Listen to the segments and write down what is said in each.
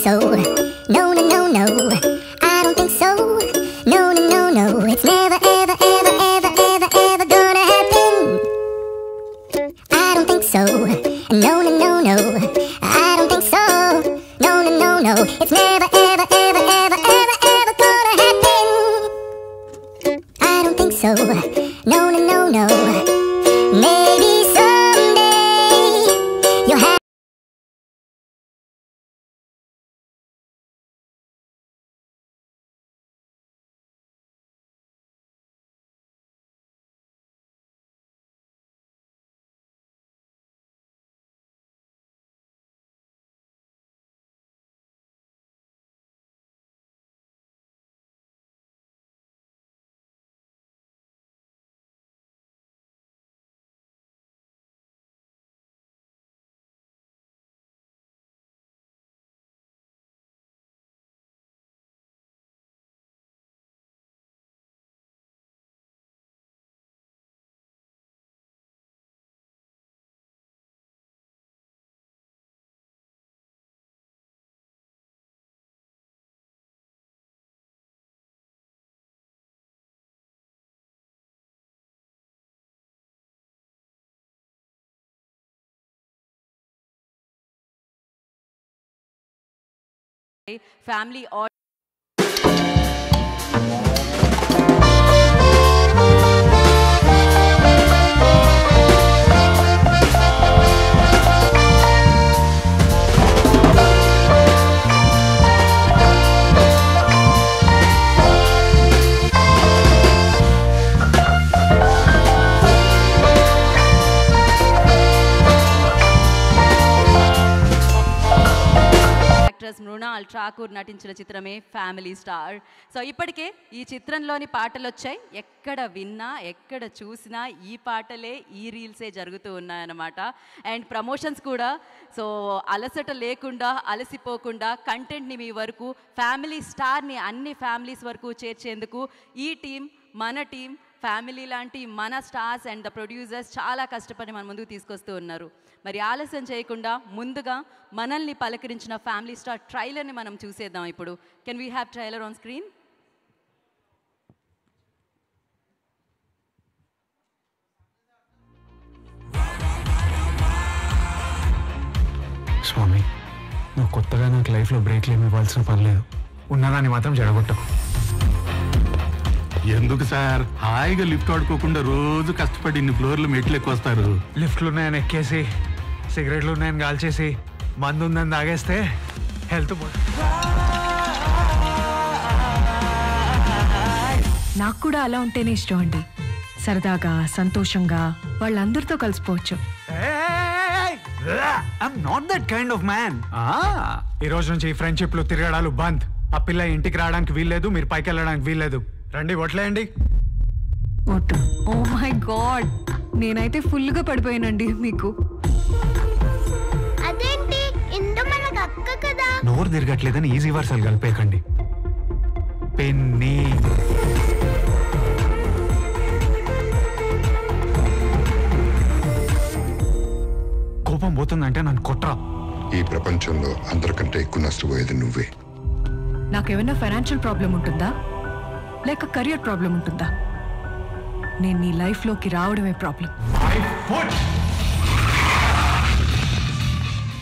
so. No, no, no, no. I don't think so. No, no, no, no. It's never, ever, ever, ever, ever, ever gonna happen. I don't think so. No, no, no, no. I don't think so. No, no, no, no. It's never, ever, ever, ever, ever, ever gonna happen. I don't think so. No, no, no, no. Maybe someday you'll have. Family or Mrunal Thakur నటించిన చిత్రమే family star. So ఇప్పటికే ఈ చిత్రంలోని పాటలు వచ్చాయి. ఎక్కడ విన్నా ఎక్కడ చూసినా ఈ పాటలే ఈ రీల్సే జరుగుతూ ఉన్నాయన్నమాట. అండ్ ప్రమోషన్స్ కూడా. సో అలసట లేకుండా అలసిపోకుండా కంటెంట్ని మీ వరకు ఫ్యామిలీ స్టార్ని అన్ని ఫ్యామిలీస్ వరకు చేర్చేందుకు ఈ టీం మన టీం ఫ్యామిలీ లాంటి మన స్టార్స్ అండ్ ద ప్రొడ్యూసర్స్ చాలా కష్టపడి మన ముందుకు తీసుకొస్తూ ఉన్నారు. మరి ఆలస్యం చేయకుండా ముందుగా మనల్ని పలకరించిన ఫ్యామిలీ స్టార్ ట్రైలర్ని మనం చూసేద్దాం. ఇప్పుడు can we have trailer on screen? స్వామి, నువ్వు కొత్తగా నాకు లైఫ్లో బ్రేక్లు ఏమి ఇవ్వాల్సిన పని లేదు. ఉన్నదాన్ని మాత్రం జడగొట్టకు. ఎందుకు సార్ హాయిగా లిఫ్ట్ ఆడుకోకుండా రోజు కష్టపడి ఇన్ని ఫ్లోర్లు మెట్లు ఎక్కువ వస్తారు? లిఫ్ట్లు ఉన్నాయని ఎక్కేసి, సిగరెట్లు ఉన్నాయని కాల్చేసి, మందు ఉందని తాగేస్తే హెల్త్ నాకు కూడా అలా ఉంటేనే ఇష్టం అండి. సరదాగా సంతోషంగా వాళ్ళందరితో కలిసిపోవచ్చు. I'm not that kind of man. ఈ రోజు నుంచి ఫ్రెండ్షిప్లు తిరగడాలు బంద్. ఆ పిల్ల ఇంటికి రావడానికి వీల్లేదు, మీరు పైకి వెళ్ళడానికి వీల్లేదు. రండి, ఒట్లేయండి. ఓటు. ఓ మై గాడ్, నేనైతే ఫుల్గా పడిపోయానండి మీకు. అదేంటి ఇందు మనకు అక్క కదా? నోరు తిరగట్లేదని ఈజీ వర్సాలు కలిపేయకండి. పెన్ని కోపం పోతుందంటే నన్ను కొట్రా. ఈ ప్రపంచంలో అందరికంటే ఎక్కువ నష్టపోయేది నువ్వే. నాకేమైనా ఫైనాన్షియల్ ప్రాబ్లం ఉంటుందా, లేక కెరియర్ ప్రాబ్లం ఉంటుందా? నేను నీ లైఫ్లోకి రావడమే ప్రాబ్లం.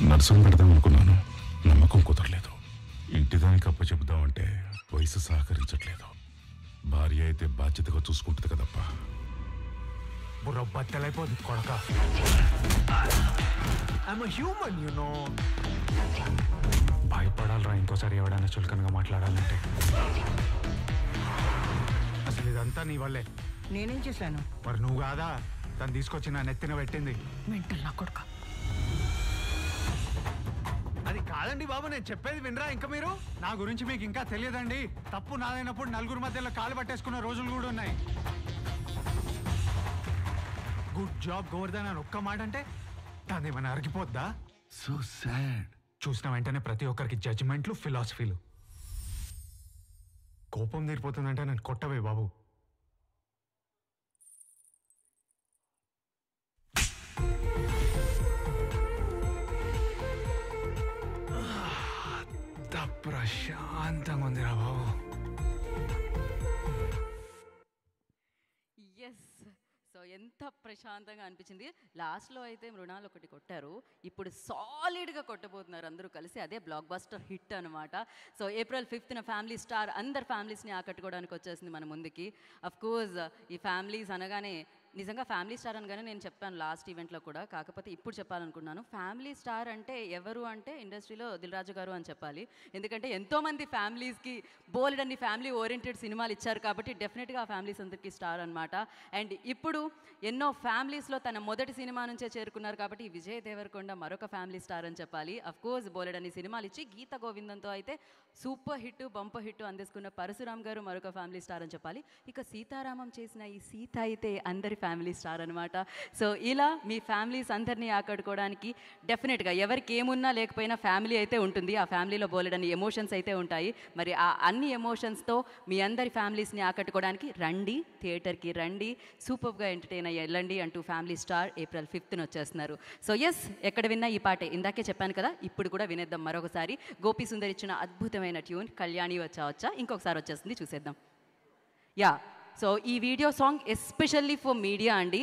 నర్సం పెడదాం అనుకున్నాను, నమ్మకం కుదరలేదు. ఇంటిదానికి అప్ప చెబుదామంటే వయసు సహకరించట్లేదు. భార్య అయితే బాధ్యతగా చూసుకుంటుంది కదప్పా. బుర్ర బద్దలైపోతుంది కొడక. I'm human, you know. భయపడాలరా ఇంకోసారి ఎవడైనా చులకనగా మాట్లాడాలంటే. అసలు ఇదంతా నీ వల్లే. నేనేం చేశాను? మరి నువ్వు కాదా తను తీసుకొచ్చి నా నెత్తిన పెట్టింది? మెంటల్ నా కొడుక. అది కాదండి బాబు, నేను చెప్పేది వినరా ఇంకా మీరు? నా గురించి మీకు ఇంకా తెలియదండి. తప్పు నాదైనప్పుడు నలుగురు మధ్యలో కాలు పట్టేసుకున్న రోజులు కూడా ఉన్నాయి. గుడ్ జాబ్ గోవర్ధన్ అని ఒక్క మాట అంటే దానేమైనా అరిగిపోద్దా? So sad. చూసిన వెంటనే ప్రతి ఒక్కరికి జడ్జిమెంట్లు, ఫిలాసఫీలు. కోపం తీరిపోతుందంటే నేను కొట్టవే బాబు. ప్రశాంతంగా ఉందిరా బాబు. ఎస్. సో ఎంత ప్రశాంతంగా అనిపించింది. లాస్ట్లో అయితే మృణాలు ఒకటి కొట్టారు, ఇప్పుడు సాలిడ్గా కొట్టబోతున్నారు అందరూ కలిసి. అదే బ్లాక్ బస్టర్ హిట్ అనమాట. So April 5th family star అందరు ఫ్యామిలీస్ని ఆకట్టుకోవడానికి వచ్చేసింది మన ముందుకి. అఫ్ కోర్స్ ఈ ఫ్యామిలీస్ అనగానే నిజంగా ఫ్యామిలీ స్టార్ అనగానే నేను చెప్పాను లాస్ట్ ఈవెంట్లో కూడా, కాకపోతే ఇప్పుడు చెప్పాలనుకున్నాను. ఫ్యామిలీ స్టార్ అంటే ఎవరు అంటే ఇండస్ట్రీలో దిల్ రాజు గారు అని చెప్పాలి. ఎందుకంటే ఎంతోమంది ఫ్యామిలీస్కి బోలెడన్ని ఫ్యామిలీ ఓరియంటెడ్ సినిమాలు ఇచ్చారు కాబట్టి డెఫినెట్గా ఆ ఫ్యామిలీస్ అందరికీ స్టార్ అనమాట. అండ్ ఇప్పుడు ఎన్నో ఫ్యామిలీస్లో తన మొదటి సినిమా నుంచే చేరుకున్నారు కాబట్టి విజయ్ దేవరకొండ మరొక ఫ్యామిలీ స్టార్ అని చెప్పాలి. అఫ్ కోర్స్ బోలెడన్ని సినిమాలు ఇచ్చి గీత గోవిందంతో అయితే సూపర్ హిట్ బంపర్ హిట్ అందిస్తున్న పరశురామ్ గారు మరొక ఫ్యామిలీ స్టార్ అని చెప్పాలి. ఇక సీతారామం చేసిన ఈ సీత అయితే అందరి ఫ్యామిలీ స్టార్ అనమాట. సో ఇలా మీ ఫ్యామిలీస్ అందరినీ ఆకట్టుకోవడానికి డెఫినెట్గా ఎవరికి ఏమున్నా లేకపోయినా ఫ్యామిలీ అయితే ఉంటుంది. ఆ ఫ్యామిలీలో బోలెడన్ని ఎమోషన్స్ అయితే ఉంటాయి. మరి ఆ అన్ని ఎమోషన్స్తో మీ అందరి ఫ్యామిలీస్ని ఆకట్టుకోవడానికి రండి, థియేటర్కి రండి, సూపర్గా ఎంటర్టైన్ అయ్యి వెళ్ళండి అంటూ ఫ్యామిలీ స్టార్ April 5th వచ్చేస్తున్నారు. సో ఎస్, ఎక్కడ విన్నా ఈ పాటే ఇందాకే చెప్పాను కదా, ఇప్పుడు కూడా వినేద్దాం మరొకసారి. గోపి సుందర్ ఇచ్చిన అద్భుతమైన ట్యూన్ కళ్యాణి వచ్చా ఇంకొకసారి వచ్చేస్తుంది, చూసేద్దాం. యా. సో ఈ video song especially for media అండి.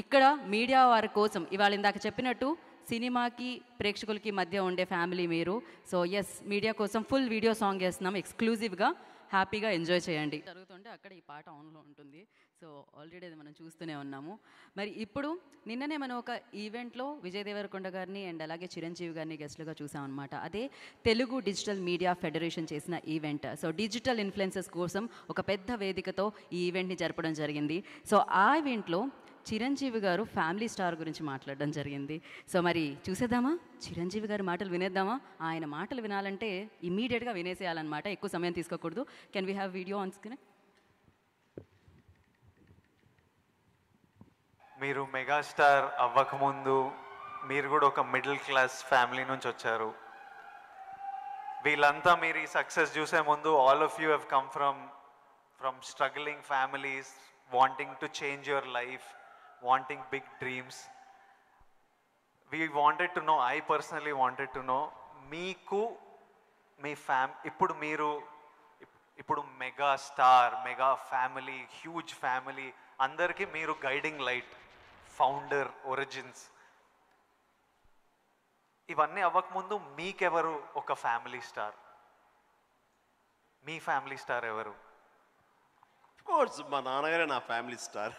ఇక్కడ మీడియా వారి కోసం ఇవాళ ఇందాక చెప్పినట్టు సినిమాకి ప్రేక్షకులకి మధ్య ఉండే ఫ్యామిలీ మీరు. సో ఎస్, మీడియా కోసం ఫుల్ వీడియో సాంగ్ వేస్తున్నాం ఎక్స్క్లూజివ్గా. హ్యాపీగా ఎంజాయ్ చేయండి. జరుగుతుంటే అక్కడ ఈ పాట ఆన్లో ఉంటుంది. సో ఆల్రెడీ అది మనం చూస్తూనే ఉన్నాము. మరి ఇప్పుడు నిన్ననే మనం ఒక ఈవెంట్లో విజయ్ దేవరకొండ గారిని అండ్ అలాగే చిరంజీవి గారిని గెస్ట్లుగా చూసాం అనమాట. అదే తెలుగు డిజిటల్ మీడియా ఫెడరేషన్ చేసిన ఈవెంట్. సో డిజిటల్ ఇన్ఫ్లుయెన్సర్స్ కోసం ఒక పెద్ద వేదికతో ఈ ఈవెంట్ని జరపడం జరిగింది. సో ఆ ఈవెంట్లో చిరంజీవి గారు ఫ్యామిలీ స్టార్ గురించి మాట్లాడడం జరిగింది. సో మరి చూసేద్దామా, చిరంజీవి గారి మాటలు వినేద్దామా? ఆయన మాటలు వినాలంటే ఇమీడియట్గా వినేసేయాలన్నమాట, ఎక్కువ సమయం తీసుకోకూడదు. Can we have video on screen? మీరు మెగాస్టార్ అవ్వకముందు మీరు కూడా ఒక మిడిల్ క్లాస్ ఫ్యామిలీ నుంచి వచ్చారు. వీళ్ళంతా మీరు ఈ సక్సెస్ చూసే ముందు all of you have come from struggling families, wanting to change your life, wanting big dreams. We wanted to know, I personally wanted to know, మీకు మీ ఇప్పుడు mega star, mega family, huge family అందరికీ మీరు guiding light, founder, origins, ఇవన్నీ అవ్వకముందు మీకెవరు ఒక family star? మీ family star ఎవరు? Course మా నాన్నగారే నా ఫ్యామిలీ స్టార్.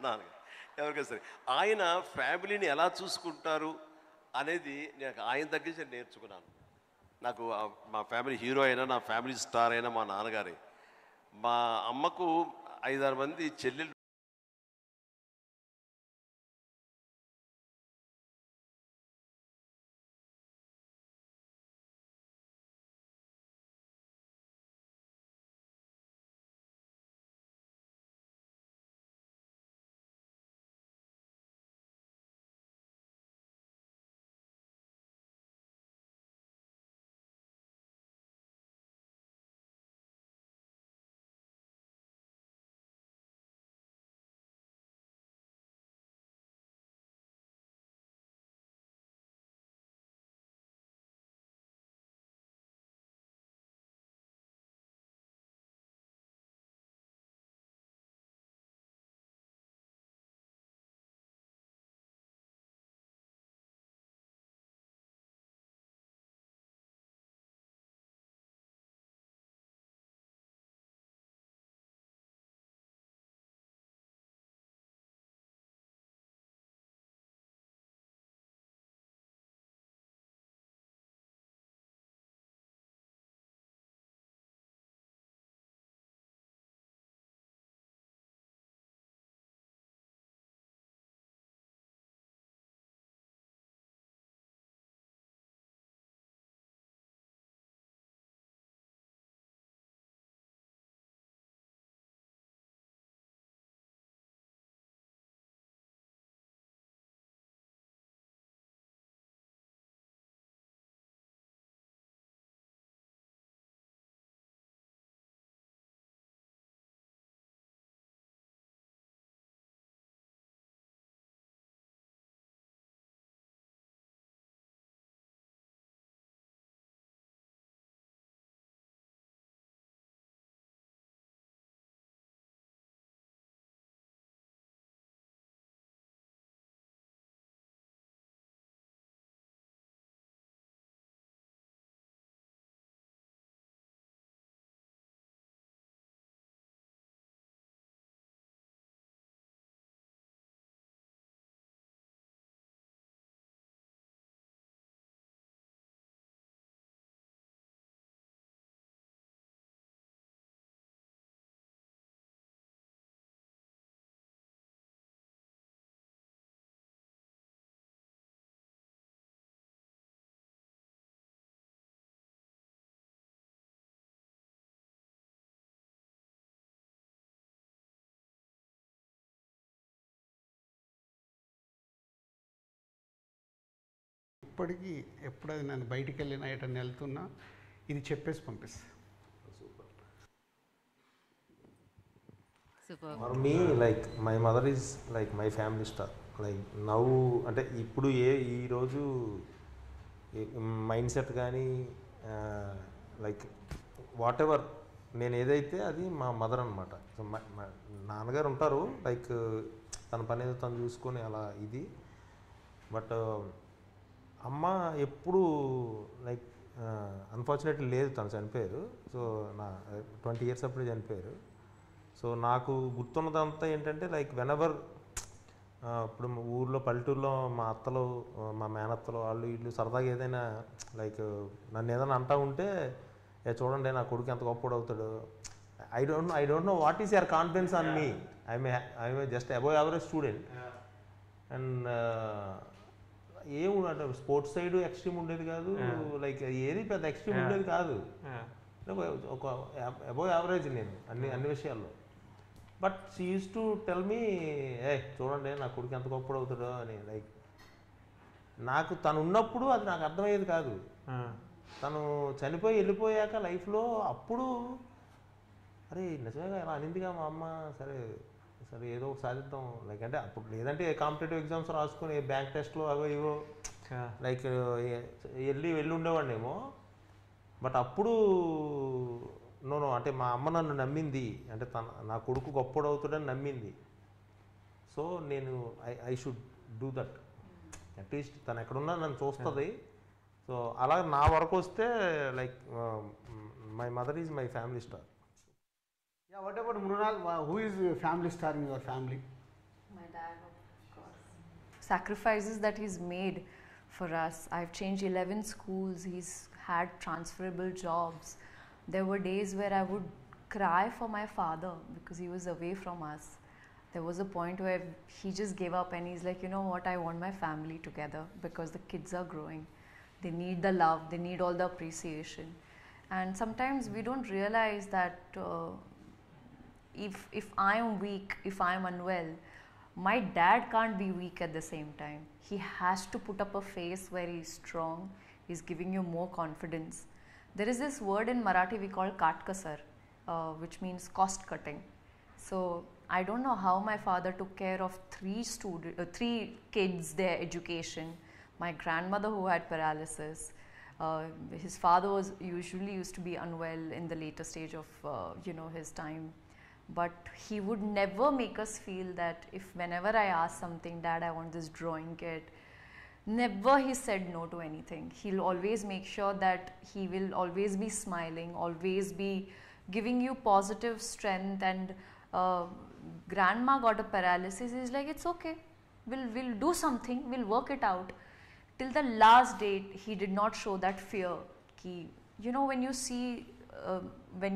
నాన్నగారు ఎవరికైనా సరే ఆయన ఫ్యామిలీని ఎలా చూసుకుంటారు అనేది నేను ఆయన దగ్గర నుంచి నేర్చుకున్నాను. నాకు మా ఫ్యామిలీ హీరో అయినా, నా ఫ్యామిలీ స్టార్ అయినా మా నాన్నగారే. మా అమ్మకు 5-6 మంది చెల్లెళ్ళు ఎప్పటికీ ఎప్పుడైనా నేను బయటికి వెళ్ళినా ఎటన్నా వెళ్తున్నా ఇది చెప్పేసి పంపిస్తాను. For me like my mother is like my family star. Like నవ్వు అంటే ఇప్పుడు ఈరోజు మైండ్ సెట్ కానీ లైక్ వాట్ ఎవర్ నేను ఏదైతే అది మా మదర్ అనమాట. సో నాన్నగారు ఉంటారు లైక్ తన పని ఏదో తను చూసుకొని అలా ఇది. బట్ అమ్మ ఎప్పుడు లైక్ అన్ఫార్చునేట్లీ లేదు, తను చనిపోయారు. సో నా 20 years అప్పుడే చనిపోయారు. సో నాకు గుర్తున్నదంతా ఏంటంటే లైక్ వెనెవర్ ఇప్పుడు ఊర్లో పల్లెటూరులో మా అత్తలు మా మేనత్తలు వాళ్ళు వీళ్ళు సరదాగా ఏదైనా లైక్ నన్ను ఏదైనా అంటా ఉంటే చూడండి నా కొడుకు ఎంత గొప్పడు అవుతాడు. I don't know what is your confidence on me. I'm just above average student. And ఏముంటే స్పోర్ట్స్ సైడ్ ఎక్స్ట్రీమ్ ఉండేది కాదు, లైక్ ఏది పెద్ద ఎక్స్ట్రీమ్ ఉండేది కాదు. ఒక అబోవ్ యావరేజ్ నేను అన్ని విషయాల్లో. But she use to tell me చూడండి నా కొడుకు ఎంత గొప్పడు అవుతాడో అని. లైక్ నాకు తను ఉన్నప్పుడు అది నాకు అర్థమయ్యేది కాదు. తను చనిపోయి వెళ్ళిపోయాక లైఫ్లో అప్పుడు అరే నిజంగా ఇలా అనిందిగా మా అమ్మ, సరే సరే ఏదో ఒకటి సాధిద్దాం. లైక్ అంటే అప్పుడు లేదంటే కాంపిటేటివ్ ఎగ్జామ్స్ రాసుకొని బ్యాంక్ టెస్ట్లో అవో ఇవో లైక్ వెళ్ళి ఉండేవాడినేమో. బట్ అప్పుడు నో అంటే మా అమ్మ నన్ను నమ్మింది, అంటే నా కొడుకు గొప్పడు అవుతాడని నమ్మింది. సో నేను I should do that. At least తను ఎక్కడున్నా నన్ను చూస్తుంది. సో అలా నా వరకు వస్తే like my mother is my family star. Yeah, what about Mrunal? Who is family star in your family? My dad, of course. Sacrifices that he's made for us. I've changed 11 schools. He's had transferable jobs. There were days where I would cry for my father because he was away from us. There was a point where he just gave up and he's like, you know what, I want my family together because the kids are growing. They need the love, they need all the appreciation. And sometimes we don't realize that if I am weak, if I am unwell, my dad can't be weak at the same time. He has to put up a face where he's strong, he's giving you more confidence. There is this word in Marathi we call katkasar, which means cost cutting. So I don't know how my father took care of 3 kids, their education. My grandmother who had paralysis. His father was usually used to be unwell in the later stage of his time. But he would never make us feel that if whenever I ask something, Dad, I want this drawing kit, never he said no to anything. He'll always make sure that he will always be smiling, always be giving you positive strength. And grandma got a paralysis. He's like, it's okay, we'll do something, we'll work it out. Till the last date, he did not show that fear. When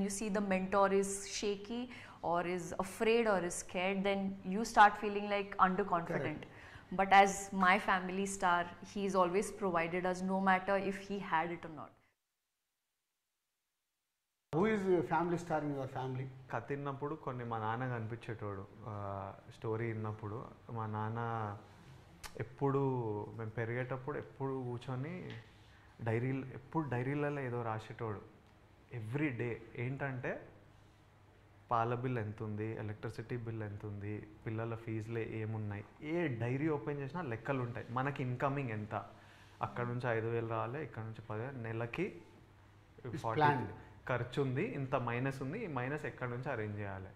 you see the mentor is shaky or is afraid or is scared, then you start feeling like underconfident. Correct. But as my family star, he's always provided us no matter if he had it or not. Who is family star in your family? కథ విన్నప్పుడు కొన్ని మా నాన్న కనిపించేటోడు. Story విన్నప్పుడు మా నాన్న ఎప్పుడు మేము పెరిగేటప్పుడు ఎప్పుడు కూర్చొని డైరీలలో ఏదో రాసేటోడు. ఎవ్రీ డే ఏంటంటే పాల బిల్ ఎంత ఉంది, ఎలక్ట్రిసిటీ బిల్ ఎంత ఉంది, పిల్లల ఫీజులు ఏమున్నాయి, ఏ డైరీ ఓపెన్ చేసినా లెక్కలు ఉంటాయి. మనకి ఇన్కమింగ్ ఎంత, అక్కడ నుంచి 5,000 రావాలి, ఇక్కడ నుంచి 10,000, నెలకి 40 ఖర్చు ఉంది, ఇంత మైనస్ ఉంది, ఈ మైనస్ ఎక్కడి నుంచి అరేంజ్ చేయాలి.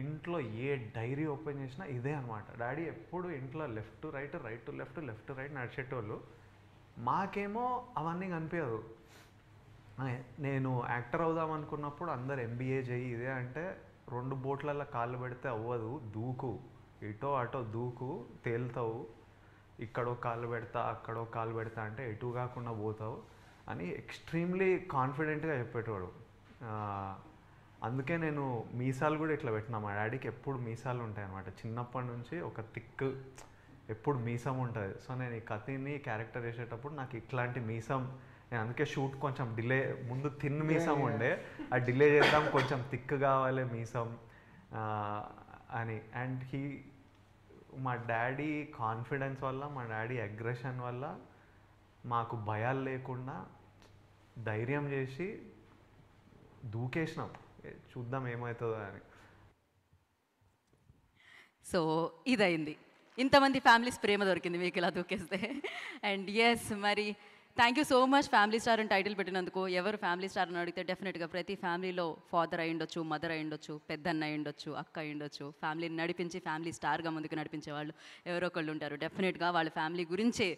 ఇంట్లో ఏ డైరీ ఓపెన్ చేసినా ఇదే అనమాట. డాడీ ఎప్పుడు ఇంట్లో left to right, right to left, left to right నడిచేటోళ్ళు. మాకేమో అవన్నీ కనిపించదు. నేను యాక్టర్ అవుదాం అనుకున్నప్పుడు అందరు MBA చేయి ఇదే అంటే 2 బోట్లలో కాళ్ళు పెడితే అవ్వదు, దూకు, ఇటో అటో దూకు, తేలుతావు, ఇక్కడో కాళ్ళు పెడతా అక్కడో కాళ్ళు పెడతా అంటే ఎటు కాకుండా పోతావు అని ఎక్స్ట్రీమ్లీ కాన్ఫిడెంట్గా చెప్పేటోడు. అందుకే నేను మీసాలు కూడా ఇట్లా పెట్టినా. మా డాడీకి ఎప్పుడు మీసాలు ఉంటాయి అన్నమాట. చిన్నప్పటి నుంచి ఒక థిక్ ఎప్పుడు మీసం ఉంటుంది. సో నేను ఈ కథని క్యారెక్టర్ చేసేటప్పుడు నాకు ఇట్లాంటి మీసం, నేను అందుకే షూట్ కొంచెం డిలే, ముందు థిన్ మీసం ఉండే, ఆ డిలే చేద్దాం కొంచెం థిక్ కావాలి మీసం అని. అండ్ మా డాడీ కాన్ఫిడెన్స్ వల్ల, మా డాడీ అగ్రెషన్ వల్ల మాకు భయాలు లేకుండా ధైర్యం చేసి దూకేసినాం, చూద్దాం ఏమవుతుందో అని. సో ఇదైంది, ఇంతమంది ఫ్యామిలీస్ ప్రేమ దొరికింది మీకు ఇలా దూకేస్తే. అండ్ ఎస్, మరి thank you so much family star అని టైటిల్ పెట్టినందుకు. ఎవరు ఫ్యామిలీ స్టార్ అని అడిగితే డెఫినెట్గా ప్రతి ఫ్యామిలీలో ఫాదర్ అయి ఉండొచ్చు, మదర్ అయి ఉండొచ్చు, పెద్దన్న అయి ఉండొచ్చు, అక్క అయి ఉండొచ్చు. ఫ్యామిలీని నడిపించి ఫ్యామిలీ స్టార్గా ముందుకు నడిపించే వాళ్ళు ఎవరో ఒకళ్ళు ఉంటారు. డెఫినెట్గా వాళ్ళ ఫ్యామిలీ గురించే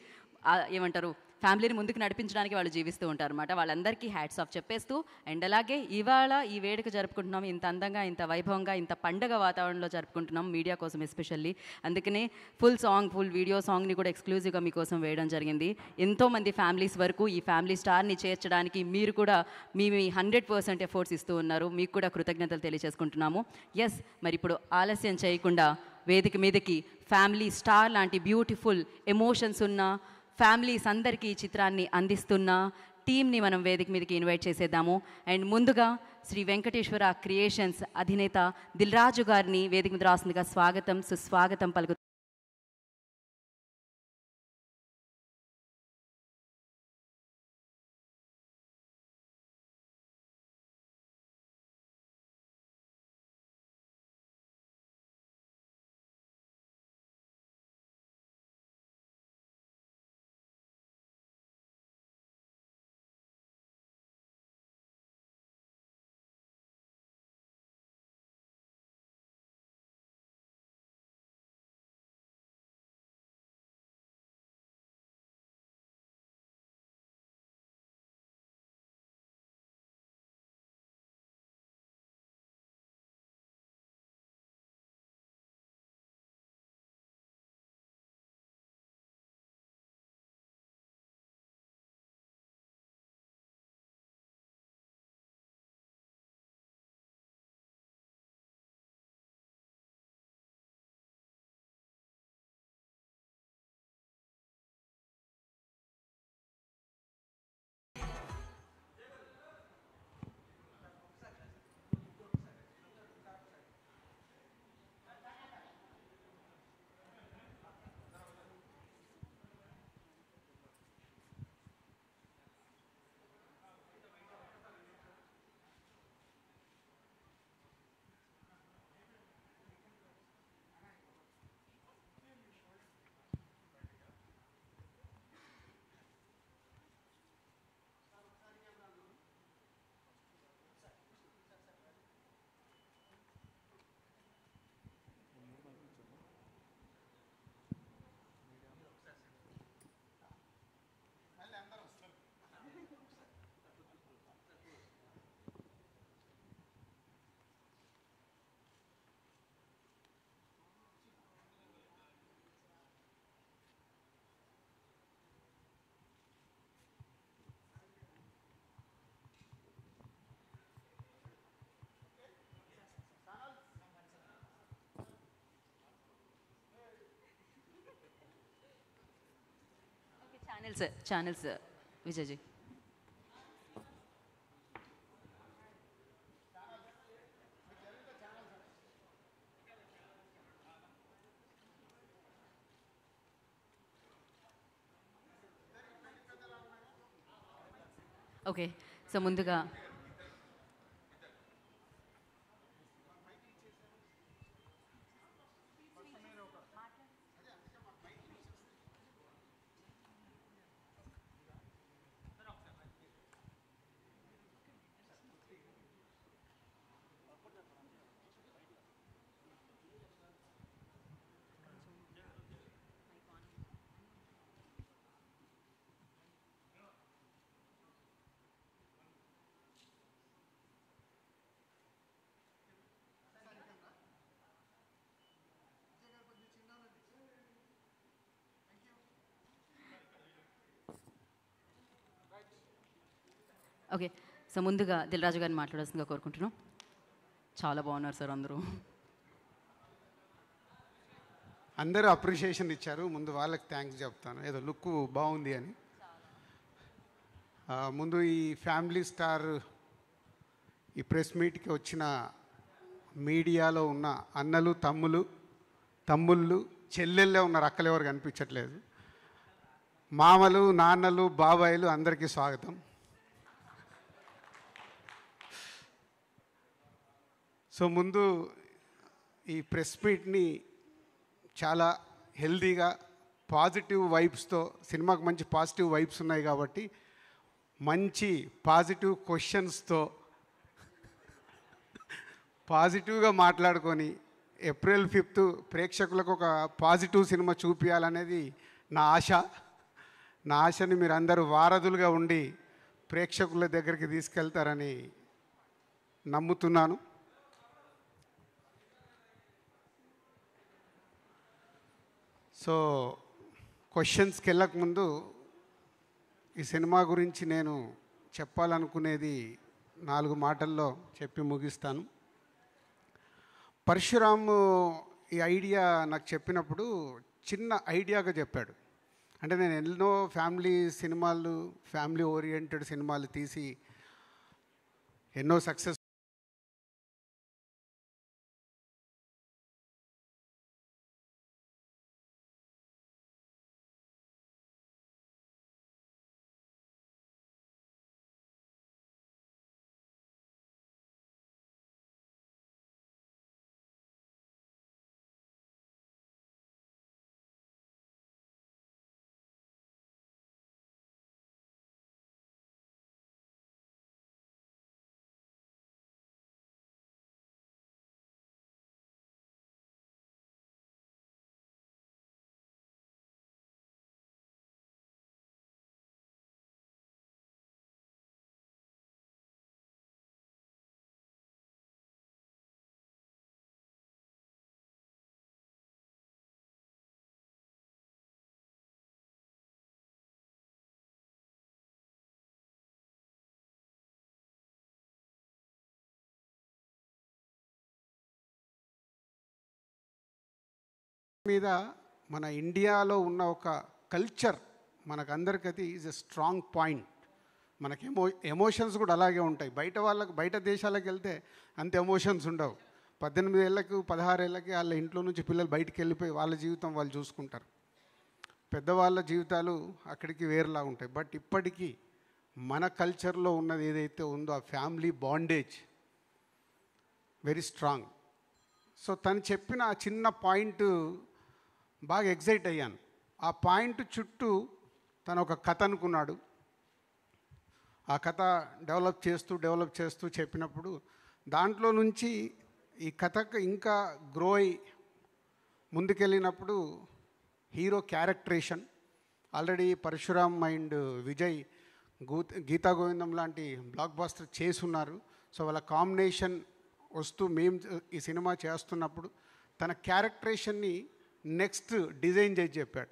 ఏమంటారు, ఫ్యామిలీని ముందుకు నడిపించడానికి వాళ్ళు జీవిస్తూ ఉంటారు అనమాట. వాళ్ళందరికీ హ్యాట్స్ ఆఫ్ చెప్పేస్తూ, అండ్ అలాగే ఇవాళ ఈ వేడుక జరుపుకుంటున్నాం ఇంత అందంగా, ఇంత వైభవంగా, ఇంత పండగ వాతావరణంలో జరుపుకుంటున్నాం మీడియా కోసం ఎస్పెషల్లీ. అందుకనే ఫుల్ వీడియో సాంగ్ని కూడా ఎక్స్క్లూజివ్గా మీకోసం వేయడం జరిగింది. ఎంతోమంది ఫ్యామిలీస్ వరకు ఈ ఫ్యామిలీ స్టార్ని చేర్చడానికి మీరు కూడా మీ 100% ఎఫర్ట్స్ ఇస్తూ ఉన్నారు. మీకు కూడా కృతజ్ఞతలు తెలియజేసుకుంటున్నాము. ఎస్, మరి ఇప్పుడు ఆలస్యం చేయకుండా వేదిక మీదకి ఫ్యామిలీ స్టార్ లాంటి బ్యూటిఫుల్ ఎమోషన్స్ ఉన్న ఫ్యామిలీస్ అందరికీ ఈ చిత్రాన్ని అందిస్తున్న టీమ్ని మనం వేదిక మీదకి ఇన్వైట్ చేసేద్దాము. అండ్ ముందుగా శ్రీ వెంకటేశ్వర క్రియేషన్స్ అధినేత దిల్ రాజు గారిని వేదిక మీద రాస్తుందిగా స్వాగతం సుస్వాగతం పలుకు. ఛానల్స్ విజయజీ. ఓకే, సో ముందుగా ఓకే, సో ముందుగా దిల్ రాజు గారిని మాట్లాడాల్సిందిగా కోరుకుంటున్నాం. చాలా బాగున్నారు సార్ అందరూ. అందరూ అప్రిషియేషన్ ఇచ్చారు, ముందు వాళ్ళకి థ్యాంక్స్ చెప్తాను. ఏదో లుక్ బాగుంది అని. ముందు ఈ ఫ్యామిలీ స్టార్ ఈ ప్రెస్ మీట్కి వచ్చిన మీడియాలో ఉన్న అన్నలు, తమ్ముళ్ళు, చెల్లెళ్ళే ఉన్నారు, అక్కలు ఎవరు కనిపించట్లేదు. మామలు, నాన్నలు, బాబాయిలు అందరికీ స్వాగతం. సో ముందు ఈ ప్రెస్ మీట్ని చాలా హెల్దీగా పాజిటివ్ వైబ్స్తో, సినిమాకి మంచి పాజిటివ్ వైబ్స్ ఉన్నాయి కాబట్టి మంచి పాజిటివ్ క్వశ్చన్స్తో పాజిటివ్గా మాట్లాడుకొని ఏప్రిల్ 5th ప్రేక్షకులకు ఒక పాజిటివ్ సినిమా చూపించాలనేది నా ఆశ. నా ఆశని మీరు అందరూ వారధులుగా ఉండి ప్రేక్షకుల దగ్గరికి తీసుకెళ్తారని నమ్ముతున్నాను. సో క్వశ్చన్స్కి వెళ్ళకముందు ఈ సినిమా గురించి నేను చెప్పాలనుకునేది 4 మాటల్లో చెప్పి ముగిస్తాను. పరశురామ్ ఈ ఐడియా నాకు చెప్పినప్పుడు చిన్న ఐడియాగా చెప్పాడు. అంటే నేను ఎన్నో ఫ్యామిలీ ఓరియంటెడ్ సినిమాలు తీసి ఎన్నో సక్సెస్ మీద మన ఇండియాలో ఉన్న ఒక కల్చర్ మనకందరికీ అది ఈజ్ ఎ స్ట్రాంగ్ పాయింట్. మనకి ఎమోషన్స్ కూడా అలాగే ఉంటాయి. బయట దేశాలకు వెళ్తే అంత ఎమోషన్స్ ఉండవు. 18 ఏళ్ళకు 16 ఏళ్ళకి వాళ్ళ ఇంట్లో నుంచి పిల్లలు బయటికి వెళ్ళిపోయి వాళ్ళ జీవితం వాళ్ళు చూసుకుంటారు. పెద్దవాళ్ళ జీవితాలు అక్కడికి వేరేలా ఉంటాయి. బట్ ఇప్పటికీ మన కల్చర్లో ఉన్నది ఏదైతే ఉందో ఆ family bondage very strong. So తను చెప్పిన ఆ చిన్న పాయింట్ బాగా ఎగ్జైట్ అయ్యాను. ఆ పాయింట్ చుట్టూ తను ఒక కథ అనుకున్నాడు. ఆ కథ డెవలప్ చేస్తూ చెప్పినప్పుడు దాంట్లో నుంచి ఈ కథకు ఇంకా గ్రో అయి ముందుకెళ్ళినప్పుడు hero characterisation already Parasuram and Vijay Geetha Govindam లాంటి బ్లాక్ బాస్టర్ చేసున్నారు. సో వాళ్ళ కాంబినేషన్ వస్తూ మేము ఈ సినిమా చేస్తున్నప్పుడు తన క్యారెక్టరేషన్ని నెక్స్ట్ డిజైన్ చేసి చెప్పాడు.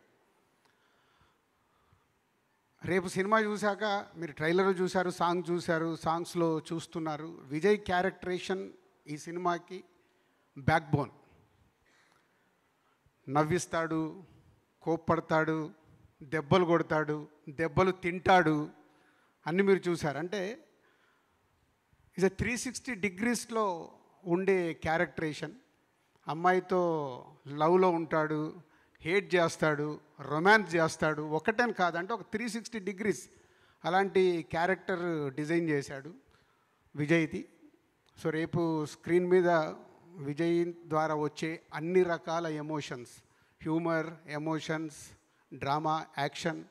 రేపు సినిమా చూశాక మీరు ట్రైలర్ చూశారు, సాంగ్ చూశారు, సాంగ్స్లో చూస్తున్నారు. విజయ్ క్యారెక్టరేషన్ ఈ సినిమాకి బ్యాక్ బోన్. నవ్విస్తాడు, కోప్పడతాడు, దెబ్బలు కొడతాడు, దెబ్బలు తింటాడు, అన్నీ మీరు చూశారు. అంటే ఇది 360 degreesలో ఉండే క్యారెక్టరేషన్. అమ్మాయితో లవ్లో ఉంటాడు, హేట్ చేస్తాడు, రొమాన్స్ చేస్తాడు. ఒకటని కాదంటే ఒక 360 degrees అలాంటి క్యారెక్టర్ డిజైన్ చేశాడు విజయ్ది. సో రేపు స్క్రీన్ మీద విజయ్ ద్వారా వచ్చే అన్ని రకాల emotions, humour, emotions, drama, action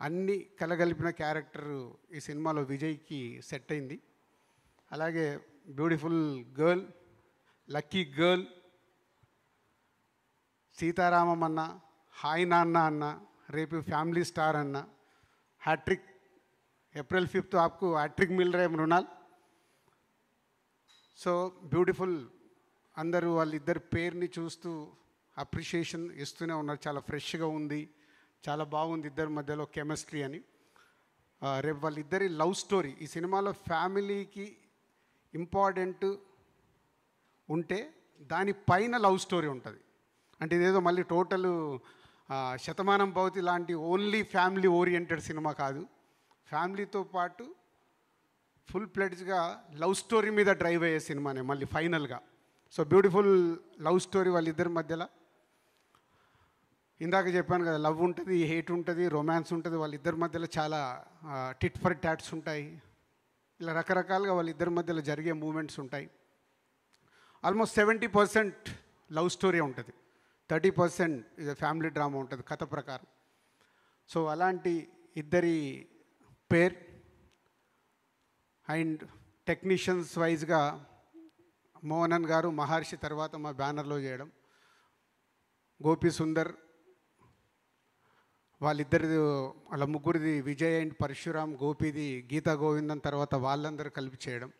అన్నీ కలగలిపిన క్యారెక్టర్ ఈ సినిమాలో విజయ్కి సెట్ అయింది. అలాగే beautiful girl, lucky girl, Sita Ramam అన్న, హాయ్ నాన్న అన్న, రేపు ఫ్యామిలీ స్టార్ అన్న, హ్యాట్రిక్. ఏప్రిల్ 5th आपको హ్యాట్రిక్ మిల్ రే మృణాల్. So beautiful. అందరూ వాళ్ళిద్దరి పేరుని చూస్తూ అప్రిషియేషన్ ఇస్తూనే ఉన్నారు. చాలా ఫ్రెష్గా ఉంది, చాలా బాగుంది ఇద్దరి మధ్యలో కెమిస్ట్రీ అని. రేపు వాళ్ళిద్దరి లవ్ స్టోరీ ఈ సినిమాలో ఫ్యామిలీకి ఇంపార్టెంట్ ఉంటే దానిపైన లవ్ స్టోరీ ఉంటుంది. అంటే ఇదేదో మళ్ళీ టోటల్ శతమానం భవతి లాంటి ఓన్లీ ఫ్యామిలీ ఓరియంటెడ్ సినిమా కాదు. ఫ్యామిలీతో పాటు ఫుల్ ప్లెడ్జ్గా లవ్ స్టోరీ మీద డ్రైవ్ అయ్యే సినిమానే మళ్ళీ ఫైనల్గా. సో బ్యూటిఫుల్ లవ్ స్టోరీ వాళ్ళిద్దరి మధ్యలో. ఇందాక చెప్పాను కదా, లవ్ ఉంటుంది, హేట్ ఉంటుంది, రొమాన్స్ ఉంటుంది, వాళ్ళిద్దరి మధ్యలో చాలా టిట్ ఫర్ టాట్స్ ఉంటాయి. ఇలా రకరకాలుగా వాళ్ళిద్దరి మధ్యలో జరిగే మూమెంట్స్ ఉంటాయి. ఆల్మోస్ట్ 70% లవ్ స్టోరీ ఉంటుంది, 30% ఇది ఫ్యామిలీ డ్రామా ఉంటుంది కథ ప్రకారం. సో అలాంటి ఇద్దరి పేర్ అండ్ టెక్నీషియన్స్ వైజ్గా మోహనన్ గారు, మహర్షి తర్వాత మా బ్యానర్లో చేయడం, గోపి సుందర్ వాళ్ళ ముగ్గురిది విజయ్ అండ్ పరశురామ్, గోపిది గీతా గోవిందం తర్వాత వాళ్ళందరూ కలిపి చేయడం.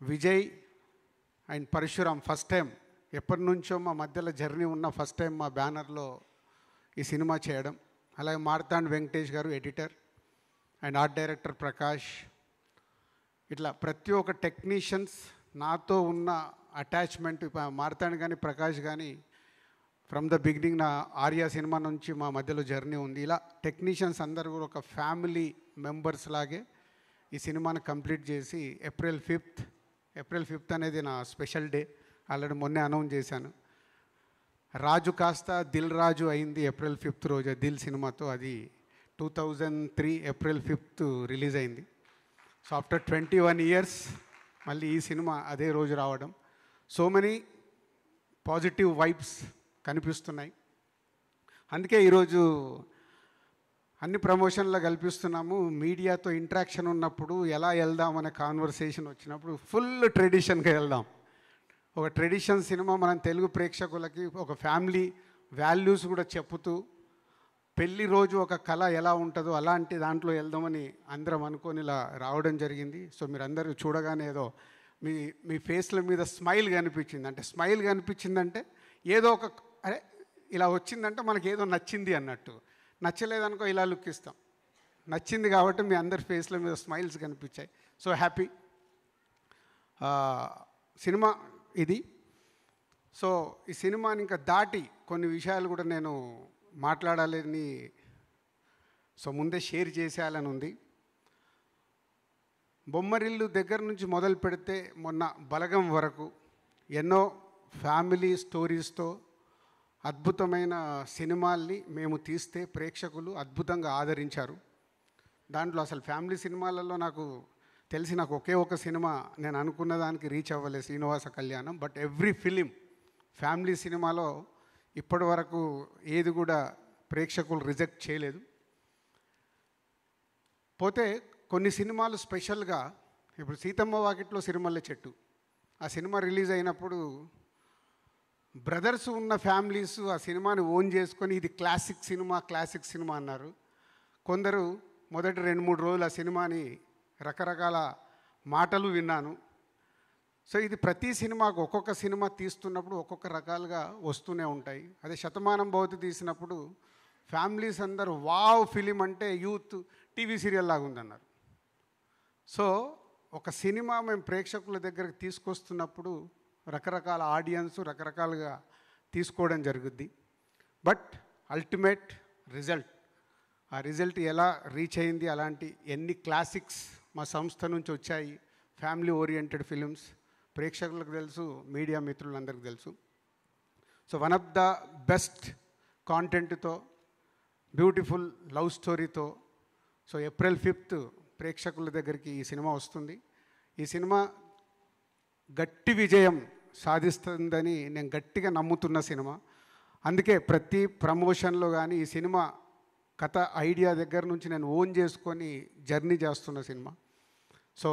Vijay and Parashuram first time, ఎప్పటి నుంచో మా మధ్యలో జర్నీ ఉన్న ఫస్ట్ టైం మా బ్యానర్లో ఈ సినిమా చేయడం. అలాగే మార్తాండ్ వెంకటేష్ గారు editor and art director Prakash. ఇట్లా ప్రతి ఒక్క టెక్నీషియన్స్ నాతో ఉన్న అటాచ్మెంట్, మార్తాండ్ కానీ ప్రకాష్ కానీ ఫ్రమ్ ద బిగినింగ్ నా ఆర్యా సినిమా నుంచి మా మధ్యలో జర్నీ ఉంది. ఇలా టెక్నీషియన్స్ అందరూ కూడా ఒక ఫ్యామిలీ మెంబర్స్ లాగే ఈ సినిమాని కంప్లీట్ చేసి ఏప్రిల్ 5th అనేది నా స్పెషల్ డే. ఆల్రెడీ మొన్నే అనౌన్స్ చేశాను. రాజు కాస్త దిల్ రాజు అయింది ఏప్రిల్ 5th రోజు దిల్ సినిమాతో. అది 2003 ఏప్రిల్ 5th రిలీజ్ అయింది. సో ఆఫ్టర్ 21 years మళ్ళీ ఈ సినిమా అదే రోజు రావడం. సో మెనీ పాజిటివ్ వైబ్స్ కనిపిస్తున్నాయి. అందుకే ఈరోజు అన్ని ప్రమోషన్లో కల్పిస్తున్నాము. మీడియాతో ఇంటరాక్షన్ ఉన్నప్పుడు ఎలా వెళ్దాం అనే కాన్వర్సేషన్ వచ్చినప్పుడు ఫుల్ ట్రెడిషన్గా వెళ్దాం. ఒక ట్రెడిషన్ సినిమా మనం తెలుగు ప్రేక్షకులకి ఒక ఫ్యామిలీ వాల్యూస్ కూడా చెప్పుతూ, పెళ్లి రోజు ఒక కళ ఎలా ఉంటుందో అలాంటి దాంట్లో వెళ్దామని అందరం అనుకొని ఇలా రావడం జరిగింది. సో మీరందరూ చూడగానే ఏదో మీ ఫేస్ల మీద స్మైల్ కనిపించింది. అంటే స్మైల్ కనిపించిందంటే ఏదో ఒక అరే ఇలా వచ్చిందంటే మనకి ఏదో నచ్చింది అన్నట్టు. నచ్చలేదనుకో ఇలా లుక్ ఇస్తాం. నచ్చింది కాబట్టి మీ అందరి ఫేస్ల మీద స్మైల్స్ కనిపించాయి. So happy. సినిమా ఇది. సో ఈ సినిమాని ఇంకా దాటి కొన్ని విషయాలు కూడా నేను మాట్లాడాలని ముందే షేర్ చేసేయాలని ఉంది. బొమ్మరిల్లు దగ్గర నుంచి మొదలు పెడితే మొన్న బలగం వరకు ఎన్నో ఫ్యామిలీ స్టోరీస్తో అద్భుతమైన సినిమాల్ని మేము తీస్తే ప్రేక్షకులు అద్భుతంగా ఆదరించారు. దాంట్లో అసలు ఫ్యామిలీ సినిమాలలో నాకు ఒకే ఒక సినిమా నేను అనుకున్న దానికి రీచ్ అవ్వలేదు, Srinivasa Kalyanam. But every film family సినిమాలో ఇప్పటి వరకు ఏది కూడా ప్రేక్షకులు రిజెక్ట్ చేయలేదు. పోతే కొన్ని సినిమాలు స్పెషల్గా, ఇప్పుడు సీతమ్మ వాకిట్లో సిరిమల్లె చెట్టు ఆ సినిమా రిలీజ్ అయినప్పుడు బ్రదర్స్ ఉన్న ఫ్యామిలీస్ ఆ సినిమాని ఓన్ చేసుకొని ఇది క్లాసిక్ సినిమా అన్నారు. కొందరు మొదటి 2-3 రోజులు ఆ సినిమాని రకరకాల మాటలు విన్నాను. సో ఇది ప్రతి సినిమాకు ఒక్కొక్క సినిమా తీస్తున్నప్పుడు ఒక్కొక్క రకాలుగా వస్తూనే ఉంటాయి. అదే శతమానం భవతి తీసినప్పుడు ఫ్యామిలీస్ అందరూ వావ్ ఫిలిం అంటే యూత్ టీవీ సీరియల్ లాగా ఉందన్నారు. సో ఒక సినిమా మేము ప్రేక్షకుల దగ్గరకు తీసుకొస్తున్నప్పుడు రకరకాల ఆడియన్స్ రకరకాలుగా తీసుకోవడం జరుగుద్ది. బట్ అల్టిమేట్ రిజల్ట్, ఆ రిజల్ట్ ఎలా రీచ్ అయింది, అలాంటి ఎన్ని క్లాసిక్స్ మా సంస్థ నుంచి వచ్చాయి, ఫ్యామిలీ ఓరియంటెడ్ ఫిలిమ్స్ ప్రేక్షకులకు తెలుసు, మీడియా మిత్రులందరికీ తెలుసు. So one of the best కాంటెంట్తో, బ్యూటిఫుల్ లవ్ స్టోరీతో సో ఏప్రిల్ 5th ప్రేక్షకుల దగ్గరికి ఈ సినిమా వస్తుంది. ఈ సినిమా గట్టి విజయం సాధిస్తుందని నేను గట్టిగా నమ్ముతున్న సినిమా. అందుకే ప్రతి ప్రమోషన్లో కానీ ఈ సినిమా కథ ఐడియా దగ్గర నుంచి నేను ఓన్ చేసుకొని జర్నీ చేస్తున్న సినిమా. So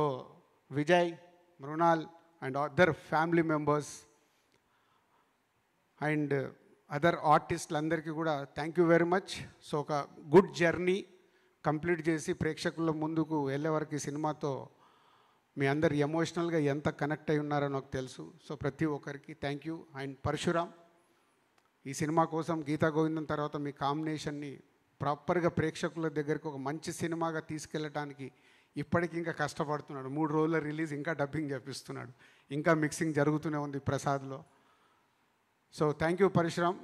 Vijay, Mrunal and other family members and other ఆర్టిస్టులందరికీ కూడా thank you very much. So ఒక గుడ్ జర్నీ కంప్లీట్ చేసి ప్రేక్షకుల ముందుకు వెళ్ళే వరకు ఈ సినిమాతో మీ అందరు ఎమోషనల్గా ఎంత కనెక్ట్ అయి ఉన్నారో నాకు తెలుసు. సో ప్రతి ఒక్కరికి థ్యాంక్ యూ. అండ్ పరశురామ్, ఈ సినిమా కోసం గీతా గోవిందం తర్వాత మీ కాంబినేషన్ని ప్రాపర్గా ప్రేక్షకుల దగ్గరికి ఒక మంచి సినిమాగా తీసుకెళ్ళటానికి ఇప్పటికి ఇంకా కష్టపడుతున్నాడు. 3 రోజుల రిలీజ్, ఇంకా డబ్బింగ్ చేపిస్తున్నాడు, ఇంకా మిక్సింగ్ జరుగుతూనే ఉంది ప్రసాద్లో. So thank you Parasuram.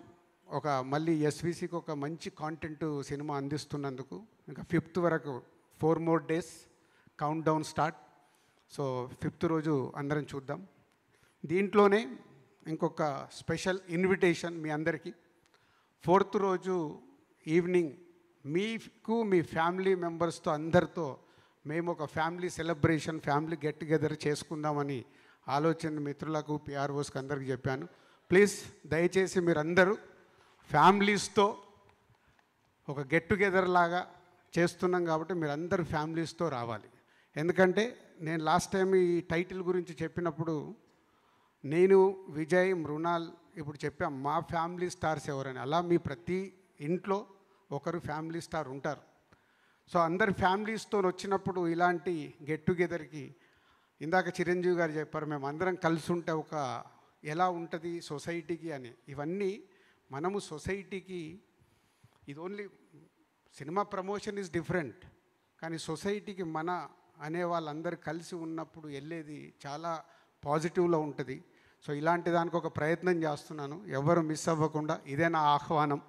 మళ్ళీ ఎస్విసికి ఒక మంచి కాంటెంట్ సినిమా అందిస్తున్నందుకు. ఇంకా 5th వరకు 4 more days count down start. So 5th రోజు అందరం చూద్దాం. దీంట్లోనే ఇంకొక స్పెషల్ ఇన్విటేషన్ మీ అందరికీ. 4th రోజు ఈవినింగ్ మీకు మీ ఫ్యామిలీ మెంబర్స్తో అందరితో మేము ఒక family celebration, family get together చేసుకుందామని ఆలోచన మిత్రులకు, పిఆర్ఓస్కి అందరికీ చెప్పాను. ప్లీజ్ దయచేసి మీరందరూ ఫ్యామిలీస్తో ఒక గెట్ టుగెదర్ లాగా చేస్తున్నాం కాబట్టి మీరందరూ ఫ్యామిలీస్తో రావాలి. ఎందుకంటే నేను లాస్ట్ టైం ఈ టైటిల్ గురించి చెప్పినప్పుడు నేను, విజయ్, మృణాల్ ఇప్పుడు చెప్పాం మా ఫ్యామిలీ స్టార్స్ ఎవరని. అలా మీ ప్రతి ఇంట్లో ఒకరు ఫ్యామిలీ స్టార్ ఉంటారు. సో అందరు ఫ్యామిలీస్తో వచ్చినప్పుడు ఇలాంటి గెట్ టుగెదర్కి, ఇందాక చిరంజీవి గారు చెప్పారు మేము అందరం కలిసి ఉంటే ఒక ఎలా ఉంటుంది సొసైటీకి అని. ఇవన్నీ మనము సొసైటీకి, ఇది only cinema promotion is different, కానీ సొసైటీకి మన అనే వాళ్ళందరూ కలిసి ఉన్నప్పుడు వెళ్ళేది చాలా పాజిటివ్లో ఉంటుంది. సో ఇలాంటి దానికి ఒక ప్రయత్నం చేస్తున్నాను, ఎవరు మిస్ అవ్వకుండా. ఇదే నా ఆహ్వానం,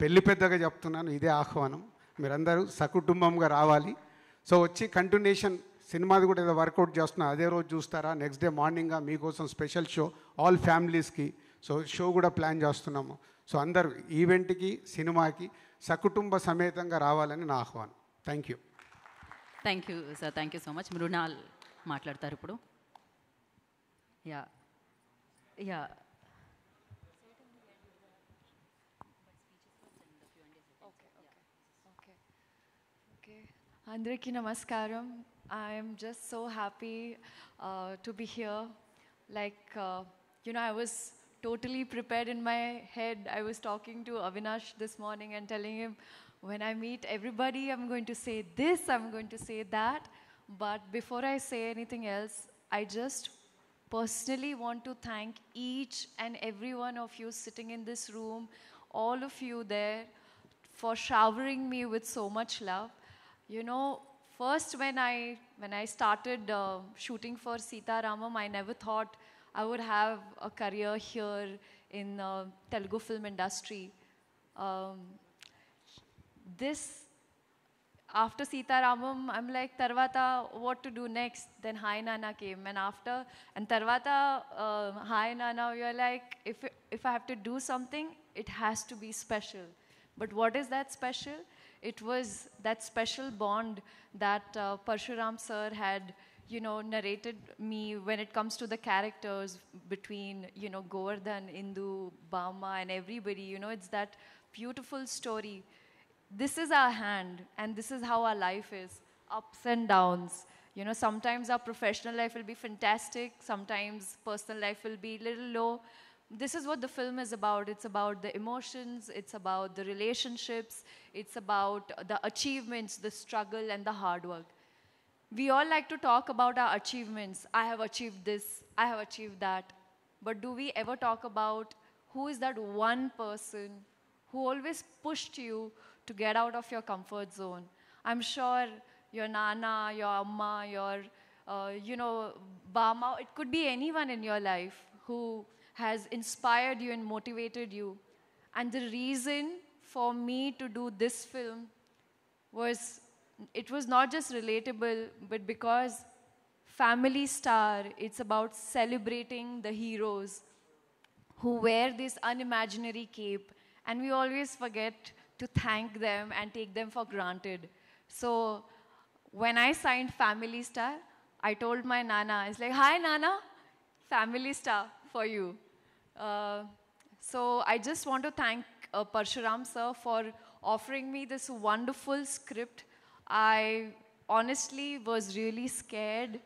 పెళ్లి పెద్దగా చెప్తున్నాను, ఇదే ఆహ్వానం. మీరందరూ సకుటుంబంగా రావాలి. సో వచ్చి కంటిన్యూషన్ సినిమాది కూడా ఏదో వర్కౌట్ చేస్తున్నా, అదే రోజు చూస్తారా, నెక్స్ట్ డే మార్నింగ్గా మీకోసం స్పెషల్ షో ఆల్ ఫ్యామిలీస్కి. సో షో కూడా ప్లాన్ చేస్తున్నాము. సో అందరూ ఈవెంట్కి, సినిమాకి సకుటుంబ సమేతంగా రావాలని నా ఆహ్వానం. Thank you. Thank you sir, thank you so much. Mrunal మాట్లాడతారు ఇప్పుడు. Yeah yeah Andariki Namaskaram. I am just so happy to be here. I was totally prepared in my head. I was talking to Avinash this morning and telling him, when I meet everybody, I'm going to say this, I'm going to say that. But before I say anything else, I just personally want to thank each and every one of you sitting in this room, all of you there, for showering me with so much love. First when I started shooting for Sita Ramam, I never thought I would have a career here in Telugu film industry. After Sita Ramam, I'm like, Tarvata, what to do next? Then Hi Nana came, and Tarvata, Hi Nana, you're like, if I have to do something, it has to be special. But what is that special? It was that special bond that Parshuram sir had, narrated me when it comes to the characters between, Govardhan, Indu, Bama, and everybody. It's that beautiful story. This is our hand, and this is how our life is, ups and downs. Sometimes our professional life will be fantastic, sometimes personal life will be a little low. This is what the film is about. It's about the emotions, it's about the relationships, it's about the achievements, the struggle, and the hard work. We all like to talk about our achievements. I have achieved this, I have achieved that. But do we ever talk about who is that one person who always pushed you to get out of your comfort zone? I'm sure your Nana, your Amma, your, Bama, it could be anyone in your life who has inspired you and motivated you. And the reason for me to do this film was, it was not just relatable, but because Family Star, it's about celebrating the heroes who wear this unimaginary cape, and we always forget to thank them and take them for granted. So when I signed Family Star, I told my Nana, it's like, hi Nana, Family Star for you. So I just want to thank Parshuram sir for offering me this wonderful script. I honestly was really scared.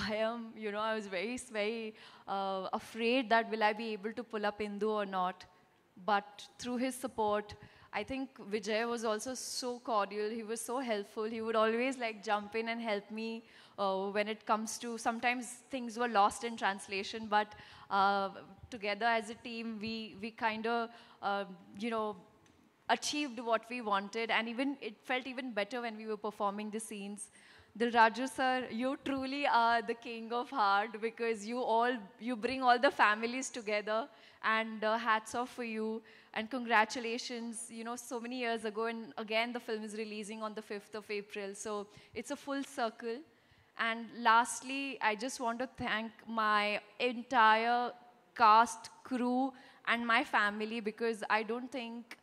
Bhayam, I was very, very afraid that will I be able to pull up Indu or not. But through his support, I think Vijay was also so cordial. He was so helpful. He would always jump in and help me when it comes to, sometimes things were lost in translation, but together as a team, we kind of, achieved what we wanted, and even it felt even better when we were performing the scenes. Dilraju sir, you truly are the king of heart, because you bring all the families together, and hats off for you, and congratulations. So many years ago, and again the film is releasing on the 5th of April, so it's a full circle. And lastly, I just want to thank my entire cast, crew, and my family, because I don't think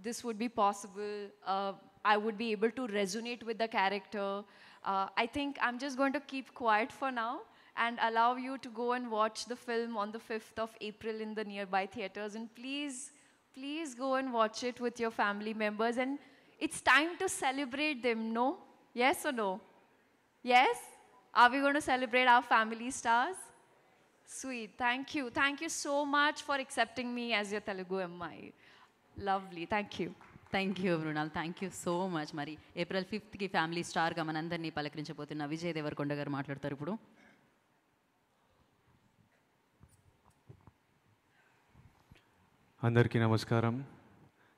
this would be possible. I would be able to resonate with the character. I think I'm just going to keep quiet for now and allow you to go and watch the film on the 5th of April in the nearby theaters. And please go and watch it with your family members. And it's time to celebrate them, no? Yes or no? Yes? Are we going to celebrate our family stars? Sweet. Thank you. Thank you so much for accepting me as your Telugu MI. Lovely. Thank you. Thank you Mrunal, thank you so much. మరి April 5th family స్టార్గా మనందరినీ పలకరించబోతున్న విజయ్ దేవరకొండ గారు మాట్లాడతారు ఇప్పుడు. అందరికీ నమస్కారం.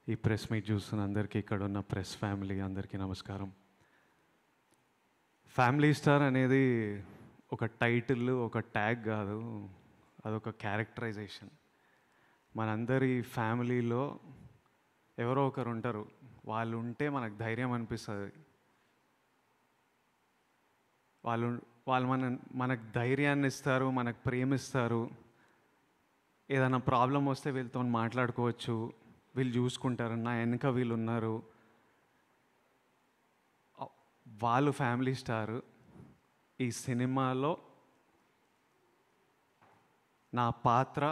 ఈ press meet చూస్తున్న అందరికీ, ఇక్కడ ఉన్న ప్రెస్ ఫ్యామిలీ అందరికీ నమస్కారం. ఫ్యామిలీ స్టార్ అనేది ఒక టైటిల్, ఒక ట్యాగ్ కాదు, అదొక క్యారెక్టరైజేషన్. మనందరి ఫ్యామిలీలో ఎవరో ఒకరు ఉంటారు, వాళ్ళు ఉంటే మనకు ధైర్యం అనిపిస్తుంది. వాళ్ళు మనకు ధైర్యాన్ని ఇస్తారు, మనకు ప్రేమిస్తారు. ఏదైనా ప్రాబ్లం వస్తే వీళ్ళతో మాట్లాడుకోవచ్చు, వీళ్ళు చూసుకుంటారు, నా వెనుక వీళ్ళు ఉన్నారు. వాళ్ళు ఫ్యామిలీ స్టార్. ఈ సినిమాలో నా పాత్ర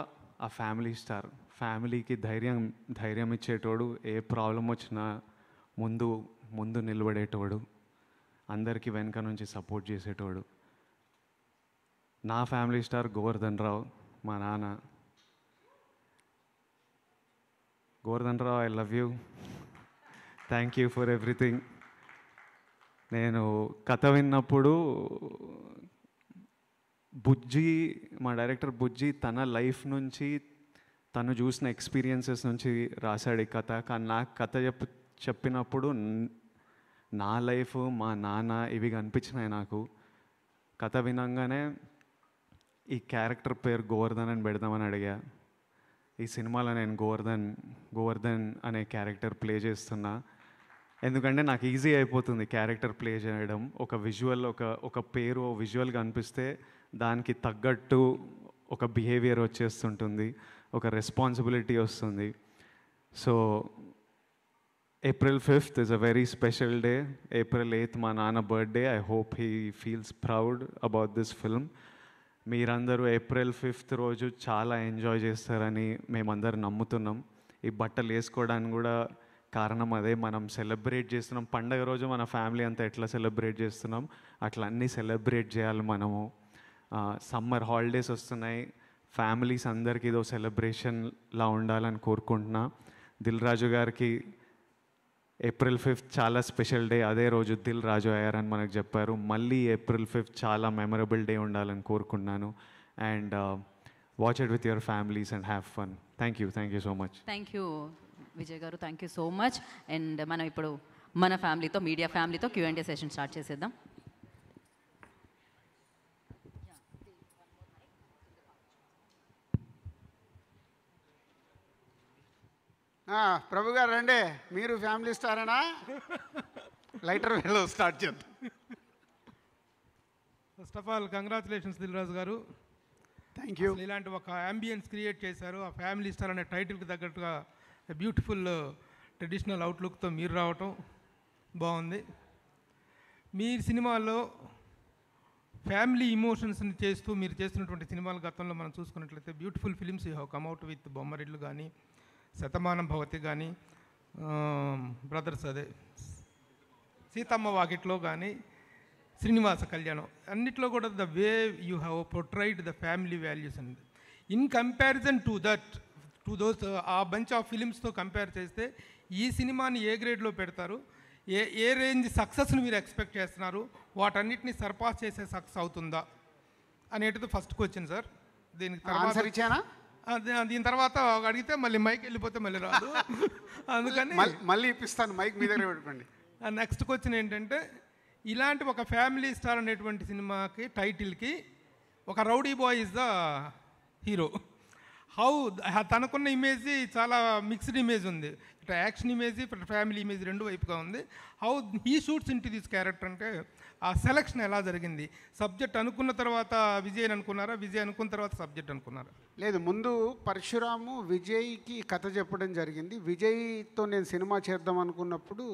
ఆ ఫ్యామిలీ స్టార్. ఫ్యామిలీకి ధైర్యం ఇచ్చేటోడు, ఏ ప్రాబ్లం వచ్చినా ముందు నిలబడేటోడు, అందరికీ వెనక నుంచి సపోర్ట్ చేసేటోడు. నా ఫ్యామిలీ స్టార్ గోవర్ధన్ రావు, మా నాన్న. Govardhan Rao, I love you. Thank you for everything. నేను కథ విన్నప్పుడు బుజ్జి, మా డైరెక్టర్ బుజ్జి తన లైఫ్ నుంచి, తను చూసిన ఎక్స్పీరియన్సెస్ నుంచి రాశాడు ఈ కథ. కానీ నాకు కథ చెప్పినప్పుడు నా లైఫ్, మా నాన్న ఇవి కనిపించినాయి నాకు. కథ వినంగానే ఈ క్యారెక్టర్ పేరు గోవర్ధన్ అని పెడదామని అడిగా. ఈ సినిమాలో నేను గోవర్ధన్ అనే క్యారెక్టర్ ప్లే చేస్తున్నా. ఎందుకంటే నాకు ఈజీ అయిపోతుంది క్యారెక్టర్ ప్లే చేయడం. ఒక విజువల్, ఒక పేరు విజువల్గా అనిపిస్తే దానికి తగ్గట్టు ఒక బిహేవియర్ వచ్చేస్తుంటుంది, ఒక రెస్పాన్సిబిలిటీ వస్తుంది. So April 5th is a very special day. April 8th మా నాన్న birthday. I hope he feels proud about this film. మీరందరూ ఏప్రిల్ 5th రోజు చాలా ఎంజాయ్ చేస్తారని మేమందరం నమ్ముతున్నాం. ఈ బట్టలు వేసుకోవడానికి కూడా కారణం అదే. మనం సెలబ్రేట్ చేస్తున్నాం పండగ రోజు, మన ఫ్యామిలీ అంతా ఎట్లా సెలబ్రేట్ చేస్తున్నాం అట్లా అన్నీ సెలబ్రేట్ చేయాలి మనము. సమ్మర్ హాలిడేస్ వస్తున్నాయి, ఫ్యామిలీస్ అందరికీ ఇదో సెలబ్రేషన్లా ఉండాలని కోరుకుంటున్నా. దిల్ రాజు గారికి ఏప్రిల్ 5th చాలా స్పెషల్ డే. అదే రోజు దిల్ రాజు అయ్యారని మనకు చెప్పారు. మళ్ళీ ఏప్రిల్ 5th చాలా మెమరబుల్ డే ఉండాలని కోరుకుంటున్నాను. And watch it with your families and have fun. Thank you so much. Thank you Vijay గారు, thank you so much. And మనం ఇప్పుడు మన ఫ్యామిలీతో, మీడియా ఫ్యామిలీతో Q&A సెషన్ స్టార్ట్ చేసేద్దాం. ప్రభు గారు రండి, మీరు ఫ్యామిలీ స్టారేనా? లైటర్ వేలో స్టార్ట్ చేద్దాం. First of all congratulations Dil Raju గారు, థ్యాంక్ యూ. ఇలాంటి ఒక అంబియన్స్ క్రియేట్ చేశారు. ఆ ఫ్యామిలీ స్టార్ అనే టైటిల్కి తగ్గట్టుగా బ్యూటిఫుల్ ట్రెడిషనల్ అవుట్లుక్తో మీరు రావటం బాగుంది. మీ సినిమాలో ఫ్యామిలీ ఇమోషన్స్ని చేస్తూ మీరు చేస్తున్నటువంటి సినిమాలు గతంలో మనం చూసుకున్నట్లయితే beautiful films you have come out with బొమ్మరిడ్లు కానీ, శతమానం భవతి కానీ, బ్రదర్స్ అదే సీతమ్మ వాకిట్లో కానీ, శ్రీనివాస కళ్యాణం, అన్నిట్లో కూడా the way you have portrayed the family values and in comparison to those a bunch of ఫిలిమ్స్తో కంపేర్ చేస్తే ఈ సినిమాని ఏ గ్రేడ్లో పెడతారు? ఏ రేంజ్ సక్సెస్ని మీరు ఎక్స్పెక్ట్ చేస్తున్నారు? వాటన్నిటిని సర్పాస్ చేసే సక్సెస్ అవుతుందా అనేటిది ఫస్ట్ క్వశ్చన్ సార్. దీనికి తర్వాత ఇచ్చానా? దీని తర్వాత అడిగితే మళ్ళీ మైక్ వెళ్ళిపోతే మళ్ళీ రాదు, అందుకని మళ్ళీ ఇప్పిస్తాను, మైక్ మీ దగ్గర పెట్టుకోండి. నెక్స్ట్ క్వశ్చన్ ఏంటంటే, ఇలాంటి ఒక ఫ్యామిలీ స్టార్ అనేటువంటి సినిమాకి టైటిల్కి ఒక rowdy boy is the hero. తనకున్న ఇమేజ్ చాలా మిక్స్డ్ ఇమేజ్ ఉంది. ఇటు యాక్షన్ ఇమేజ్, ఇటు ఫ్యామిలీ ఇమేజ్ రెండు వైపుగా ఉంది. How he shoots in to this character అంటే ఆ సెలక్షన్ ఎలా జరిగింది? సబ్జెక్ట్ అనుకున్న తర్వాత విజయ్ అనుకున్నారా, విజయ్ అనుకున్న తర్వాత సబ్జెక్ట్ అనుకున్నారా? లేదు, ముందు పరశురాము విజయ్కి కథ చెప్పడం జరిగింది. విజయ్తో నేను సినిమా చేద్దాం అనుకున్నప్పుడు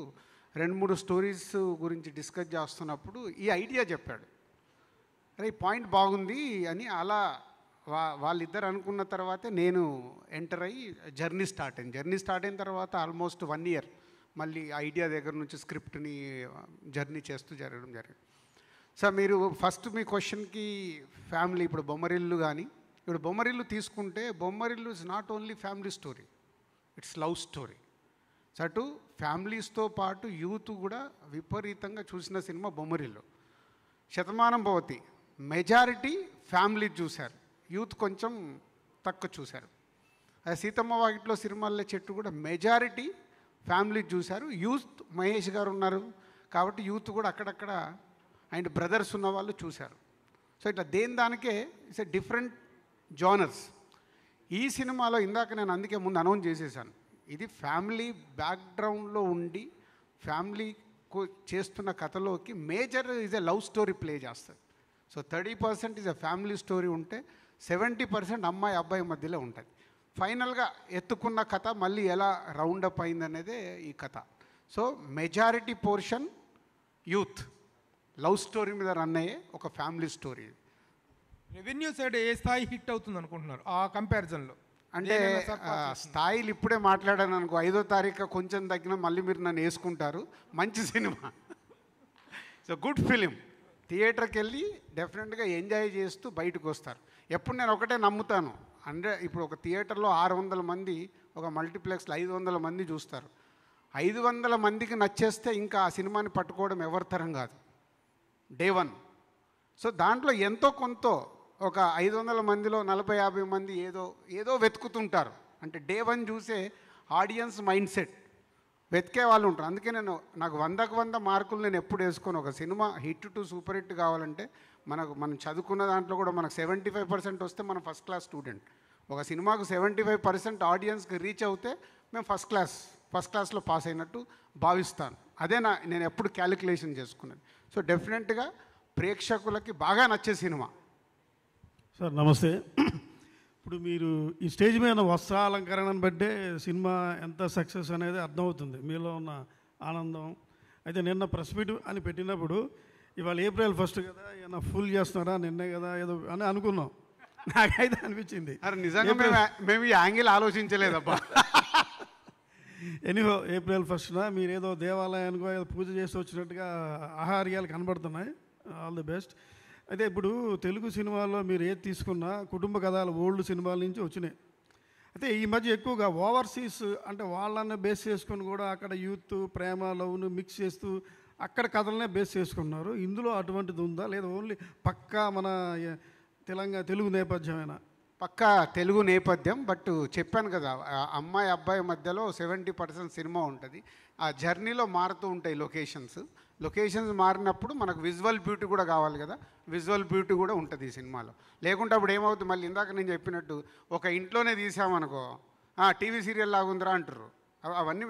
2-3 స్టోరీస్ గురించి డిస్కస్ చేస్తున్నప్పుడు ఈ ఐడియా చెప్పాడు. అరే ఈ పాయింట్ బాగుంది అని. అలా వాళ్ళిద్దరు అనుకున్న తర్వాతే నేను ఎంటర్ అయ్యి జర్నీ స్టార్ట్ అయిన తర్వాత ఆల్మోస్ట్ 1 year మళ్ళీ ఐడియా దగ్గర నుంచి స్క్రిప్ట్ని జర్నీ చేస్తూ జరగడం జరిగింది. సార్ మీరు ఫస్ట్ మీ క్వశ్చన్కి ఫ్యామిలీ, ఇప్పుడు బొమ్మరిల్లు కానీ, ఇప్పుడు బొమ్మరిల్లు తీసుకుంటే Bommarillu is not only family story, it's love story. So అటు ఫ్యామిలీస్తో పాటు యూత్ కూడా విపరీతంగా చూసిన cinema Bommarillu. Shatamanam Bhavati majority family చూశారు, యూత్ కొంచెం తక్కువ చూశారు. అదే సీతమ్మ వాకిట్లో సిరిమల్లె చెట్టు కూడా మెజారిటీ ఫ్యామిలీ చూశారు. యూత్ మహేష్ గారు ఉన్నారు కాబట్టి యూత్ కూడా అక్కడక్కడ అండ్ బ్రదర్స్ ఉన్న వాళ్ళు చూశారు. సో ఇట్లా దానికే ఇట్స్ ఎ డిఫరెంట్ జానర్స్. ఈ సినిమాలో ఇందాక నేను అందుకే ముందు అనౌన్స్ చేసేసాను, ఇది ఫ్యామిలీ బ్యాక్గ్రౌండ్లో ఉండి ఫ్యామిలీ చేస్తున్న కథలోకి major is a love story play చేస్తుంది. So 30% is a family story ఉంటే 70% అమ్మాయి అబ్బాయి మధ్యలో ఉంటుంది. ఫైనల్గా ఎత్తుకున్న కథ మళ్ళీ ఎలా రౌండప్ అయిందనేదే ఈ కథ. So majority portion youth love story మీద రన్ అయ్యే ఒక ఫ్యామిలీ స్టోరీ. రెవెన్యూ సైడ్ ఏ స్థాయి హిట్ అవుతుంది అనుకుంటున్నారు ఆ కంపారిజన్లో? అంటే స్థాయిలు ఇప్పుడే మాట్లాడాను అనుకో, 5వ తారీఖు కొంచెం తగ్గినా మళ్ళీ మీరు నన్ను వేసుకుంటారు. మంచి సినిమా, సో గుడ్ ఫిలిం. థియేటర్కి వెళ్ళి డెఫినెట్గా ఎంజాయ్ చేస్తూ బయటకు వస్తారు. ఎప్పుడు నేను ఒకటే నమ్ముతాను, ఇప్పుడు ఒక థియేటర్లో 600 మంది, ఒక మల్టీప్లెక్స్లో 500 మంది చూస్తారు. 500 మందికి నచ్చేస్తే ఇంకా ఆ సినిమాని పట్టుకోవడం ఎవరి తరం కాదు, డే 1. సో దాంట్లో ఎంతో కొంత ఒక 500 మందిలో 40-50 మంది ఏదో వెతుకుతుంటారు. అంటే డే 1 చూసే ఆడియన్స్ మైండ్ సెట్ వెతికే వాళ్ళు ఉంటారు. అందుకే నాకు 100కు 100 మార్కులు నేను ఎప్పుడు వేసుకోను. ఒక cinema hit to super hit కావాలంటే మనం చదువుకున్న దాంట్లో కూడా మనకు 75% వస్తే మనం ఫస్ట్ క్లాస్ స్టూడెంట్. ఒక సినిమాకు 75% ఆడియన్స్కి రీచ్ అవుతే మేము ఫస్ట్ క్లాస్లో పాస్ అయినట్టు భావిస్తాను. అదే నేను ఎప్పుడు క్యాలిక్యులేషన్ చేసుకున్నాను. సో డెఫినెట్గా ప్రేక్షకులకి బాగా నచ్చే సినిమా. సార్ నమస్తే. ఇప్పుడు మీరు ఈ స్టేజ్ మీద వస్త్రాలంకరణను బట్టే సినిమా ఎంత సక్సెస్ అనేది అర్థమవుతుంది, మీలో ఉన్న ఆనందం. అయితే నిన్న ప్రెస్ మీట్ అని పెట్టినప్పుడు ఇవాళ April 1 కదా, ఏమన్నా ఫుల్ చేస్తున్నారా, నిన్నే కదా ఏదో అని అనుకున్నాం. నాకైతే అనిపించింది నిజంగా మేము ఈ యాంగిల్ ఆలోచించలేదబ్బా. ఎనీహో April 1న మీరు ఏదో దేవాలయానికో ఏదో పూజ చేసి వచ్చినట్టుగా ఆహార్యాలు కనబడుతున్నాయి. All the best. అయితే ఇప్పుడు తెలుగు సినిమాల్లో మీరు ఏది తీసుకున్నా కుటుంబ కథలు ఓల్డ్ సినిమాల నుంచి వచ్చినాయి. అయితే ఈ మధ్య ఎక్కువగా ఓవర్సీస్ అంటే వాళ్ళని బేస్ చేసుకొని కూడా అక్కడ యూత్ ప్రేమ లవ్ను మిక్స్ చేస్తూ అక్కడ కథలనే బేస్ చేసుకున్నారు. ఇందులో అటువంటిది ఉందా, లేదా ఓన్లీ పక్కా మన తెలుగు నేపథ్యమేనా? పక్కా తెలుగు నేపథ్యం. బట్ చెప్పాను కదా, అమ్మాయి అబ్బాయి మధ్యలో 70% సినిమా ఉంటుంది. ఆ జర్నీలో మారుతూ ఉంటాయి లొకేషన్స్ మారినప్పుడు మనకు విజువల్ బ్యూటీ కూడా కావాలి కదా, విజువల్ బ్యూటీ కూడా ఉంటుంది ఈ సినిమాలో. లేకుంటే అప్పుడు ఏమవుతుంది, మళ్ళీ ఇందాక నేను చెప్పినట్టు ఒక ఇంట్లోనే తీసామనుకో టీవీ సీరియల్ లాగుందిరా అంటారు. అవన్నీ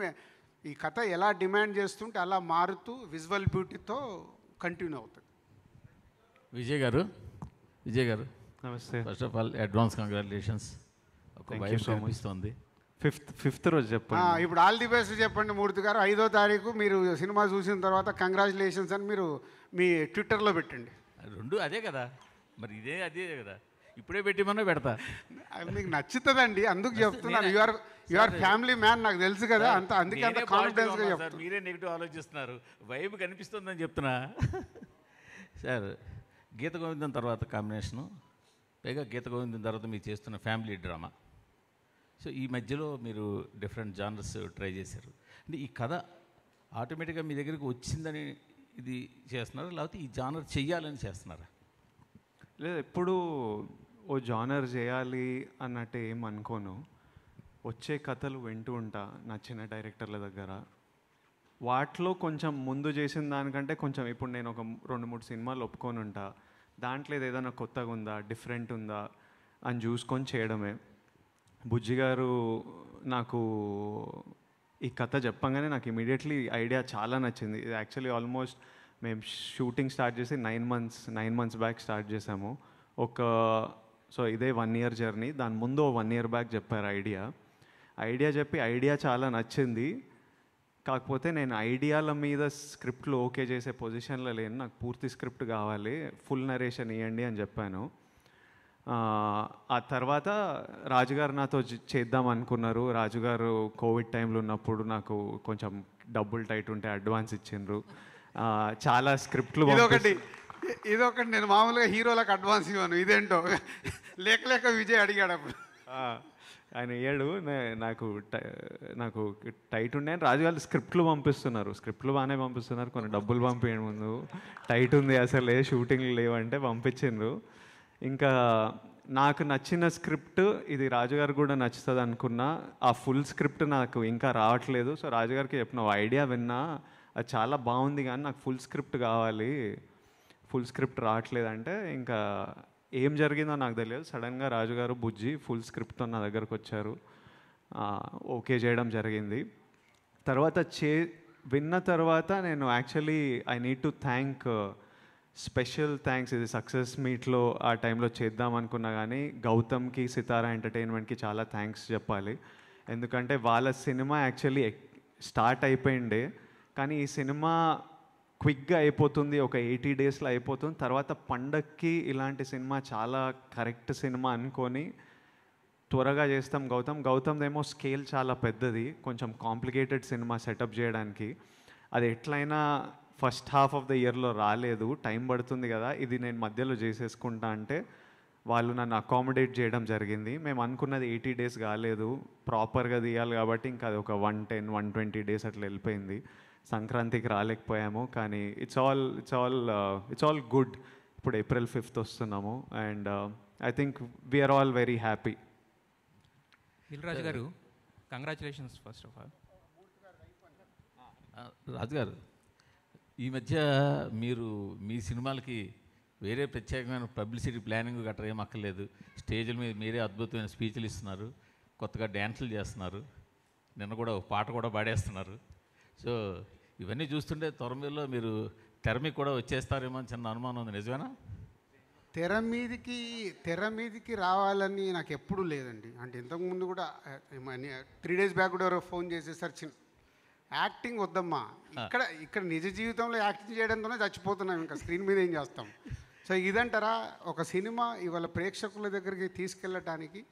ఈ కథ ఎలా డిమాండ్ చేస్తుంటే అలా మారుతూ విజువల్ బ్యూటీతో కంటిన్యూ అవుతుంది. విజయ్ గారు నమస్తే. First of all advance congratulations. ఒక వైఫ్ కనిపిస్తుంది. ఫిఫ్త్ రోజు చెప్పండి. ఇప్పుడు ఆల్ ది బెస్ట్ చెప్పండి మూర్తి గారు. 5వ తారీఖు మీరు సినిమా చూసిన తర్వాత కంగ్రాచులేషన్స్ అని మీరు మీ ట్విట్టర్లో పెట్టండి. రెండు అదే కదా, మరి అదే కదా, ఇప్పుడే పెట్టిమన్నా పెడతా. మీకు నచ్చుతుందండి, అందుకు చెప్తున్నాను. యు ఆర్ ఫ్యామిలీ మ్యాన్, నాకు తెలుసు కదా, అందుకే అంత కాన్ఫిడెన్స్గా చెప్తాను. మీరే నెగిటివ్ ఆలోచిస్తున్నారు, వైబ్ కనిపిస్తుందని చెప్తున్నా. సార్ గీత గోవిందం తర్వాత కాంబినేషను, పైగా గీత గోవిందం తర్వాత మీరు చేస్తున్న ఫ్యామిలీ డ్రామా. సో ఈ మధ్యలో మీరు డిఫరెంట్ జానర్స్ ట్రై చేశారు. అంటే ఈ కథ ఆటోమేటిక్గా మీ దగ్గరికి వచ్చిందని ఇది చేస్తున్నారా, లేకపోతే ఈ జానర్ చెయ్యాలని చేస్తున్నారా? లేదు, ఎప్పుడు ఓ జానర్ చేయాలి అన్నట్టు ఏం అనుకోను. వచ్చే కథలు వింటూ ఉంటా నచ్చిన డైరెక్టర్ల దగ్గర. వాటిలో కొంచెం ముందు చేసిన దానికంటే కొంచెం ఇప్పుడు నేను ఒక 2-3 సినిమాలు ఒప్పుకొని ఉంటా, దాంట్లో ఏదైనా కొత్తగా ఉందా, డిఫరెంట్ ఉందా అని చూసుకొని చేయడమే. బుజ్జి గారు నాకు ఈ కథ చెప్పంగానే నాకు ఇమీడియట్లీ ఐడియా చాలా నచ్చింది. ఇది యాక్చువల్లీ ఆల్మోస్ట్ మేము షూటింగ్ స్టార్ట్ చేసి 9 months బ్యాక్ స్టార్ట్ చేసాము. సో ఇదే 1 year జర్నీ. దాని ముందు 1 year బ్యాక్ చెప్పారు ఐడియా చెప్పి ఐడియా చాలా నచ్చింది. కాకపోతే నేను ఐడియాల మీద స్క్రిప్ట్లు ఓకే చేసే పొజిషన్లో లేను, నాకు పూర్తి స్క్రిప్ట్ కావాలి, ఫుల్ నరేషన్ ఇవ్వండి అని చెప్పాను. ఆ తర్వాత రాజుగారు నాతో చేద్దాం అనుకున్నారు. రాజుగారు కోవిడ్ టైంలో ఉన్నప్పుడు నాకు కొంచెం డబ్బులు టైట్ ఉంటే అడ్వాన్స్ ఇచ్చిండ్రు. చాలా స్క్రిప్ట్లు ఇదొకటి నేను మామూలుగా హీరోలకు అడ్వాన్స్ ఇవ్వను, ఇదేంటో లేక విజయ్ అడిగాడు అప్పుడు. ఆయన ఇయ్యాడు. నాకు టైట్ ఉండే రాజుగారు స్క్రిప్ట్లు పంపిస్తున్నారు, స్క్రిప్ట్లు బాగానే పంపిస్తున్నారు, కొన్ని డబ్బులు పంపించండి ముందు, టైట్ ఉంది అసలు షూటింగ్లు లేవంటే పంపించిండ్రు. ఇంకా నాకు నచ్చిన స్క్రిప్ట్ ఇది రాజుగారు కూడా నచ్చుతుంది అనుకున్నా. ఆ ఫుల్ స్క్రిప్ట్ నాకు ఇంకా రావట్లేదు. సో రాజుగారికి చెప్పిన ఐడియా విన్నా, అది చాలా బాగుంది కానీ నాకు ఫుల్ స్క్రిప్ట్ కావాలి, ఫుల్ స్క్రిప్ట్ రావట్లేదంటే ఇంకా ఏం జరిగిందో నాకు తెలియదు. సడన్గా రాజుగారు బుజ్జి ఫుల్ స్క్రిప్ట్తో నా దగ్గరకు వచ్చారు, ఓకే చేయడం జరిగింది. తర్వాత విన్న తర్వాత నేను actually I need to thank, special thanks, ఇది సక్సెస్ మీట్లో ఆ టైంలో చేద్దాం అనుకున్నా కానీ గౌతమ్కి, సితారా ఎంటర్టైన్మెంట్కి చాలా థ్యాంక్స్ చెప్పాలి. ఎందుకంటే వాళ్ళ సినిమా యాక్చువల్లీ స్టార్ట్ అయిపోయిండే, కానీ ఈ సినిమా క్విక్గా అయిపోతుంది, ఒక 80 daysలో అయిపోతుంది. తర్వాత పండక్కి ఇలాంటి సినిమా చాలా కరెక్ట్ సినిమా అనుకొని త్వరగా చేస్తాం. గౌతమ్దేమో స్కేల్ చాలా పెద్దది, కొంచెం కాంప్లికేటెడ్ సినిమా సెటప్ చేయడానికి. అది ఎట్లయినా ఫస్ట్ హాఫ్ ఆఫ్ ద ఇయర్లో రాలేదు, టైం పడుతుంది కదా, ఇది నేను మధ్యలో చేసేసుకుంటా అంటే వాళ్ళు నన్ను అకామిడేట్ చేయడం జరిగింది. మేము అనుకున్నది 80 days కాలేదు, ప్రాపర్గా తీయాలి కాబట్టి ఇంకా అది ఒక 110-120 days అట్లా వెళ్ళిపోయింది. సంక్రాంతికి రాలేకపోయాము, కానీ ఇట్స్ ఆల్ గుడ్. ఇప్పుడు April 5th వస్తున్నాము and I think we're all very happy. Dil Raju గారు, కంగ్రాచులేషన్స్ ఫస్ట్ ఆఫ్ ఆల్. రాజుగారు, ఈ మధ్య మీరు మీ సినిమాలకి వేరే ప్రత్యేకమైన పబ్లిసిటీ ప్లానింగ్ గట్రా ఏం అక్కర్లేదు, స్టేజ్ల మీద మీరే అద్భుతమైన స్పీచ్లు ఇస్తున్నారు, కొత్తగా డ్యాన్సులు చేస్తున్నారు, నిన్న కూడా ఒక పాట కూడా పాడేస్తున్నారు. సో ఇవన్నీ చూస్తుంటే త్వరలో మీరు తెర మీద కూడా వచ్చేస్తారేమో అని చిన్న అనుమానం ఉంది, నిజమేనా? తెర మీదకి రావాలని నాకు ఎప్పుడూ లేదండి. అంటే ఇంతకుముందు కూడా 3 days బ్యాక్ కూడా ఎవరో ఫోన్ చేసేసారు, యాక్టింగ్ వద్దమ్మా, ఇక్కడ నిజ జీవితంలో యాక్టింగ్ చేయడంతోనే చచ్చిపోతున్నాం, ఇంకా స్క్రీన్ మీద ఏం చేస్తాం. సో ఇదంటారా, ఒక సినిమా ఇవాళ ప్రేక్షకుల దగ్గరికి తీసుకెళ్ళటానికి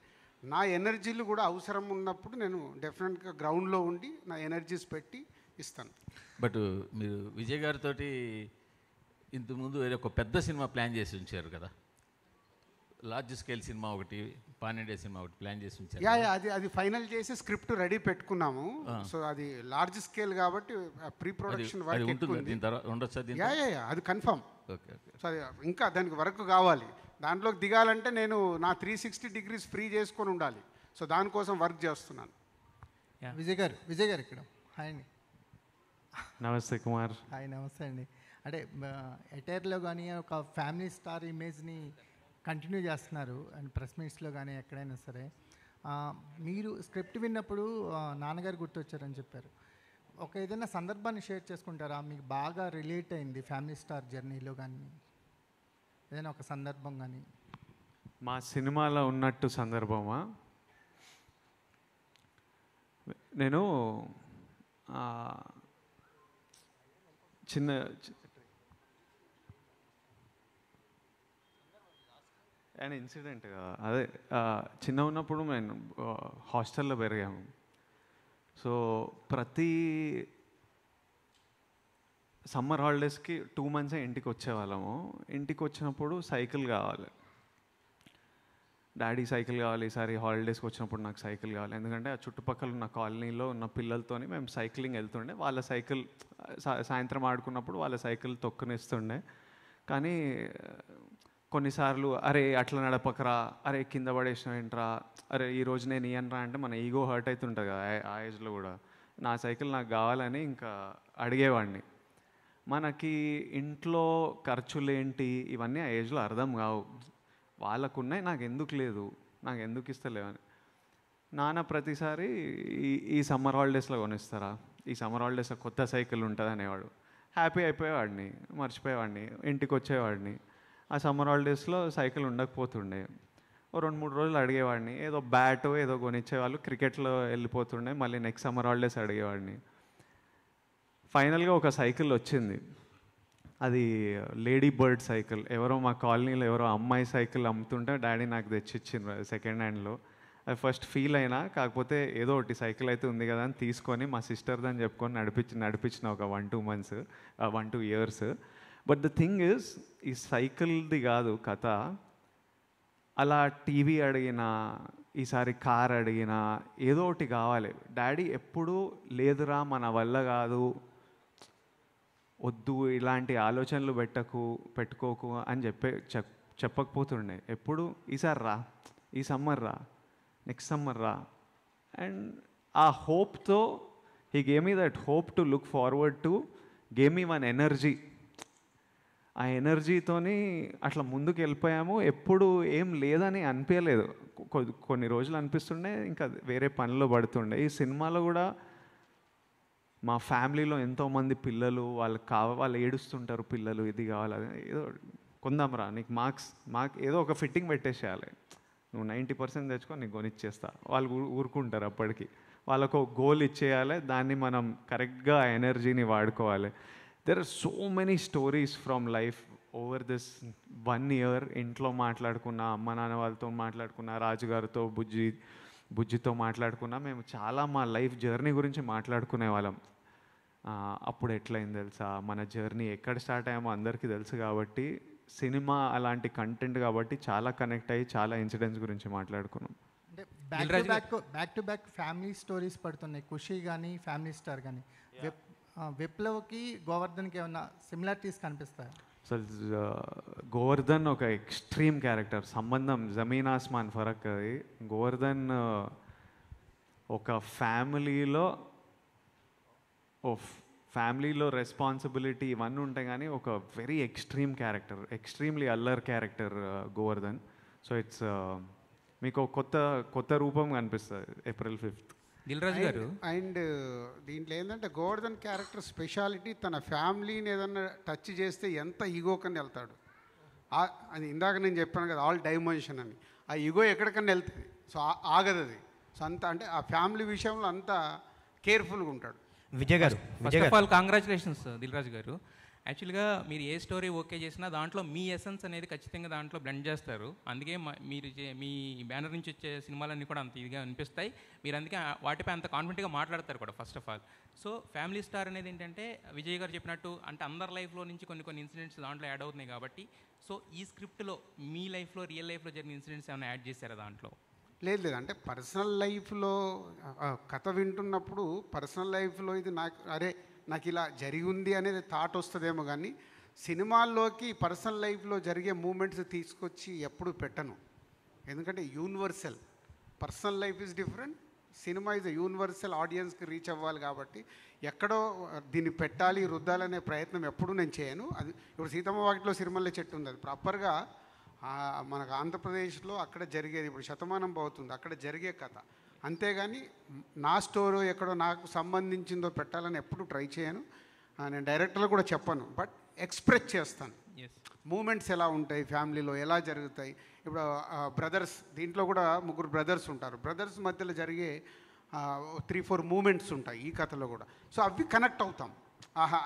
నా ఎనర్జీలు కూడా అవసరం ఉన్నప్పుడు నేను డెఫినెట్గా గ్రౌండ్లో ఉండి నా ఎనర్జీస్ పెట్టి ఇస్తాను. బట్ మీరు విజయ్ గారితో ఇంతకుముందు వేరే ఒక పెద్ద సినిమా ప్లాన్ చేసి ఉంచారు కదా, లార్జ్ స్కేల్ సినిమా ఒకటి, పాన్-ఇండియా సినిమా ఒకటి ప్లాన్ చేసి ఉంచారు. అది ఫైనల్ చేసి స్క్రిప్ట్ రెడీ పెట్టుకున్నాము. సో అది లార్జ్ స్కేల్ కాబట్టి ప్రీ ప్రొడక్షన్ వర్క్ ఉండొచ్చు, అది కన్ఫర్మ్. సో అది ఇంకా దానికి వర్క్ కావాలి, దాంట్లోకి దిగాలంటే నేను నా 360 degrees ఫ్రీ చేసుకొని ఉండాలి. సో దానికోసం వర్క్ చేస్తున్నాను. విజయ్ గారు ఇక్కడ హాయ్ అండి. నమస్తే కుమార్. హాయ్, నమస్తే అండి. అంటే ఎటైర్లో కానీ ఒక ఫ్యామిలీ స్టార్ ఇమేజ్ని కంటిన్యూ చేస్తున్నారు అండ్ ప్రెస్ మీట్స్లో కానీ ఎక్కడైనా సరే. మీరు స్క్రిప్ట్ విన్నప్పుడు నాన్నగారు గుర్తొచ్చారని చెప్పారు. ఒక ఏదైనా సందర్భాన్ని షేర్ చేసుకుంటారా, మీకు బాగా రిలేట్ అయింది ఫ్యామిలీ స్టార్ జర్నీలో కానీ ఏదైనా ఒక సందర్భం కానీ? మా సినిమాలో ఉన్నట్టు సందర్భమా? నేను చిన్న ఇన్సిడెంట్ అదే చిన్న ఉన్నప్పుడు నేను హాస్టల్లో పెరిగాము. సో ప్రతి సమ్మర్ హాలిడేస్కి 2 months ఇంటికి వచ్చేవాళ్ళము. ఇంటికి వచ్చినప్పుడు సైకిల్ కావాలి, డాడీ సైకిల్ కావాలి, ఈసారి హాలిడేస్కి వచ్చినప్పుడు నాకు సైకిల్ కావాలి. ఎందుకంటే ఆ చుట్టుపక్కల ఉన్న కాలనీలో ఉన్న పిల్లలతో మేము సైక్లింగ్ వెళ్తుండే, వాళ్ళ సైకిల్ సాయంత్రం ఆడుకున్నప్పుడు వాళ్ళ సైకిల్ తొక్కునిస్తుండే. కానీ కొన్నిసార్లు అరే అట్లా నడపకరా, అరే కింద పడేసినావు ఏంట్రా, అరే ఈరోజు నేను ఇయ్యనరా అంటే మన ఈగో హర్ట్ అవుతుంటుంది కదా ఆ ఏజ్లో కూడా. నా సైకిల్ నాకు కావాలని ఇంకా అడిగేవాడిని. మనకి ఇంట్లో ఖర్చులేంటి ఇవన్నీ ఆ ఏజ్లో అర్థం కావు, వాళ్ళకున్నాయి నాకు ఎందుకు లేదు, నాకు ఎందుకు ఇస్తలేవని. నాన్న ప్రతిసారి ఈ సమ్మర్ హాలిడేస్లో కొనిస్తారా, ఈ సమ్మర్ హాలిడేస్లో కొత్త సైకిల్ ఉంటుంది అనేవాడు. హ్యాపీ అయిపోయేవాడిని, మర్చిపోయేవాడిని, ఇంటికి వచ్చేవాడిని. ఆ సమ్మర్ హాలిడేస్లో సైకిల్ ఉండకపోతుండే. ఓ 2-3 రోజులు అడిగేవాడిని, ఏదో బ్యాటో ఏదో కొనిచ్చేవాళ్ళు, క్రికెట్లో వెళ్ళిపోతుండే. మళ్ళీ నెక్స్ట్ సమ్మర్ హాలిడేస్ అడిగేవాడిని. ఫైనల్గా ఒక సైకిల్ వచ్చింది. అది లేడీ బర్డ్ సైకిల్. ఎవరో మా కాలనీలో ఎవరో అమ్మాయి సైకిల్ అమ్ముతుంటే డాడీ నాకు తెచ్చిచ్చిండ్రు సెకండ్ హ్యాండ్లో. అది ఫస్ట్ ఫీల్ అయినా, కాకపోతే ఏదో ఒకటి సైకిల్ అయితే ఉంది కదా అని తీసుకొని మా సిస్టర్దని చెప్పుకొని నడిపించిన ఒక 1-2 months, 1-2 years. But the thing is, ఈ సైకిల్ది కాదు కథ. అలా టీవీ అడిగినా, ఈసారి కార్ అడిగినా ఏదో ఒకటి కావాలి. డాడీ ఎప్పుడూ లేదురా మన వల్ల కాదు, వద్దు, ఇలాంటి ఆలోచనలు పెట్టుకోకు అని చెప్పకపోతుండే. ఎప్పుడు ఈసారి రా, ఈ సమ్మర్ రా, నెక్స్ట్ సమ్మర్ రా. అండ్ ఆ హోప్తో he gave me that hope to look forward to, gave me one energy. ఆ ఎనర్జీతోని అట్లా ముందుకు వెళ్ళిపోయాము. ఎప్పుడు ఏం లేదని అనిపించలేదు. కొన్ని రోజులు అనిపిస్తుండే, ఇంకా వేరే పనిలో పడుతుండే. ఈ సినిమాలో కూడా మా ఫ్యామిలీలో ఎంతోమంది పిల్లలు, వాళ్ళు ఏడుస్తుంటారు, పిల్లలు ఇది కావాలి, ఏదో కొందాంరా, నీకు మార్క్స్ ఏదో ఒక ఫిట్టింగ్ పెట్టేసేయాలి, నువ్వు 90% తెచ్చుకో, నీకు కొనిచ్చేస్తా. వాళ్ళు ఊరుకుంటారు. అప్పటికి వాళ్ళకు ఒక గోల్ ఇచ్చేయాలి, దాన్ని మనం కరెక్ట్గా ఆ ఎనర్జీని వాడుకోవాలి. There are so many stories from life over this 1 year. ఇంట్లో మాట్లాడుకున్నా, అమ్మ నాన్న వాళ్ళతో మాట్లాడుకున్నా, రాజుగారితో, బుజ్జితో మాట్లాడుకున్నా. మేము చాలా మా లైఫ్ జర్నీ గురించి మాట్లాడుకునే వాళ్ళం. అప్పుడు ఎట్లయింది తెలుసా, మన జర్నీ ఎక్కడ స్టార్ట్ అయ్యామో అందరికీ తెలుసు. కాబట్టి సినిమా అలాంటి కంటెంట్ కాబట్టి చాలా కనెక్ట్ అయ్యి చాలా ఇన్సిడెంట్స్ గురించి మాట్లాడుకున్నాం. అంటే back to back family stories పడుతున్నాయి. ఖుషి కానీ, ఫ్యామిలీ స్టార్ కానీ. విప్లవ్కి గోవర్ధన్కి ఏమన్నా సిమిలారిటీస్ కనిపిస్తాయి? అసలు గోవర్ధన్ ఒక ఎక్స్ట్రీమ్ క్యారెక్టర్, సంబంధం జమీన్ ఆస్మాన్ ఫరక్. అది గోవర్ధన్ ఒక ఫ్యామిలీలో రెస్పాన్సిబిలిటీ ఇవన్నీ ఉంటాయి, కానీ ఒక వెరీ ఎక్స్ట్రీమ్ క్యారెక్టర్, ఎక్స్ట్రీమ్లీ అల్లర్ క్యారెక్టర్ గోవర్ధన్. సో ఇట్స్ మీకు కొత్త రూపం కనిపిస్తుంది April 5th. దిల్రాజు గారు. అండ్ దీంట్లో ఏంటంటే గోవర్ధన్ క్యారెక్టర్ స్పెషాలిటీ, తన ఫ్యామిలీని ఏదన్నా టచ్ చేస్తే ఎంత ఈగోకని వెళ్తాడు. అది ఇందాక నేను చెప్పాను కదా, ఆల్ డైమెన్షన్ అని. ఆ ఈగో ఎక్కడికన్నా వెళ్తుంది, సో ఆగదు అది. సో అంత అంటే ఆ ఫ్యామిలీ విషయంలో అంతా కేర్ఫుల్గా ఉంటాడు. విజయ్ గారు, first of all congratulations Dil Raju గారు. యాక్చువల్గా మీరు ఏ స్టోరీ ఓకే చేసినా దాంట్లో మీ ఎసెన్స్ అనేది ఖచ్చితంగా దాంట్లో బ్లెండ్ చేస్తారు. అందుకే మీరు మీ బ్యానర్ నుంచి వచ్చే సినిమాలన్నీ కూడా అంత ఇదిగా అనిపిస్తాయి. మీరు అందుకే వాటిపై అంత కాన్ఫిడెంట్గా మాట్లాడతారు కూడా first of all. So family star అనేది ఏంటంటే విజయ్ గారు చెప్పినట్టు, అంటే అందరి లైఫ్లో నుంచి కొన్ని ఇన్సిడెంట్స్ దాంట్లో యాడ్ అవుతున్నాయి కాబట్టి, సో ఈ స్క్రిప్ట్లో మీ లైఫ్లో, రియల్ లైఫ్లో జరిగిన ఇన్సిడెంట్స్ ఏమైనా యాడ్ చేశారా దాంట్లో? లేదు, అంటే పర్సనల్ లైఫ్లో కథ వింటున్నప్పుడు పర్సనల్ లైఫ్లో ఇది నాకు ఇలా జరిగి ఉంది అనేది థాట్ వస్తుందేమో, కానీ సినిమాల్లోకి పర్సనల్ లైఫ్లో జరిగే మూమెంట్స్ తీసుకొచ్చి ఎప్పుడు పెట్టను. ఎందుకంటే universal, personal life is different, cinema is universal, ఆడియన్స్కి రీచ్ అవ్వాలి. కాబట్టి ఎక్కడో దీన్ని పెట్టాలి, రుద్దాలనే ప్రయత్నం ఎప్పుడూ నేను చేయను. అది ఇప్పుడు సీతమ్మ వాకిట్లో సిరిమల్లె చెట్టు ఉంది, అది ప్రాపర్గా మనకు ఆంధ్రప్రదేశ్లో అక్కడ జరిగేది. ఇప్పుడు శతమానం అవుతుంది, అక్కడ జరిగే కథ. అంతేగాని నా స్టోరీ ఎక్కడో నాకు సంబంధించిందో పెట్టాలని ఎప్పుడు ట్రై చేయను. నేను డైరెక్టర్లు కూడా చెప్పను, బట్ ఎక్స్ప్రెస్ చేస్తాను. మూమెంట్స్ ఎలా ఉంటాయి, ఫ్యామిలీలో ఎలా జరుగుతాయి. ఇప్పుడు బ్రదర్స్, దీంట్లో కూడా 3 బ్రదర్స్ ఉంటారు. బ్రదర్స్ మధ్యలో జరిగే 3-4 మూమెంట్స్ ఉంటాయి ఈ కథలో కూడా. సో అవి కనెక్ట్ అవుతాం.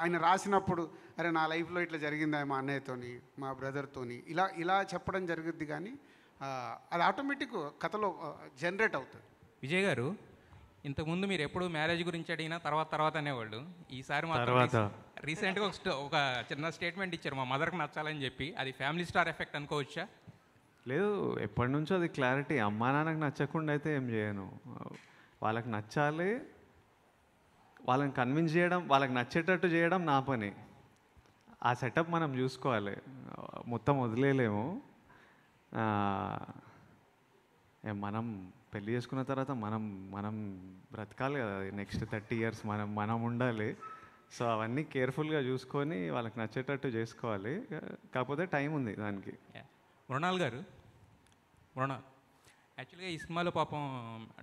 ఆయన రాసినప్పుడు, అరే నా లైఫ్లో ఇట్లా జరిగిందా మా అన్నయ్యతోని, మా బ్రదర్తోని, ఇలా చెప్పడం జరుగుద్ది. కానీ అది ఆటోమేటిక్ కథలో జనరేట్ అవుతుంది. విజయ్ గారు, ఇంతకుముందు మీరు ఎప్పుడు మ్యారేజ్ గురించి అడిగినా తర్వాత అనేవాళ్ళు. ఈసారి రీసెంట్గా ఒక చిన్న స్టేట్మెంట్ ఇచ్చారు, మా మదర్కి నచ్చాలని చెప్పి. అది ఫ్యామిలీ స్టార్ ఎఫెక్ట్ అనుకోవచ్చా? లేదు, ఎప్పటి నుంచో అది క్లారిటీ. అమ్మా నాన్నకు నచ్చకుండా అయితే ఏం చేయను. వాళ్ళకి నచ్చాలి, వాళ్ళని కన్విన్స్ చేయడం, వాళ్ళకి నచ్చేటట్టు చేయడం నా పని. ఆ సెటప్ మనం చూసుకోవాలి, మొత్తం వదిలేయలేము. మనం పెళ్ళి చేసుకున్న తర్వాత మనం బ్రతకాలి కదా, నెక్స్ట్ 30 years మనం ఉండాలి. సో అవన్నీ కేర్ఫుల్గా చూసుకొని వాళ్ళకి నచ్చేటట్టు చేసుకోవాలి. కాకపోతే టైం ఉంది దానికి. మృణాల్ గారు, యాక్చువల్గా ఈ సినిమాలో పాపం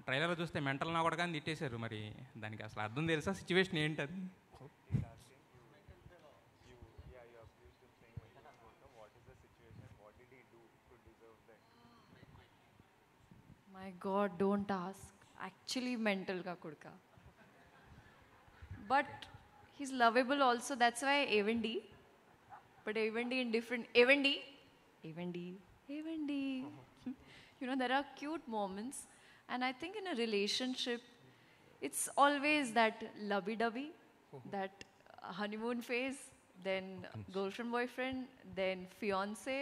ట్రైలర్లో చూస్తే మెంటల్ నా కూడా కానీ తిట్టేశారు. మరి దానికి అసలు అర్థం తెలుసా? సిచ్యువేషన్ ఏంటి అది? My God, don't ask. Actually, mental ka kudka. But he's lovable also. That's why Evendi. But Evendi in different. Evendi. You know, there are cute moments. And I think in a relationship, it's always that lovey-dovey, that honeymoon phase, then girlfriend, boyfriend, then fiance,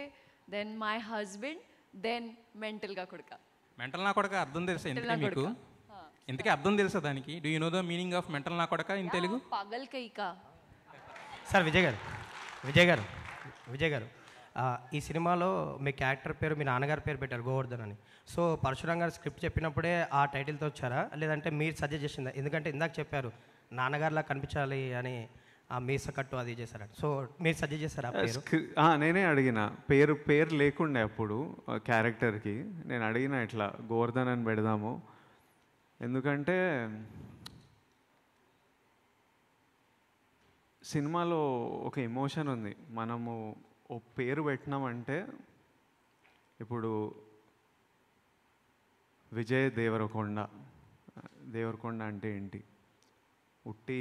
then my husband, then mental ka kudka. Mental నా కొడక అర్థం తెలుసా ఇంతకీ మీకు? ఇంతకీ అర్థం తెలుసా దానికి? Do you know the meaning of mental నా కొడక in Telugu? Paagal కైకా. Sir Vijay గారు ఈ సినిమాలో మీ క్యారెక్టర్ పేరు మీ నాన్నగారి పేరు పెట్టారు గోవర్ధన్ అని. సో పరశురామ్ గారు స్క్రిప్ట్ చెప్పినప్పుడే ఆ టైటిల్తో వచ్చారా, లేదంటే మీరు సజెస్ట్ చేసిందా? ఎందుకంటే ఇందాక చెప్పారు నాన్నగారిలా కనిపించాలి అని ఆ మీస కట్టు అది చేశారు. సో మీరు సజెస్ట్ చేశారా పేరు? నేనే అడిగిన పేరు లేకుండే అప్పుడు క్యారెక్టర్కి. నేను అడిగిన ఇట్లా గోవర్ధన్ అని పెడదాము, ఎందుకంటే సినిమాలో ఒక ఎమోషన్ ఉంది. మనము ఓ పేరు పెట్టినామంటే, ఇప్పుడు విజయ్ దేవరకొండ అంటే ఏంటి? ఉట్టి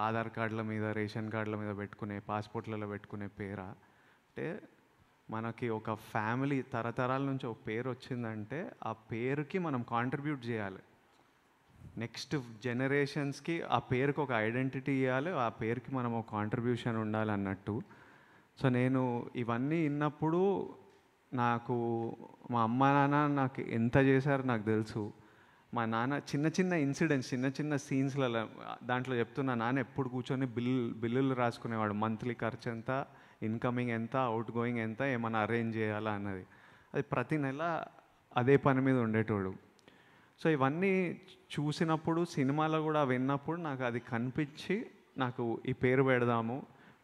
ఆధార్ కార్డుల మీద, రేషన్ కార్డుల మీద పెట్టుకునే, పాస్పోర్ట్లలో పెట్టుకునే పేరా? అంటే మనకి ఒక ఫ్యామిలీ తరతరాల నుంచి ఒక పేరు వచ్చిందంటే ఆ పేరుకి మనం కాంట్రిబ్యూట్ చేయాలి. నెక్స్ట్ జనరేషన్స్కి ఆ పేరుకి ఒక ఐడెంటిటీ ఇవ్వాలి, ఆ పేరుకి మనం ఒక కాంట్రిబ్యూషన్ ఉండాలి అన్నట్టు. సో నేను ఇవన్నీ విన్నప్పుడు నాకు మా అమ్మ నాన్న నాకు ఎంత చేశారో నాకు తెలుసు. మా నాన్న చిన్న ఇన్సిడెంట్స్, చిన్న సీన్స్లలో దాంట్లో చెప్తున్నా, నాన్న ఎప్పుడు కూర్చొని బిల్లులు రాసుకునేవాడు. మంత్లీ ఖర్చు ఎంత, ఇన్కమింగ్ ఎంత, అవుట్ గోయింగ్ ఎంత, ఏమైనా అరేంజ్ చేయాలా అన్నది. అది ప్రతి నెల అదే పని మీద ఉండేటోడు. సో ఇవన్నీ చూసినప్పుడు, సినిమాలో కూడా విన్నప్పుడు నాకు అది కనిపించి నాకు ఈ పేరు పెడదాము.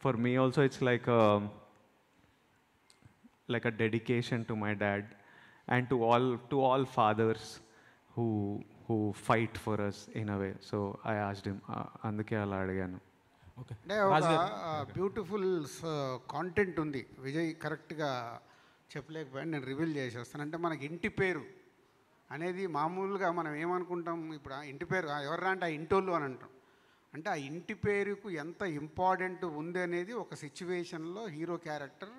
For me also it's like a dedication to my dad and to all fathers who fight for us in a way. So I asked him, అందుకే అలా అడిగాను. అంటే ఒక బ్యూటిఫుల్ కాంటెంట్ ఉంది. విజయ్ కరెక్ట్గా చెప్పలేకపోయాను, నేను రివీల్ చేసేస్తాను. అంటే మనకి ఇంటి పేరు అనేది మామూలుగా మనం ఏమనుకుంటాం, ఇప్పుడు ఆ ఇంటి పేరు ఎవర్రా అంటే ఆ ఇంటోళ్ళు అని అంటాం. అంటే ఆ ఇంటి పేరుకు ఎంత ఇంపార్టెంట్ ఉంది అనేది ఒక సిచ్యువేషన్లో హీరో క్యారెక్టర్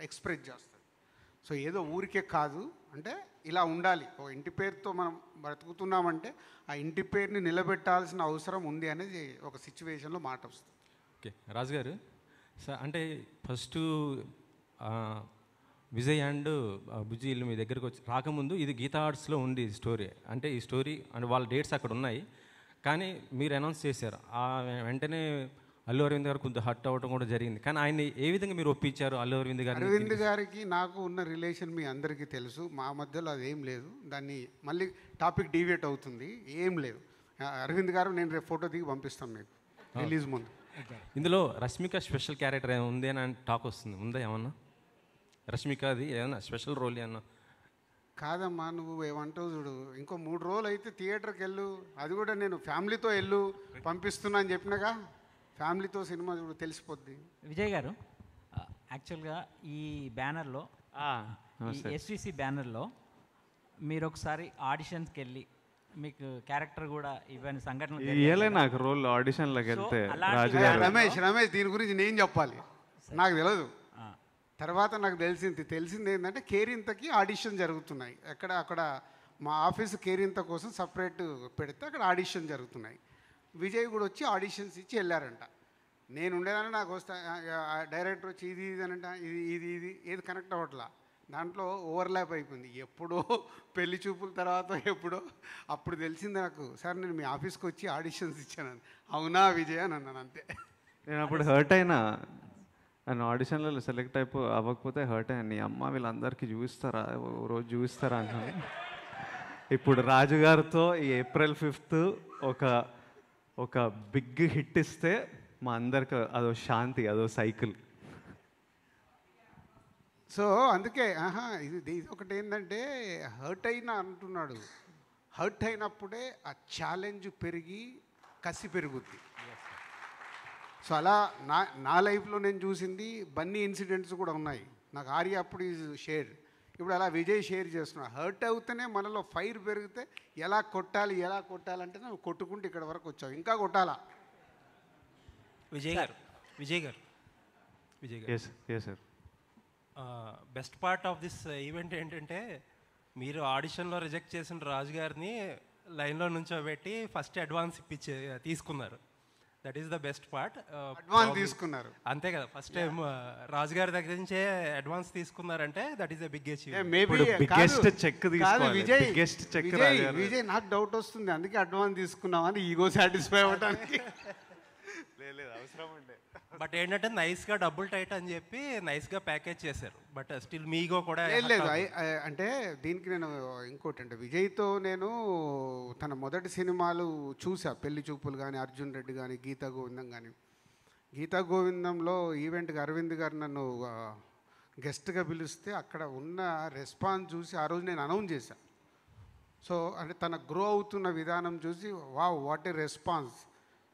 ఎక్స్ప్రెస్ చేస్తుంది. సో ఏదో ఊరికే కాదు, అంటే ఇలా ఉండాలి. ఓ ఇంటి పేరుతో మనం బ్రతుకుతున్నామంటే ఆ ఇంటి పేరుని నిలబెట్టాల్సిన అవసరం ఉంది అనేది ఒక సిచ్యువేషన్లో మాట వస్తుంది. ఓకే రాజు గారు సార్, అంటే ఫస్ట్ విజయ్ అండ్ బుజ్జి ఇల్లు మీ దగ్గరకు వచ్చి రాకముందు ఇది గీతా ఆర్ట్స్లో ఉంది స్టోరీ. అంటే ఈ స్టోరీ అండ్ వాళ్ళ డేట్స్ అక్కడ ఉన్నాయి, కానీ మీరు అనౌన్స్ చేశారు. వెంటనే అల్లు అరవింద్ గారు కొంచెం హర్ట్ అవ్వడం కూడా జరిగింది. కానీ ఆయన్ని ఏ విధంగా మీరు ఒప్పించారు? అరవింద్ గారికి నాకు ఉన్న రిలేషన్ మీ అందరికీ తెలుసు. మా మధ్యలో అదేం లేదు. దాన్ని మళ్ళీ టాపిక్ డీవియేట్ అవుతుంది. ఏం లేదు. అరవింద్ గారు నేను రేపు ఫోటో దిగి పంపిస్తాను మీకు రిలీజ్ ముందు. ఇందులో రష్మిక స్పెషల్ క్యారెక్టర్ ఉంది అని టాక్ వస్తుంది, ఉందా ఏమన్నా? రష్మికది ఏమన్నా స్పెషల్ రోల్ ఏమన్నా? కాదమ్మా, నువ్వు ఏమంటావు చూడు, ఇంకో 3 రోజులు అయితే థియేటర్కి వెళ్ళు. అది కూడా నేను ఫ్యామిలీతో వెళ్ళు పంపిస్తున్నా అని చెప్పినాగా. ఫ్యామిలీతో సినిమా చూడు, తెలిసిపోద్ది. విజయ్ గారు, యాక్చువల్గా ఈ బ్యానర్లో, ఎస్విసి బ్యానర్లో మీరు ఒకసారి ఆడిషన్స్కి వెళ్ళి మీకు క్యారెక్టర్ కూడా ఇవన్నీ సంఘటనలు నాకు రోల్ ఆడిషన్లోకి వెళ్తే రమేష్ దీని గురించి నేను చెప్పాలి, నాకు తెలియదు. తర్వాత నాకు తెలిసింది ఏంటంటే కేరింతకి ఆడిషన్ జరుగుతున్నాయి. అక్కడ మా ఆఫీసు కేరింత కోసం సపరేట్ పెడితే అక్కడ ఆడిషన్ జరుగుతున్నాయి. విజయ్ కూడా వచ్చి ఆడిషన్స్ ఇచ్చి వెళ్ళారంట. నేను ఉండేదాన్ని, నాకు వస్తా డైరెక్టర్ వచ్చి ఇది అనంట, ఇది ఏది కనెక్ట్ అవ్వట్లా. దాంట్లో ఓవర్లాప్ అయిపోయింది. ఎప్పుడో పెళ్లి చూపుల తర్వాత అప్పుడు తెలిసింది నాకు, సార్ నేను మీ ఆఫీస్కి వచ్చి ఆడిషన్స్ ఇచ్చాను. అవునా విజయ్ అని అన్నాను, అంతే. నేను అప్పుడు హర్ట్ అయినా, అండ్ ఆడిషన్లలో సెలెక్ట్ అవ్వకపోతే హర్ట్ అయ్యాను. నీ అమ్మ వీళ్ళందరికీ చూపిస్తారా, రోజు చూపిస్తారా అన్నాను. ఇప్పుడు రాజుగారితో ఈ April 5th ఒక బిగ్ హిట్ ఇస్తే మా అందరికి అదో శాంతి, అదో సైకిల్. సో అందుకే ఇది ఒకటి ఏంటంటే హర్ట్ అయినా అంటున్నాడు, హర్ట్ అయినప్పుడే ఆ ఛాలెంజ్ పెరిగి కసి పెరుగుద్ది. సో అలా నా లైఫ్లో నేను చూసింది బన్నీ ఇన్సిడెంట్స్ కూడా ఉన్నాయి. నాకు ఆర్య అప్పుడు ఈజ్ షేర్, ఇప్పుడు అలా విజయ్ షేర్ చేస్తున్నాడు. హర్ట్ అవుతూనే మనలో ఫైర్ పెరిగితే ఎలా కొట్టాలంటే నువ్వు కొట్టుకుంటూ ఇక్కడ వరకు వచ్చావు, ఇంకా కొట్టాలా. విజయ్ గారు sir, best part of this event ఏంటంటే మీరు ఆడిషన్లో రిజెక్ట్ చేసిన రాజు గారిని లైన్లో నుంచోబెట్టి ఫస్ట్ అడ్వాన్స్ తీసుకున్నారు. That is the best part. Advance తీసుకున్నారు అంతే కదా, ఫస్ట్ టైం రాజు గారి దగ్గర నుంచే అడ్వాన్స్ తీసుకున్నారంటే that is the big achievement. Vijay నాకు డౌట్ వస్తుంది, అందుకే అడ్వాన్స్ తీసుకున్నామని ఈగో సాటిస్ఫై అవ్వడానికి. అవసరం ఉండే, బట్ ఏంటంటే నైస్గా డబుల్ టైట్ అని చెప్పి నైస్గా ప్యాకేజ్ చేశారు. బట్ స్టిల్ మీగో కూడా లేదు. అంటే దీనికి నేను ఇంకోటి అంటే విజయ్తో నేను తన మొదటి సినిమాలు చూసా, పెళ్లి చూపులు కానీ, అర్జున్ రెడ్డి కానీ, గీతా గోవిందం కానీ. గీతా గోవిందంలో ఈవెంట్కి అరవింద్ గారు నన్ను గెస్ట్గా పిలిస్తే అక్కడ ఉన్న రెస్పాన్స్ చూసి ఆ రోజు నేను అనౌన్స్ చేశాను. సో అంటే తన గ్రో అవుతున్న విధానం చూసి వాట్ ఏ రెస్పాన్స్,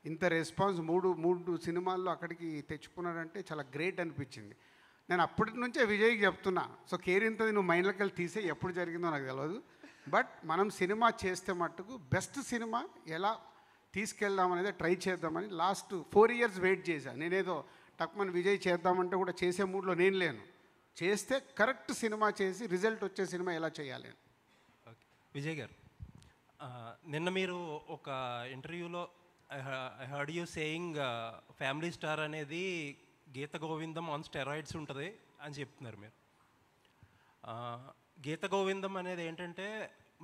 ఇంత రెస్పాన్స్ మూడు సినిమాల్లో అక్కడికి తెచ్చుకున్నాడంటే చాలా గ్రేట్ అనిపించింది. నేను అప్పటి నుంచే విజయ్కి చెప్తున్నా, సో కేరింతది నువ్వు మైండ్లోకి వెళ్ళి తీసే, ఎప్పుడు జరిగిందో నాకు తెలియదు, బట్ మనం సినిమా చేస్తే మట్టుకు బెస్ట్ సినిమా ఎలా తీసుకెళ్దామనేది ట్రై చేద్దామని లాస్ట్ 4 years వెయిట్ చేశాను. నేనేదో టక్మన్ విజయ్ చేద్దామంటే కూడా చేసే మూడ్లో నేను లేను. చేస్తే కరెక్ట్ సినిమా చేసి రిజల్ట్ వచ్చే సినిమా ఎలా చేయాలి. విజయ్ గారు, నిన్న మీరు ఒక ఇంటర్వ్యూలో I heard you saying family star అనేది గీత గోవిందం ఆన్ స్టెరాయిడ్స్ ఉంటుంది అని చెప్తున్నారు మీరు. గీత గోవిందం అనేది ఏంటంటే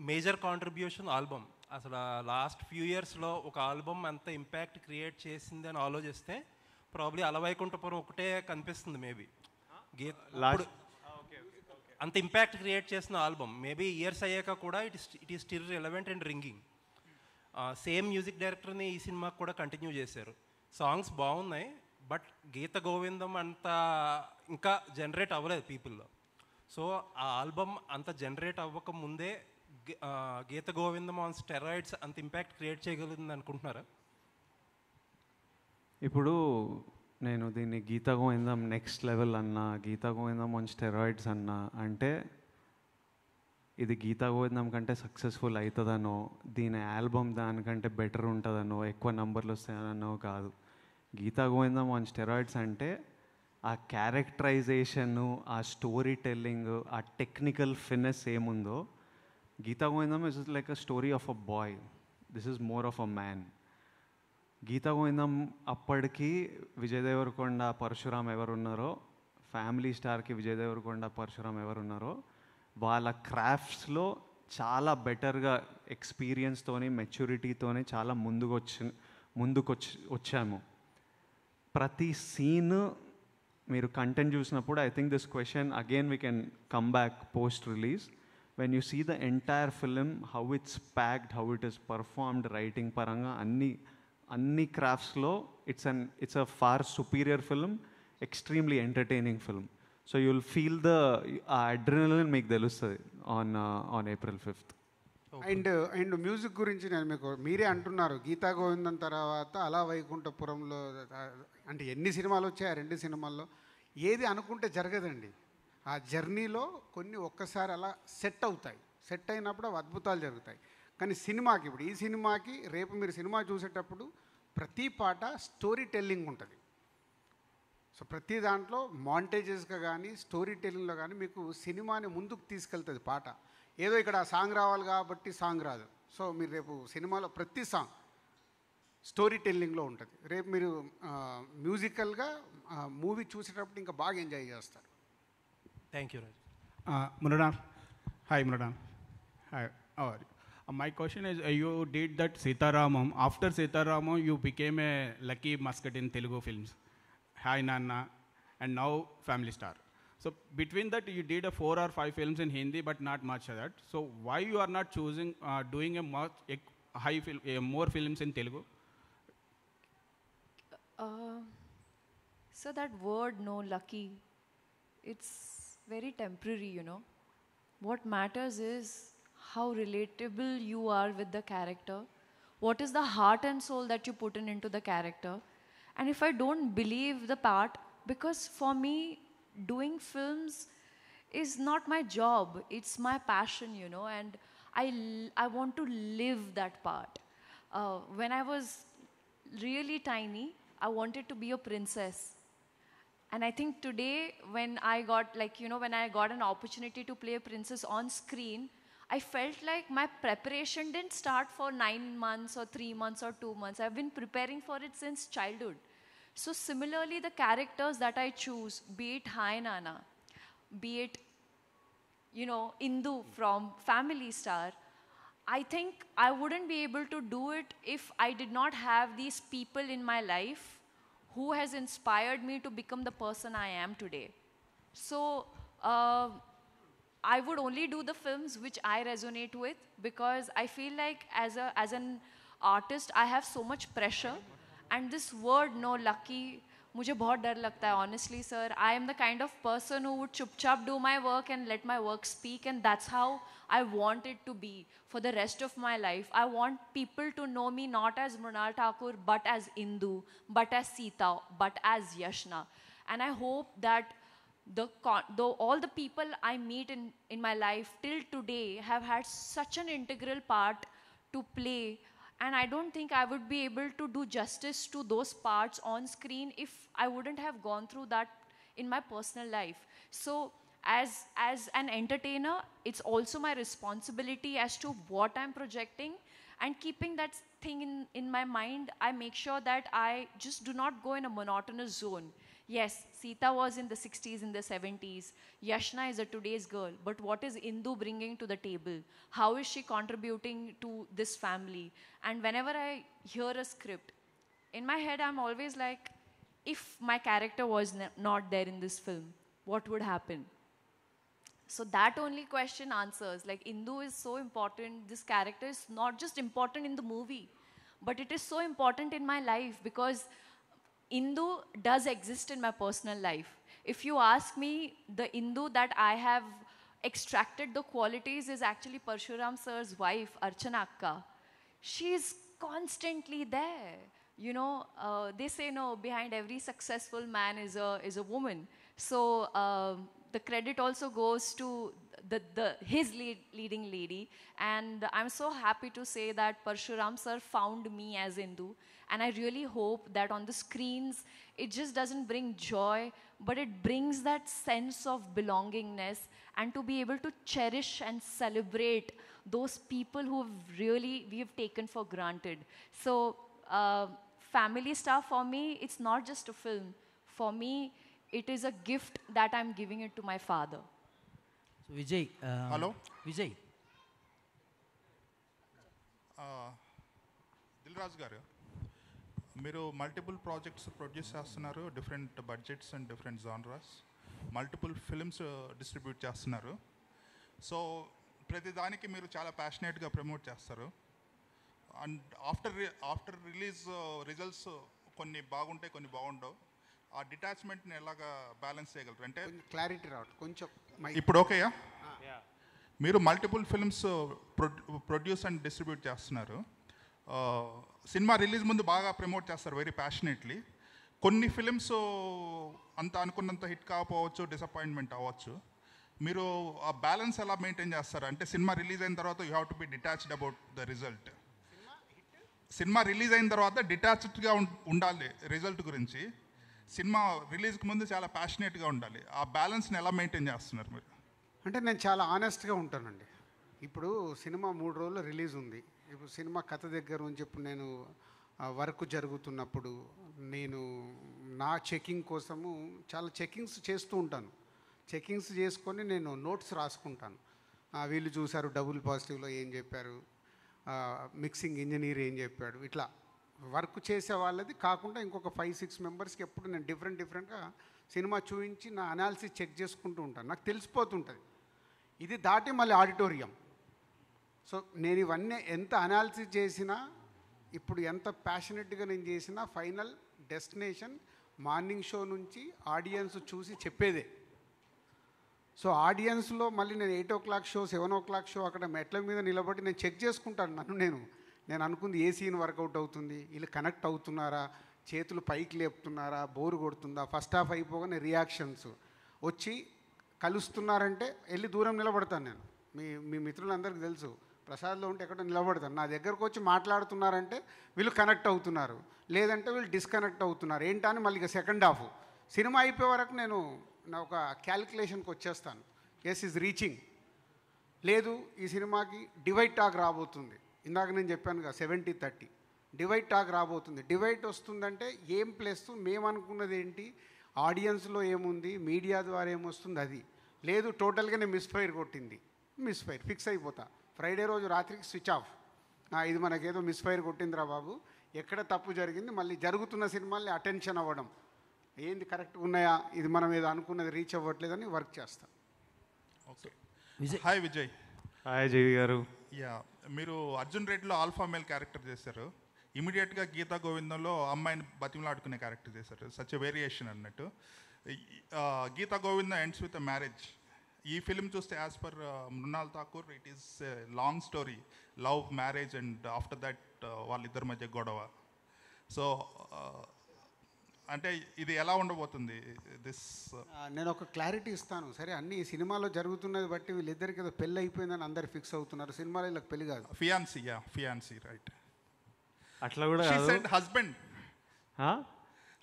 మేజర్ కాంట్రిబ్యూషన్ ఆల్బమ్. అసలు లాస్ట్ ఫ్యూ ఇయర్స్లో ఒక ఆల్బమ్ అంత ఇంపాక్ట్ క్రియేట్ చేసింది అని ఆలోచిస్తే ప్రాబ్లీ అలవైకుంఠపురం ఒకటే కనిపిస్తుంది. మేబీ అంత ఇంపాక్ట్ క్రియేట్ చేసిన ఆల్బమ్ మేబీ ఇయర్స్ అయ్యాక కూడా it is still relevant and ringing. Same music డైరెక్టర్ని ఈ సినిమాకి కూడా కంటిన్యూ చేశారు. సాంగ్స్ బాగున్నాయి, బట్ గీత గోవిందం అంత ఇంకా జనరేట్ అవ్వలేదు పీపుల్లో. సో ఆ ఆల్బమ్ అంత జనరేట్ అవ్వక ముందే గీత గోవిందం ఆన్ స్టెరాయిడ్స్ అంత ఇంపాక్ట్ క్రియేట్ చేయగలుగుతుంది అనుకుంటున్నారా? ఇప్పుడు నేను దీన్ని గీతా గోవిందం నెక్స్ట్ లెవెల్ అన్నా, గీతా గోవిందం ఆన్ స్టెరాయిడ్స్ అన్నా అంటే ఇది గీతా గోవిందం కంటే సక్సెస్ఫుల్ అవుతుందనో, దీని ఆల్బమ్ దానికంటే బెటర్ ఉంటుందనో, ఎక్కువ నంబర్లు వస్తాయనో కాదు. గీతా గోవిందం ఆన్ స్టెరాయిడ్స్ అంటే ఆ క్యారెక్టరైజేషను, ఆ స్టోరీ టెల్లింగ్, ఆ టెక్నికల్ ఫినెస్ ఏముందో, Geetha Govindam is like a story of a boy, this is more of a man. Geetha Govindam అప్పటికి విజయ్ దేవరకొండ, పరశురామ్ ఎవరున్నారో, ఫ్యామిలీ స్టార్కి విజయ్ దేవరకొండ, పరశురామ్ ఎవరున్నారో వాళ్ళ క్రాఫ్ట్స్లో చాలా బెటర్గా ఎక్స్పీరియన్స్తోని, మెచ్యూరిటీతోని చాలా ముందుకు వచ్చాము. ప్రతి సీన్ మీరు కంటెంట్ చూసినప్పుడు I think this question again we can come back post release. When you see the entire film, how it's packed, how it is performed, writing పరంగా అన్ని క్రాఫ్ట్స్లో it's a far superior film, extremely entertaining film. So you will feel the adrenaline మీకు తెలుస్తుంది on April 5th. And music గురించి నేను మీరే అంటున్నారు గీతా గోవిందం తర్వాత అలా వైకుంఠపురంలో అంటే ఎన్ని సినిమాలు వచ్చాయి, ఆ 2 సినిమాల్లో ఏది అనుకుంటే జరగదండి. ఆ జర్నీలో కొన్ని ఒక్కసారి అలా సెట్ అవుతాయి, సెట్ అయినప్పుడు అవి అద్భుతాలు జరుగుతాయి. కానీ సినిమాకి, ఇప్పుడు ఈ సినిమాకి రేపు మీరు సినిమా చూసేటప్పుడు ప్రతి పాట స్టోరీ టెల్లింగ్ ఉంటుంది. సో ప్రతి దాంట్లో మాంటేజెస్గా కానీ స్టోరీ టెల్లింగ్లో కానీ మీకు సినిమాని ముందుకు తీసుకెళ్తుంది పాట. ఏదో ఇక్కడ సాంగ్ రావాలి కాబట్టి సాంగ్ రాదు. సో మీరు రేపు సినిమాలో ప్రతి సాంగ్ స్టోరీ టెల్లింగ్లో ఉంటుంది. రేపు మీరు మ్యూజికల్గా మూవీ చూసేటప్పుడు ఇంకా బాగా ఎంజాయ్ చేస్తారు. Thank you Raj. Mrunan. Hi Mrunan. Hi, how are you? My question is, you did that Sitaramam. After Sitaramam, you became a lucky mascot in Telugu films. Hi Nana, and now Family Star. So between that, you did 4 or 5 films in Hindi, but not much of that. So why you are not choosing doing more films in Telugu? So that word, no, lucky, it's very temporary, you know. What matters is how relatable you are with the character. What is the heart and soul that you put into the character? And if I don't believe the part, because for me, doing films is not my job, it's my passion, you know, and I want to live that part. When I was really tiny, I wanted to be a princess. And I think today, when I got, like, you know, when I got an opportunity to play a princess on screen, I felt like my preparation didn't start for 9 months or 3 months or 2 months. I've been preparing for it since childhood. So similarly, the characters that I choose, be it Hi Nana, be it, you know, Indu from Family Star, I think I wouldn't be able to do it if I did not have these people in my life who has inspired me to become the person I am today. So I would only do the films which I resonate with, because I feel like as an artist, I have so much pressure. And this word, no lucky, मुझे बहुत डर लगता है, honestly, sir. I am the kind of person who would चुपचाप do my work and let my work speak, and that's how I want it to be for the rest of my life. I want people to know me not as Mrunal Thakur, but as Indu, but as Sita, but as Yashna. And I hope that all the people I meet in my life till today have had such an integral part to play. And I don't think I would be able to do justice to those parts on screen if I wouldn't have gone through that in my personal life. So as an entertainer, it's also my responsibility as to what I'm projecting, and keeping that thing in my mind, I make sure that I just do not go in a monotonous zone. Yes, Sita was in the 60s, in the 70s. Yashna is a today's girl. But what is Indu bringing to the table? How is she contributing to this family? And whenever I hear a script, in my head I'm always like, if my character was not there in this film, what would happen? So that only question answers. Like, Indu is so important. This character is not just important in the movie, but it is so important in my life, because Indu does exist in my personal life. If you ask me, the Indu that I have extracted the qualities is actually Parshuram sir's wife, Archana Akka. She is constantly there. You know, they say, no, behind every successful man is a woman. So the credit also goes to his leading lady. And I'm so happy to say that Parshuram sir found me as Indu. And I really hope that on the screens, it just doesn't bring joy, but it brings that sense of belongingness, and to be able to cherish and celebrate those people who we have taken for granted. So Family Star, for me, it's not just a film. For me, it is a gift that I'm giving it to my father. So Vijay. Hello? Vijay. Dil Raju గారు, మీరు multiple projects produce చేస్తున్నారు, different budgets and different genres, multiple films distribute చేస్తున్నారు. So ప్రతిదానికి మీరు చాలా ప్యాషనేట్గా promote చేస్తారు. And after release results కొన్ని బాగుంటాయి, కొన్ని బాగుండవు. ఆ డిటాచ్మెంట్ని ఎలాగా బ్యాలెన్స్ చేయగలరు? అంటే క్లారిటీ రావట్లేదు కొంచెం. ఇప్పుడు ఓకేయా? మీరు multiple films produce and distribute చేస్తున్నారు. సినిమా రిలీజ్ ముందు బాగా ప్రమోట్ చేస్తారు వెరీ ప్యాషనేట్లీ. కొన్ని ఫిలిమ్స్ అంత అనుకున్నంత హిట్ కాకపోవచ్చు, డిసప్పాయింట్మెంట్ అవ్వచ్చు. మీరు ఆ బ్యాలెన్స్ ఎలా మెయింటైన్ చేస్తారు? అంటే సినిమా రిలీజ్ అయిన తర్వాత you have to be detached about the result. Cinema release అయిన తర్వాత డిటాచ్డ్గా ఉండాలి రిజల్ట్ గురించి. సినిమా రిలీజ్కి ముందు చాలా ప్యాషనేట్గా ఉండాలి. ఆ బ్యాలెన్స్ని ఎలా మెయింటైన్ చేస్తున్నారు మీరు? అంటే నేను చాలా ఆనెస్ట్గా ఉంటానండి. ఇప్పుడు సినిమా 3 రోజులు రిలీజ్ ఉంది. ఇప్పుడు సినిమా కథ దగ్గర నుంచి ఇప్పుడు నేను వర్క్ జరుగుతున్నప్పుడు నేను నా చెకింగ్ కోసము చాలా చెకింగ్స్ చేస్తూ ఉంటాను. చెకింగ్స్ చేసుకొని నేను నోట్స్ రాసుకుంటాను. వీళ్ళు చూశారు డబుల్ పాజిటివ్లో ఏం చెప్పారు, మిక్సింగ్ ఇంజనీర్ ఏం చెప్పాడు, ఇట్లా వర్క్ చేసే వాళ్ళది కాకుండా ఇంకొక 5-6 మెంబర్స్కి ఎప్పుడు నేను డిఫరెంట్గా సినిమా చూపించి నా అనాలిసిస్ చెక్ చేసుకుంటూ ఉంటాను. నాకు తెలిసిపోతుంటుంది. ఇది దాటి మళ్ళీ ఆడిటోరియం. సో నేను ఇవన్నీ ఎంత అనాలిసిస్ చేసినా, ఇప్పుడు ఎంత ప్యాషనెట్గా నేను చేసినా, ఫైనల్ డెస్టినేషన్ మార్నింగ్ షో నుంచి ఆడియన్స్ చూసి చెప్పేదే. సో ఆడియన్స్లో మళ్ళీ నేను 8 o'clock షో 7 o'clock షో అక్కడ మెట్ల మీద నిలబడి నేను చెక్ చేసుకుంటాను నన్ను నేను అనుకుంది ఏ సీన్ వర్కౌట్ అవుతుంది, వీళ్ళు కనెక్ట్ అవుతున్నారా, చేతులు పైకి లేపుతున్నారా, బోరు కొడుతుందా, ఫస్ట్ హాఫ్ అయిపోగానే రియాక్షన్స్ వచ్చి కలుస్తున్నారంటే వెళ్ళి దూరం నిలబడతాను నేను. మీ మిత్రులందరికీ తెలుసు, ప్రసాద్లో ఉంటే ఎక్కడో నిలబడతాను. నా దగ్గరకు వచ్చి మాట్లాడుతున్నారంటే వీళ్ళు కనెక్ట్ అవుతున్నారు, లేదంటే వీళ్ళు డిస్కనెక్ట్ అవుతున్నారు ఏంటని మళ్ళీ ఇక సెకండ్ హాఫ్ సినిమా అయిపోయే వరకు నేను నా ఒక క్యాలిక్యులేషన్కి వచ్చేస్తాను. ఎస్ ఈజ్ రీచింగ్, లేదు ఈ సినిమాకి డివైడ్ టాక్ రాబోతుంది. ఇందాక నేను చెప్పానుగా 70-30 డివైడ్ టాక్ రాబోతుంది. డివైడ్ వస్తుందంటే ఏం ప్లస్ మేము అనుకున్నది ఏంటి, ఆడియన్స్లో ఏముంది, మీడియా ద్వారా ఏమొస్తుంది అది. లేదు టోటల్గానే మిస్ఫైర్ కొట్టింది, మిస్ఫైర్ ఫిక్స్ అయిపోతా. ఫ్రైడే రోజు రాత్రికి స్విచ్ ఆఫ్. ఇది మనకేదో మిస్ఫైర్ కొట్టిందిరా బాబు, ఎక్కడ తప్పు జరిగింది, మళ్ళీ జరుగుతున్న సినిమాల్ని అటెన్షన్ అవ్వడం, ఏంది కరెక్ట్గా ఉన్నాయా, ఇది మనం ఏదో అనుకున్నది రీచ్ అవ్వట్లేదని వర్క్ చేస్తాం. Okay hi Vijay. Hi JV గారు. యా, మీరు అర్జున్ రెడ్డిలో ఆల్ఫా మేల్ క్యారెక్టర్ చేశారు, ఇమీడియట్గా గీతా గోవిందంలో అమ్మాయిని బతిమలాడుకునే క్యారెక్టర్ చేశారు. సచ్ ఎ వేరియేషన్ అన్నట్టు. Geetha Govindam ends with a marriage. ఈ ఫిల్మ్ చూస్తే as per Mrunal Thakur it is long story, love, marriage and after that వాళ్ళిద్దరి మధ్య గొడవ. సో అంటే ఇది ఎలా ఉండబోతుంది దిస్? నేను ఒక క్లారిటీ ఇస్తాను. సరే, అన్ని సినిమాలో జరుగుతున్నది బట్టి వీళ్ళిద్దరికి ఏదో పెళ్ళి అయిపోయిందని అందరు ఫిక్స్ అవుతున్నారు. సినిమాలో వీళ్ళకి పెళ్లి కాదు, ఫియాన్సీ రైట్. అట్లా కూడా husband,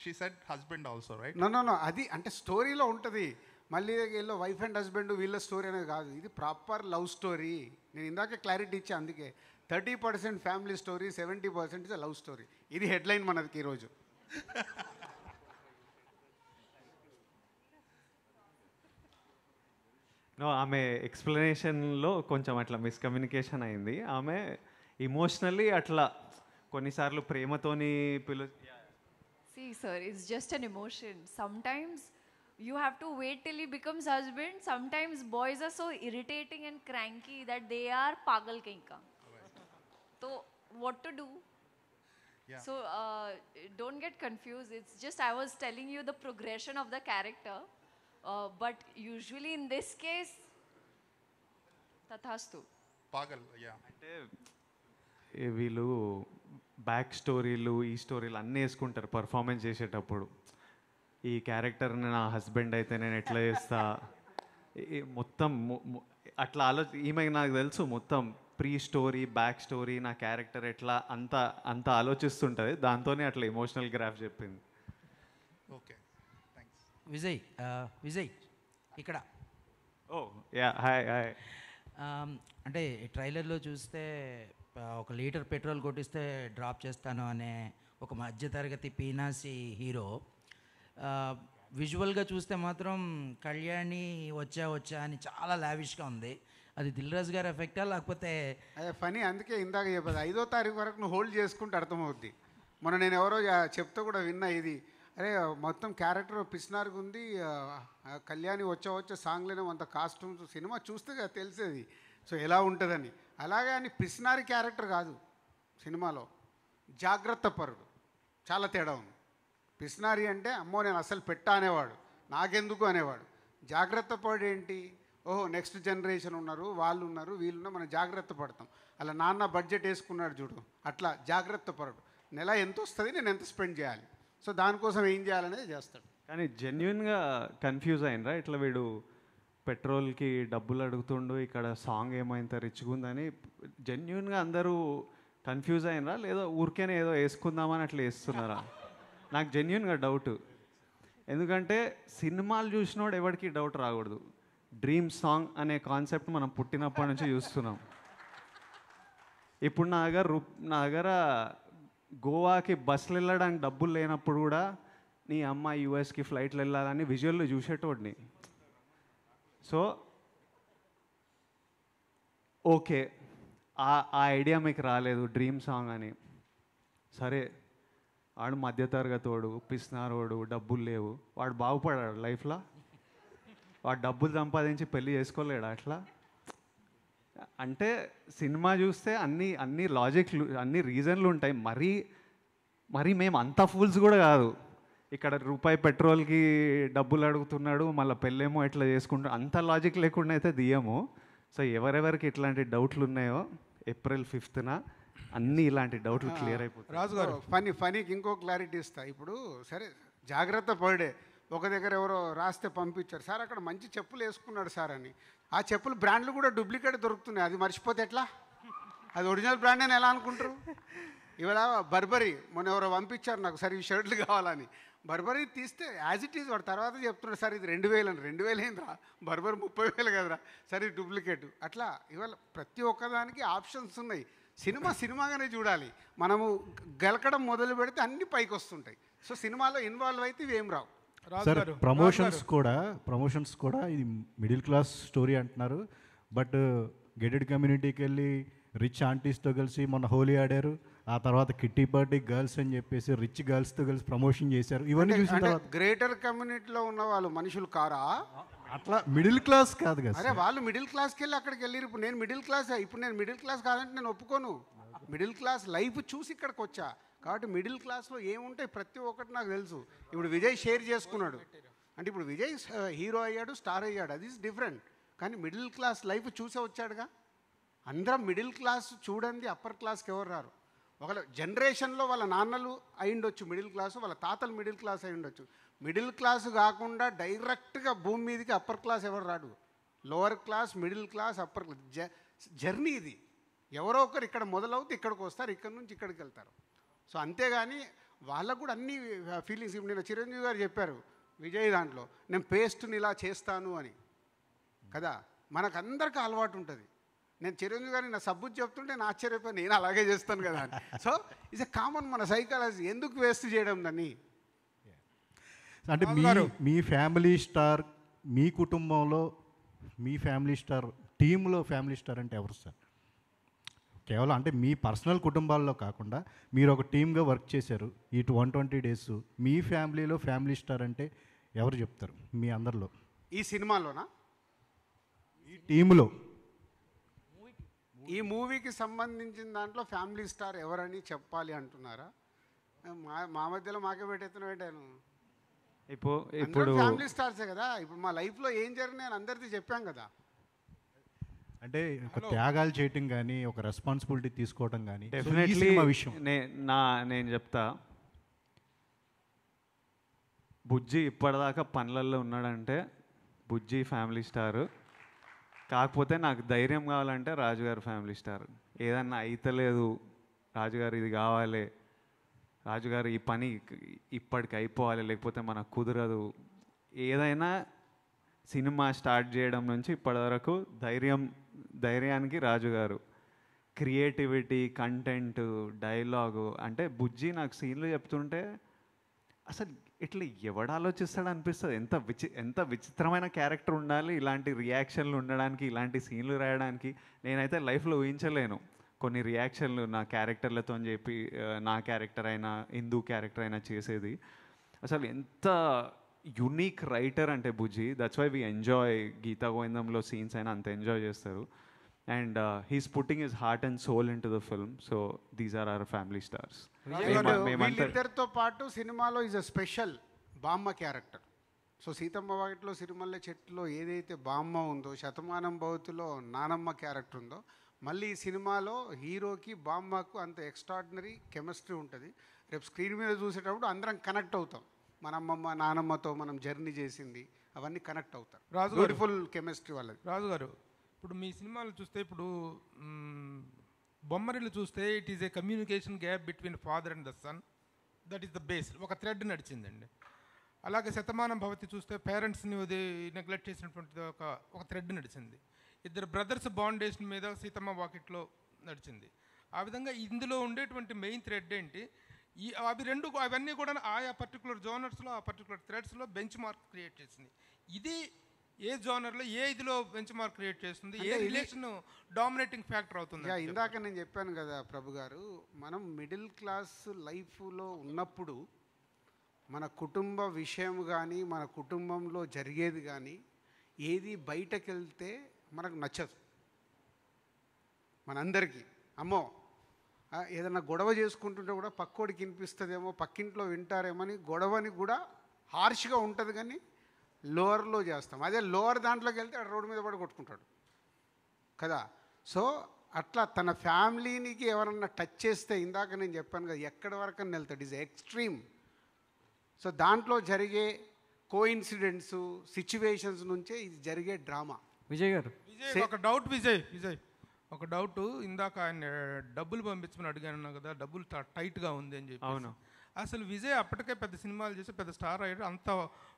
she said husband also right. No అది అంటే స్టోరీలో ఉంటుంది. మళ్ళీ వీళ్ళు వైఫ్ అండ్ హస్బెండ్ వీళ్ళ స్టోరీ అనేది కాదు, ఇది ప్రాపర్ లవ్ స్టోరీ. నేను ఇందాకే క్లారిటీ ఇచ్చా, అందుకే 30% family story, 70% is love story. ఇది హెడ్లైన్ మనకి ఈరోజు. ఆమె ఎక్స్ప్లెనేషన్లో కొంచెం అట్లా మిస్కమ్యూనికేషన్ అయింది. ఆమె ఇమోషనల్లీ అట్లా కొన్నిసార్లు ప్రేమతోని See, sir, it's just an emotion. Sometimes you have to wait till he becomes husband. Sometimes boys are so irritating and cranky that they are pagal kinka. So what to do? Yeah. So don't get confused. It's just I was telling you the progression of the character. But usually in this case, tathastu. Pagal, yeah. అంటే వీళ్ళు back స్టోరీలు ఈ స్టోరీలు అన్నీ వేసుకుంటారు performance చేసేటప్పుడు. ఈ క్యారెక్టర్ని నా హస్బెండ్ అయితే నేను ఎట్లా చేస్తా, మొత్తం అట్లా ఈమె నాకు తెలుసు మొత్తం ప్రీ స్టోరీ బ్యాక్ స్టోరీ నా క్యారెక్టర్ ఎట్లా అంత ఆలోచిస్తుంటుంది. దాంతోనే అట్లా ఎమోషనల్ గ్రాఫ్ చెప్పింది. Okay thanks. విజయ్ ఇక్కడ. Oh yeah hi hi. అంటే ట్రైలర్లో చూస్తే 1 లీటర్ పెట్రోల్ కొట్టిస్తే డ్రాప్ చేస్తాను అనే ఒక మధ్యతరగతి పీనాసి హీరో. విజువల్గా చూస్తే మాత్రం కళ్యాణి వచ్చా అని చాలా లావిష్గా ఉంది. అది దిల్ రాజు గారి ఎఫెక్టా లేకపోతే అదే ఫనీ? అందుకే ఇందాక చెప్పదు 5వ తారీఖు వరకు నువ్వు హోల్డ్ చేసుకుంటే అర్థమవుద్ది. మొన్న నేను ఎవరో చెప్తే కూడా విన్నా ఇది, అరే మొత్తం క్యారెక్టర్ పిసినారుగా ఉంది, కళ్యాణి వచ్చే సాంగ్లోనే అంత కాస్ట్యూమ్స్, సినిమా చూస్తే తెలిసేది సో ఎలా ఉంటుందని. అలాగే అని పిసినారి క్యారెక్టర్ కాదు సినిమాలో, జాగ్రత్త పరుడు, చాలా తేడా ఉంది. పిసినారి అంటే అమ్మో నేను అసలు పెట్టా అనేవాడు, నాకెందుకు అనేవాడు. జాగ్రత్త పరుడు ఏంటి, ఓహో నెక్స్ట్ జనరేషన్ ఉన్నారు, వాళ్ళు ఉన్నారు, వీళ్ళున్నారు, మనం జాగ్రత్త పడతాం. అలా నాన్న బడ్జెట్ వేసుకున్నాడు చూడు, అట్లా జాగ్రత్త పరుడు. నెల ఎంత వస్తుంది, నేను ఎంత స్పెండ్ చేయాలి, సో దానికోసం ఏం చేయాలనేది చేస్తాడు. కానీ జెన్యున్గా కన్ఫ్యూజ్ అయినరా ఇట్లా వీడు పెట్రోల్కి డబ్బులు అడుగుతుండు, ఇక్కడ సాంగ్ ఏమైంత రిచ్గా ఉందని జెన్యున్గా అందరూ కన్ఫ్యూజ్ అయినరా, లేదా ఊరికేనే ఏదో వేసుకుందామని అట్లా వేస్తున్నారా? నాకు జెన్యున్గా డౌట్. ఎందుకంటే సినిమాలు చూసినోడు ఎవరికి డౌట్ రాకూడదు. డ్రీమ్ సాంగ్ అనే కాన్సెప్ట్ మనం పుట్టినప్పటి నుంచి చూస్తున్నాం. ఇప్పుడు నా దగ్గర గోవాకి బస్సులు వెళ్ళడానికి డబ్బులు లేనప్పుడు కూడా నీ అమ్మ యూఎస్కి ఫ్లైట్లు వెళ్ళాలని విజువల్లో చూసేటోడిని. సో ఓకే, ఆ ఐడియా మీకు రాలేదు డ్రీమ్ సాంగ్ అని. సరే, వాడు మధ్యతరగతోడు, పిసినారోడు, డబ్బులు లేవు, వాడు బాగుపడాడు లైఫ్లో? వాడు డబ్బులు సంపాదించి పెళ్ళి చేసుకోలేడు అట్లా? అంటే సినిమా చూస్తే అన్ని లాజిక్లు, అన్ని రీజన్లు ఉంటాయి. మరీ మేము అంత ఫూల్స్ కూడా కాదు. ఇక్కడ రూపాయి పెట్రోల్కి డబ్బులు అడుగుతున్నాడు, మళ్ళీ పెళ్ళేమో ఎట్లా చేసుకుంటాడు, అంత లాజిక్ లేకుండా అయితే దియము. సో ఎవరెవరికి ఇట్లాంటి డౌట్లు ఉన్నాయో ఏప్రిల్ 5th అన్నీ ఇలాంటి డౌట్లు క్లియర్ అయిపోతాయి. రాజు గారు ఫనీకి ఇంకో క్లారిటీ ఇస్తా. ఇప్పుడు సరే జాగ్రత్త పడే ఒక దగ్గర ఎవరో రాస్తే పంపించారు, సార్ అక్కడ మంచి చెప్పులు వేసుకున్నాడు సార్ అని. ఆ చెప్పులు బ్రాండ్లు కూడా డూప్లికేట్ దొరుకుతున్నాయి, అది మర్చిపోతే ఎట్లా? అది ఒరిజినల్ బ్రాండ్ అని ఎలా అనుకుంటారు? ఇవాళ బర్బరీ మొన్న ఎవరో పంపించారు నాకు, సార్ ఈ షర్ట్లు కావాలని. బర్బరీ తీస్తే యాజ్ ఇట్ ఈజ్ వాడు తర్వాత చెప్తున్నాడు, సార్ ఇది 2000 అని. 2000 ఏంద్రా, బర్బరీ 30,000 కదరా, సరే ఇది డూప్లికేట్. అట్లా ఇవాళ ప్రతి ఒక్కదానికి ఆప్షన్స్ ఉన్నాయి. సినిమాగానే చూడాలి. మనము గెలకడం మొదలు పెడితే అన్ని పైకి వస్తుంటాయి. సో సినిమాలో ఇన్వాల్వ్ అయితే ఇవేం రావు. సార్ ప్రమోషన్స్ కూడా ఇది మిడిల్ క్లాస్ స్టోరీ అంటున్నారు, బట్ గెటెడ్ కమ్యూనిటీకి వెళ్ళి రిచ్ ఆంటీస్తో కలిసి మొన్న హోలీ ఆడారు, ఆ తర్వాత కిట్టి బర్త్డే గర్ల్స్ అని చెప్పేసి రిచ్ గర్ల్స్తో కలిసి ప్రమోషన్ చేశారు. ఇవన్నీ చూసిన తర్వాత గ్రేటర్ కమ్యూనిటీలో ఉన్న వాళ్ళు మనుషులు కారా? అట్లా మిడిల్ క్లాస్ కాదు కదా. అరే వాళ్ళు మిడిల్ క్లాస్కి వెళ్ళి అక్కడికి వెళ్ళి, ఇప్పుడు నేను మిడిల్ క్లాస్, ఇప్పుడు నేను మిడిల్ క్లాస్ కాదంటే నేను ఒప్పుకోను. మిడిల్ క్లాస్ లైఫ్ చూసి ఇక్కడికి వచ్చా కాబట్టి మిడిల్ క్లాస్లో ఏముంటాయి ప్రతి ఒక్కటి నాకు తెలుసు. ఇప్పుడు విజయ్ షేర్ చేసుకున్నాడు అంటే ఇప్పుడు విజయ్ హీరో అయ్యాడు, స్టార్ అయ్యాడు, అది ఈజ్ డిఫరెంట్. కానీ మిడిల్ క్లాస్ లైఫ్ చూసే వచ్చాడుగా. అందరం మిడిల్ క్లాస్ చూడండి, అప్పర్ క్లాస్కి ఎవరు రారు. ఒకవేళ జనరేషన్లో వాళ్ళ నాన్నలు అయి ఉండొచ్చు మిడిల్ క్లాసు, వాళ్ళ తాతలు మిడిల్ క్లాస్ అయి ఉండొచ్చు. మిడిల్ క్లాస్ కాకుండా డైరెక్ట్గా భూమి మీదకి అప్పర్ క్లాస్ ఎవరు రాడు. Lower class, middle class, upper class journey ఇది. ఎవరో ఒకరు ఇక్కడ మొదలవుతే ఇక్కడికి వస్తారు, ఇక్కడ నుంచి ఇక్కడికి వెళ్తారు. సో అంతేగాని వాళ్ళకు కూడా అన్ని ఫీలింగ్స్. ఇప్పుడు నేను చిరంజీవి గారు చెప్పారు విజయ్ దాంట్లో, నేను పేస్ట్ని ఇలా చేస్తాను అని కదా. మనకందరికీ అలవాటు ఉంటుంది. నేను చిరంజీవి గారిని నా సబ్బు చెప్తుంటే నేను ఆశ్చర్యపోయి నేను అలాగే చేస్తాను కదా అని. సో ఇట్స్ ఎ కామన్ మన సైకాలజీ. ఎందుకు వేస్ట్ చేయడం దాన్ని? అంటే మీ ఫ్యామిలీ స్టార్, మీ కుటుంబంలో మీ ఫ్యామిలీ స్టార్, టీంలో ఫ్యామిలీ స్టార్ అంటే ఎవరు సార్? కేవలం అంటే మీ పర్సనల్ కుటుంబాల్లో కాకుండా మీరు ఒక టీమ్గా వర్క్ చేశారు ఈ 120 days. మీ ఫ్యామిలీలో ఫ్యామిలీ స్టార్ అంటే ఎవరు చెప్తారు మీ అందరిలో? ఈ సినిమాలోనా, ఈ టీంలో, ఈ మూవీకి సంబంధించిన దాంట్లో ఫ్యామిలీ స్టార్ ఎవరని చెప్పాలి అంటున్నారా? మా మధ్యలో మాకే పెట్టాను. ఇప్పుడు ఫ్యామిలీ స్టార్సే కదా. ఇప్పుడు మా లైఫ్లో ఏం జరిగినాయి అని అందరికీ చెప్పాం కదా. అంటే ఒక త్యాగాలు చేయటం కానీ, ఒక రెస్పాన్సిబిలిటీ తీసుకోవటం కానీ డెఫినెట్లీ విషయం నేను చెప్తా. బుజ్జి ఇప్పటిదాకా పనులలో ఉన్నాడంటే బుజ్జి ఫ్యామిలీ స్టారు. కాకపోతే నాకు ధైర్యం కావాలంటే రాజుగారు ఫ్యామిలీ స్టార్. ఏదన్నా అయితలేదు, రాజుగారు ఇది కావాలి, రాజుగారు ఈ పని ఇప్పటికి అయిపోవాలి, లేకపోతే మనకు కుదరదు, ఏదైనా సినిమా స్టార్ట్ చేయడం నుంచి ఇప్పటివరకు ధైర్యానికి రాజుగారు. క్రియేటివిటీ, కంటెంట్, డైలాగు, అంటే బుజ్జి నాకు సీన్లు చెప్తుంటే అసలు ఇట్లా ఎవడు ఆలోచిస్తాడు అనిపిస్తుంది. ఎంత విచిత్రమైన క్యారెక్టర్ ఉండాలి ఇలాంటి రియాక్షన్లు ఉండడానికి, ఇలాంటి సీన్లు రాయడానికి. నేనైతే లైఫ్లో ఊహించలేను కొన్ని రియాక్షన్లు నా క్యారెక్టర్లతో చెప్పి, నా క్యారెక్టర్ అయినా హిందూ క్యారెక్టర్ అయినా చేసేది. అసలు ఎంత యునీక్ రైటర్ అంటే Bujji. That's why we enjoy Geetha గోవిందంలో సీన్స్ అయినా అంత ఎంజాయ్ చేస్తారు. And he's putting his heart and soul into the film. So these are our family stars. వీళ్ళిద్దరితో పాటు సినిమాలో ఈజ్ అ స్పెషల్ బామ్మ క్యారెక్టర్. సో సీతమ్మ వాకిట్లో సిరిమల్లె చెట్టులో ఏదైతే బామ్మ ఉందో, శతమానం భవతిలో నానమ్మ క్యారెక్టర్ ఉందో, మళ్ళీ ఈ సినిమాలో హీరోకి బామ్మకు అంత ఎక్స్ట్రాడినరీ కెమిస్ట్రీ ఉంటుంది. రేపు స్క్రీన్ మీద చూసేటప్పుడు అందరం కనెక్ట్ అవుతాం. మన అమ్మమ్మ నానమ్మతో మనం జర్నీ చేసింది అవన్నీ కనెక్ట్ అవుతారు. బ్యూటిఫుల్ కెమిస్ట్రీ వాళ్ళది. రాజుగారు, ఇప్పుడు మీ సినిమాలు చూస్తే, ఇప్పుడు బొమ్మరిల్లు చూస్తే it is a communication gap between father and the son. That is the base. ఒక థ్రెడ్ నడిచిందండి. అలాగే శతమానం భవతి చూస్తే పేరెంట్స్ని నెగ్లెక్ట్ చేసినటువంటి ఒక థ్రెడ్ నడిచింది. ఇద్దరు బ్రదర్స్ బాండేషన్ మీద సీతమ్మ వాకిట్లో నడిచింది. ఆ విధంగా ఇందులో ఉండేటువంటి మెయిన్ థ్రెడ్ ఏంటి? అవన్నీ కూడా ఆయా పర్టికులర్ జోనర్స్లో, ఆ పర్టికులర్ థ్రెడ్స్లో బెంచ్ మార్క్ క్రియేట్ చేసింది. ఇది ఏ జోనర్లో ఏ ఇదిలో బెంచ్ మార్క్ క్రియేట్ చేస్తుంది, ఏ రిలేషన్ డామినేటింగ్ ఫ్యాక్టర్ అవుతుంది? ఇందాక నేను చెప్పాను కదా ప్రభు గారు, మనం మిడిల్ క్లాస్ లైఫ్లో ఉన్నప్పుడు మన కుటుంబ విషయం కానీ, మన కుటుంబంలో జరిగేది కానీ ఏది బయటకు వెళ్తే మనకు నచ్చదు. మనందరికీ అమ్మో ఏదైనా గొడవ చేసుకుంటుంటే కూడా పక్కోడికి వినిపిస్తుందేమో, పక్కింట్లో వింటారేమో అని గొడవని కూడా హార్ష్గా ఉంటుంది, కానీ లోవర్లో చేస్తాం. అదే లోవర్ దాంట్లోకి వెళ్తే ఆడ రోడ్డు మీద పడి కొట్టుకుంటాడు కదా. సో అట్లా తన ఫ్యామిలీనికి ఎవరన్నా టచ్ చేస్తే, ఇందాక నేను చెప్పాను కదా ఎక్కడి వరకు అని వెళ్తాడు, ఈజ్ ఎక్స్ట్రీమ్. సో దాంట్లో జరిగే కోఇన్సిడెంట్స్, సిచ్యువేషన్స్ నుంచే ఇది జరిగే డ్రామా. విజయ్ గారు, ఒక డౌట్ విజయ్ ఒక డౌట్. ఇందాక ఆయన డబ్బులు పంపించమని అడిగాను కదా, డబ్బులు టైట్గా ఉంది అని చెప్పి. అవును. అసలు విజయ్ అప్పటికే పెద్ద సినిమాలు చేసి పెద్ద స్టార్ అయ్యాడు, అంత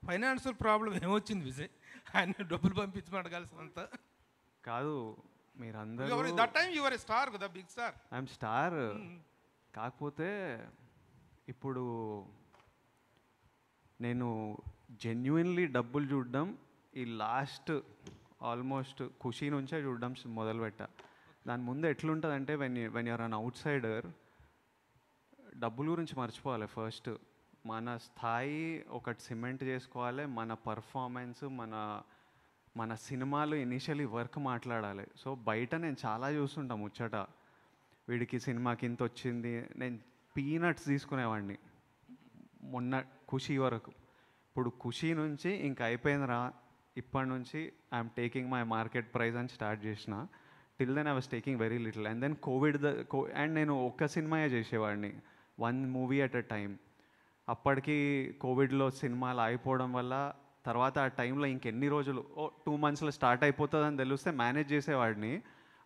ఫైనాన్షియల్ ప్రాబ్లం ఏమొచ్చింది విజయ్? ఆయన డబ్బులు పంపించమని అడగాల్సినంత కాదు. మీరందరూ దట్ టైం యువర్ స్టార్ కదా, బిగ్ స్టార్. I'm star. కాకపోతే ఇప్పుడు నేను జెన్యున్లీ డబ్బులు చూడడం ఈ లాస్ట్ ఆల్మోస్ట్ ఖుషీ నుంచే చూడడం మొదలుపెట్టా. దాని ముందు ఎట్లుంటుందంటే when you're an outsider, డబ్బుల గురించి మర్చిపోవాలి. ఫస్ట్ మన స్థాయి ఒకటి సిమెంట్ చేసుకోవాలి, మన పర్ఫార్మెన్స్, మన సినిమాలు ఇనిషియలీ వర్క్ మాట్లాడాలి. సో బయట నేను చాలా చూస్తుంటా ముచ్చట, వీడికి సినిమాకి ఇంత వచ్చింది. నేను పీనట్స్ తీసుకునేవాడిని మొన్న ఖుషీ వరకు. ఇప్పుడు ఖుషీ నుంచి ఇంకా అయిపోయిందిరా, ఇప్పటి నుంచి I'm taking my market price అని స్టార్ట్ చేసిన. Till then I was taking very little. And then and నేను ఒక్క సినిమాయే చేసేవాడిని, 1 మూవీ అట్ ఎ టైం. అప్పటికి కోవిడ్లో సినిమాలు అయిపోవడం వల్ల తర్వాత ఆ టైంలో ఇంకెన్ని రోజులు 2 మంత్స్లో స్టార్ట్ అయిపోతుంది అని తెలిస్తే మేనేజ్ చేసేవాడిని.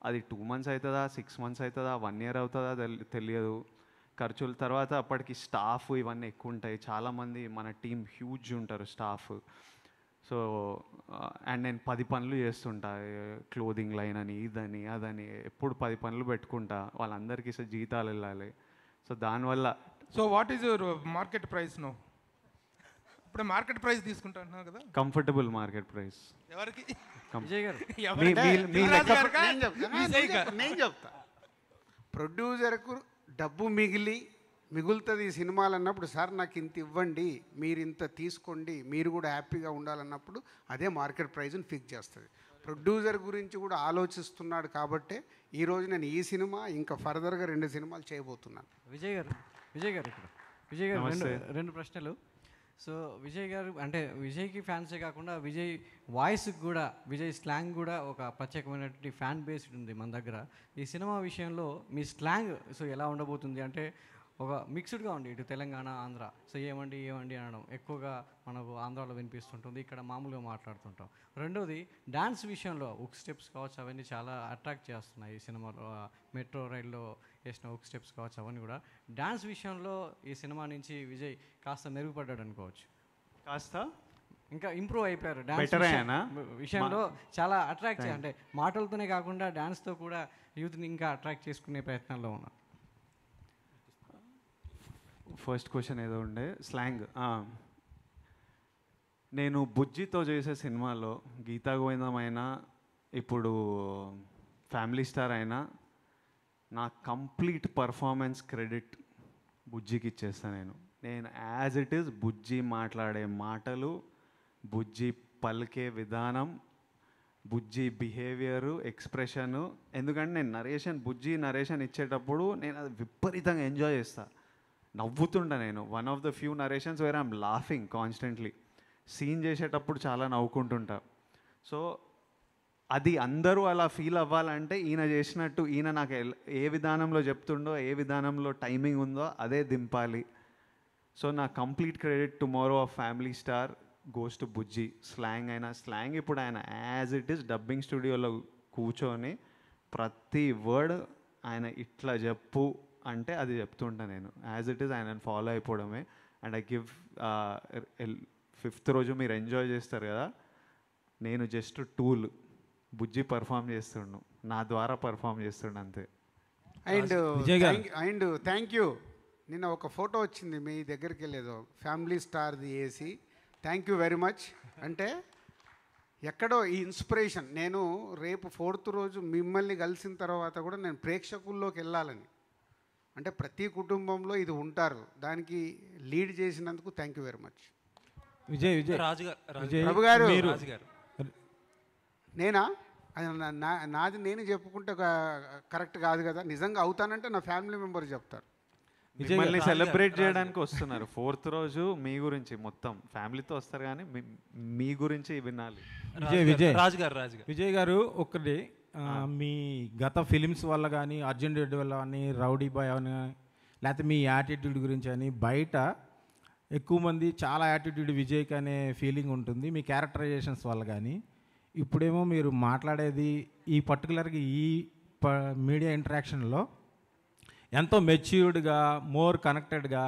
అది 2 మంత్స్ అవుతుందా, 6 మంత్స్ అవుతుందా, 1 ఇయర్ అవుతుందా తెలియదు. ఖర్చుల తర్వాత అప్పటికి స్టాఫ్ ఇవన్నీ ఎక్కువ ఉంటాయి, చాలామంది మన టీం హ్యూజ్ ఉంటారు స్టాఫ్. సో అండ్ నేను 10 పనులు చేస్తుంటా, క్లోదింగ్ లైన్ అని, ఇదని అదని, ఎప్పుడు 10 పనులు పెట్టుకుంటా. వాళ్ళందరికీ జీతాలు వెళ్ళాలి. సో దానివల్ల. So what is your market price no? ఇప్పుడు మార్కెట్ ప్రైస్ తీసుకుంటున్నాను కదా, కంఫర్టబుల్ మార్కెట్ ప్రైస్. ఎవరికి? విజయ్ గారు, నేను చెప్తా. ప్రొడ్యూసర్కు డబ్బు మిగులుతుంది ఈ సినిమాలు అన్నప్పుడు, సార్ నాకు ఇంత ఇవ్వండి, మీరు ఇంత తీసుకోండి, మీరు కూడా హ్యాపీగా ఉండాలన్నప్పుడు అదే మార్కెట్ ప్రైస్ని ఫిక్స్ చేస్తుంది. ప్రొడ్యూసర్ గురించి కూడా ఆలోచిస్తున్నాడు కాబట్టే ఈరోజు నేను ఈ సినిమా ఇంకా ఫర్దర్గా 2 సినిమాలు చేయబోతున్నాను. విజయ్ గారు ఇక్కడ విజయ్ గారు రెండు ప్రశ్నలు. సో విజయ్ గారు అంటే విజయ్కి ఫ్యాన్సే కాకుండా విజయ్ వాయిస్కి కూడా, విజయ్ స్లాంగ్ కూడా ఒక ప్రత్యేకమైనటువంటి ఫ్యాన్ బేస్ ఉంది మన దగ్గర. ఈ సినిమా విషయంలో మీ స్లాంగ్ సో ఎలా ఉండబోతుంది అంటే ఒక మిక్స్డ్గా ఉంది, ఇటు తెలంగాణ ఆంధ్ర. సో ఏమండి అనడం ఎక్కువగా మనకు ఆంధ్రాలో వినిపిస్తుంటుంది, ఇక్కడ మామూలుగా మాట్లాడుతుంటాం. రెండోది డ్యాన్స్ విషయంలో ఉక్ స్టెప్స్ కావచ్చు, అవన్నీ చాలా అట్రాక్ట్ చేస్తున్నాయి ఈ సినిమాలో. మెట్రో రైల్లో వేసిన ఉక్ స్టెప్స్ కావచ్చు, అవన్నీ కూడా డ్యాన్స్ విషయంలో ఈ సినిమా నుంచి విజయ్ కాస్త మెరుగుపడ్డాడు అనుకోవచ్చు. కాస్త ఇంకా ఇంప్రూవ్ అయిపోయారు డ్యాన్స్ విషయంలో. చాలా అట్రాక్ట్ అంటే మాటలతోనే కాకుండా డ్యాన్స్తో కూడా యూత్ని ఇంకా అట్రాక్ట్ చేసుకునే ప్రయత్నాల్లో ఉన్నారు. ఫస్ట్ క్వశ్చన్ ఏదో ఉండే స్లాంగ్. నేను బుజ్జితో చేసే సినిమాలో గీతా గోవిందం అయినా, ఇప్పుడు ఫ్యామిలీ స్టార్ అయినా, నా కంప్లీట్ పర్ఫార్మెన్స్ క్రెడిట్ బుజ్జికి ఇచ్చేస్తాను. నేను యాజ్ ఇట్ ఈస్ బుజ్జి మాట్లాడే మాటలు, బుజ్జి పలికే విధానం, బుజ్జి బిహేవియరు, ఎక్స్ప్రెషను. ఎందుకంటే నేను బుజ్జి నరేషన్ ఇచ్చేటప్పుడు నేను అది విపరీతంగా ఎంజాయ్ చేస్తాను, నవ్వుతుంటా. నేను one of the few narrations where I'm laughing constantly. Scene చేసేటప్పుడు చాలా నవ్వుకుంటుంటా. సో అది అందరూ అలా ఫీల్ అవ్వాలంటే ఈయన చేసినట్టు, ఈయన నాకు ఏ విధానంలో చెప్తుండో, ఏ విధానంలో టైమింగ్ ఉందో అదే దింపాలి. సో నా complete credit tomorrow of family star goes to Bujji. Slang అయినా, స్లాంగ్ ఇప్పుడు ఆయన యాజ్ ఇట్ ఈస్ డబ్బింగ్ స్టూడియోలో కూర్చొని ప్రతి వర్డ్ ఆయన ఇట్లా చెప్పు అంటే అది చెప్తుంటా నేను. యాజ్ ఇట్ ఈస్ ఆయనను ఫాలో అయిపోవడమే. అండ్ ఐ గివ్ 5th రోజు మీరు ఎంజాయ్ చేస్తారు కదా, నేను జస్ట్ టూల్. బుజ్జి పర్ఫామ్ చేస్తుండు, నా ద్వారా పర్ఫామ్ చేస్తుండు అంతే. And thank you. నిన్న ఒక ఫోటో వచ్చింది మీ దగ్గరికి వెళ్ళేదో ఫ్యామిలీ స్టార్ది వేసి. Thank you very much. అంటే ఎక్కడో ఈ ఇన్స్పిరేషన్, నేను రేపు 4th రోజు మిమ్మల్ని కలిసిన తర్వాత కూడా నేను ప్రేక్షకుల్లోకి వెళ్ళాలని, అంటే ప్రతి కుటుంబంలో ఇది ఉంటారు, దానికి లీడ్ చేసినందుకు thank you very much. Vijay Prabhu గారు, నేనా అది నాది నేను చెప్పుకుంటే కరెక్ట్ కాదు కదా. నిజంగా అవుతానంటే నా ఫ్యామిలీ మెంబర్ చెప్తారు. మిమ్మల్ని సెలబ్రేట్ చేయడానికి వస్తున్నారు 4th రోజు. మీ గురించి మొత్తం ఫ్యామిలీతో వస్తారు, కానీ మీ గురించి వినాలి. విజయ్ గారు ఒకటి మీ గత ఫిలిమ్స్ వల్ల కానీ, అర్జున్ రెడ్డి వల్ల కానీ, రౌడీ బాయ్ అని, లేకపోతే మీ యాటిట్యూడ్ గురించి అని బయట ఎక్కువ మంది చాలా యాటిట్యూడ్ విజయ్కి అనే ఫీలింగ్ ఉంటుంది మీ క్యారెక్టరైజేషన్స్ వల్ల. కానీ ఇప్పుడేమో మీరు మాట్లాడేది ఈ పర్టికులర్గా ఈ మీడియా ఇంటరాక్షన్లో ఎంతో మెచ్యూర్డ్గా, మోర్ కనెక్టెడ్గా,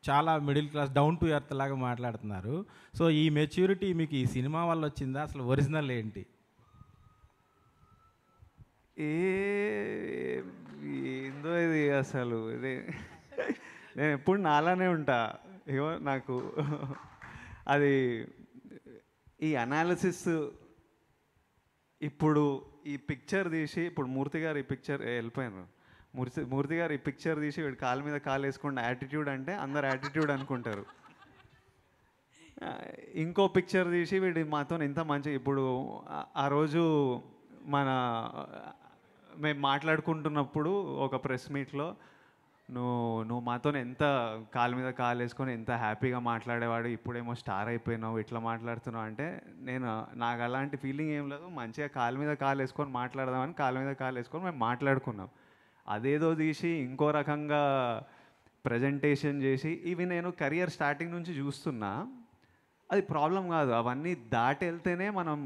చాలా middle class, down to earth లాగా మాట్లాడుతున్నారు. సో ఈ మెచ్యూరిటీ మీకు ఈ సినిమా వల్ల వచ్చిందా? అసలు ఒరిజినల్ ఏంటి? ఏందో ఇది అసలు. ఇది నేను ఎప్పుడు నాలానే ఉంటా. ఏమో నాకు అది ఈ అనాలిసిస్ ఇప్పుడు ఈ పిక్చర్ తీసి, ఇప్పుడు మూర్తి గారు ఈ పిక్చర్ వెళ్ళిపోయినారు, మూర్తి గారు ఈ పిక్చర్ తీసి వీడు కాలు మీద కాలు వేసుకున్న యాటిట్యూడ్ అంటే అందరు యాటిట్యూడ్ అనుకుంటారు. ఇంకో పిక్చర్ తీసి వీడు మాతో ఎంత మంచి, ఇప్పుడు ఆ రోజు మేము మాట్లాడుకుంటున్నప్పుడు ఒక ప్రెస్ మీట్లో నువ్వు మాతో ఎంత కాలు మీద కాలు వేసుకొని ఎంత హ్యాపీగా మాట్లాడేవాడు, ఇప్పుడేమో స్టార్ అయిపోయినావు, ఇట్లా మాట్లాడుతున్నావు అంటే నాకు అలాంటి ఫీలింగ్ ఏం లేదు. మంచిగా కాలు మీద కాలు వేసుకొని మాట్లాడదామని కాలు మీద కాలు వేసుకొని మేము మాట్లాడుకున్నాం. అదేదో తీసి ఇంకో రకంగా ప్రజెంటేషన్ చేసి, ఇవి నేను కెరియర్ స్టార్టింగ్ నుంచి చూస్తున్నా. అది ప్రాబ్లం కాదు, అవన్నీ దాటి వెళ్తేనే మనం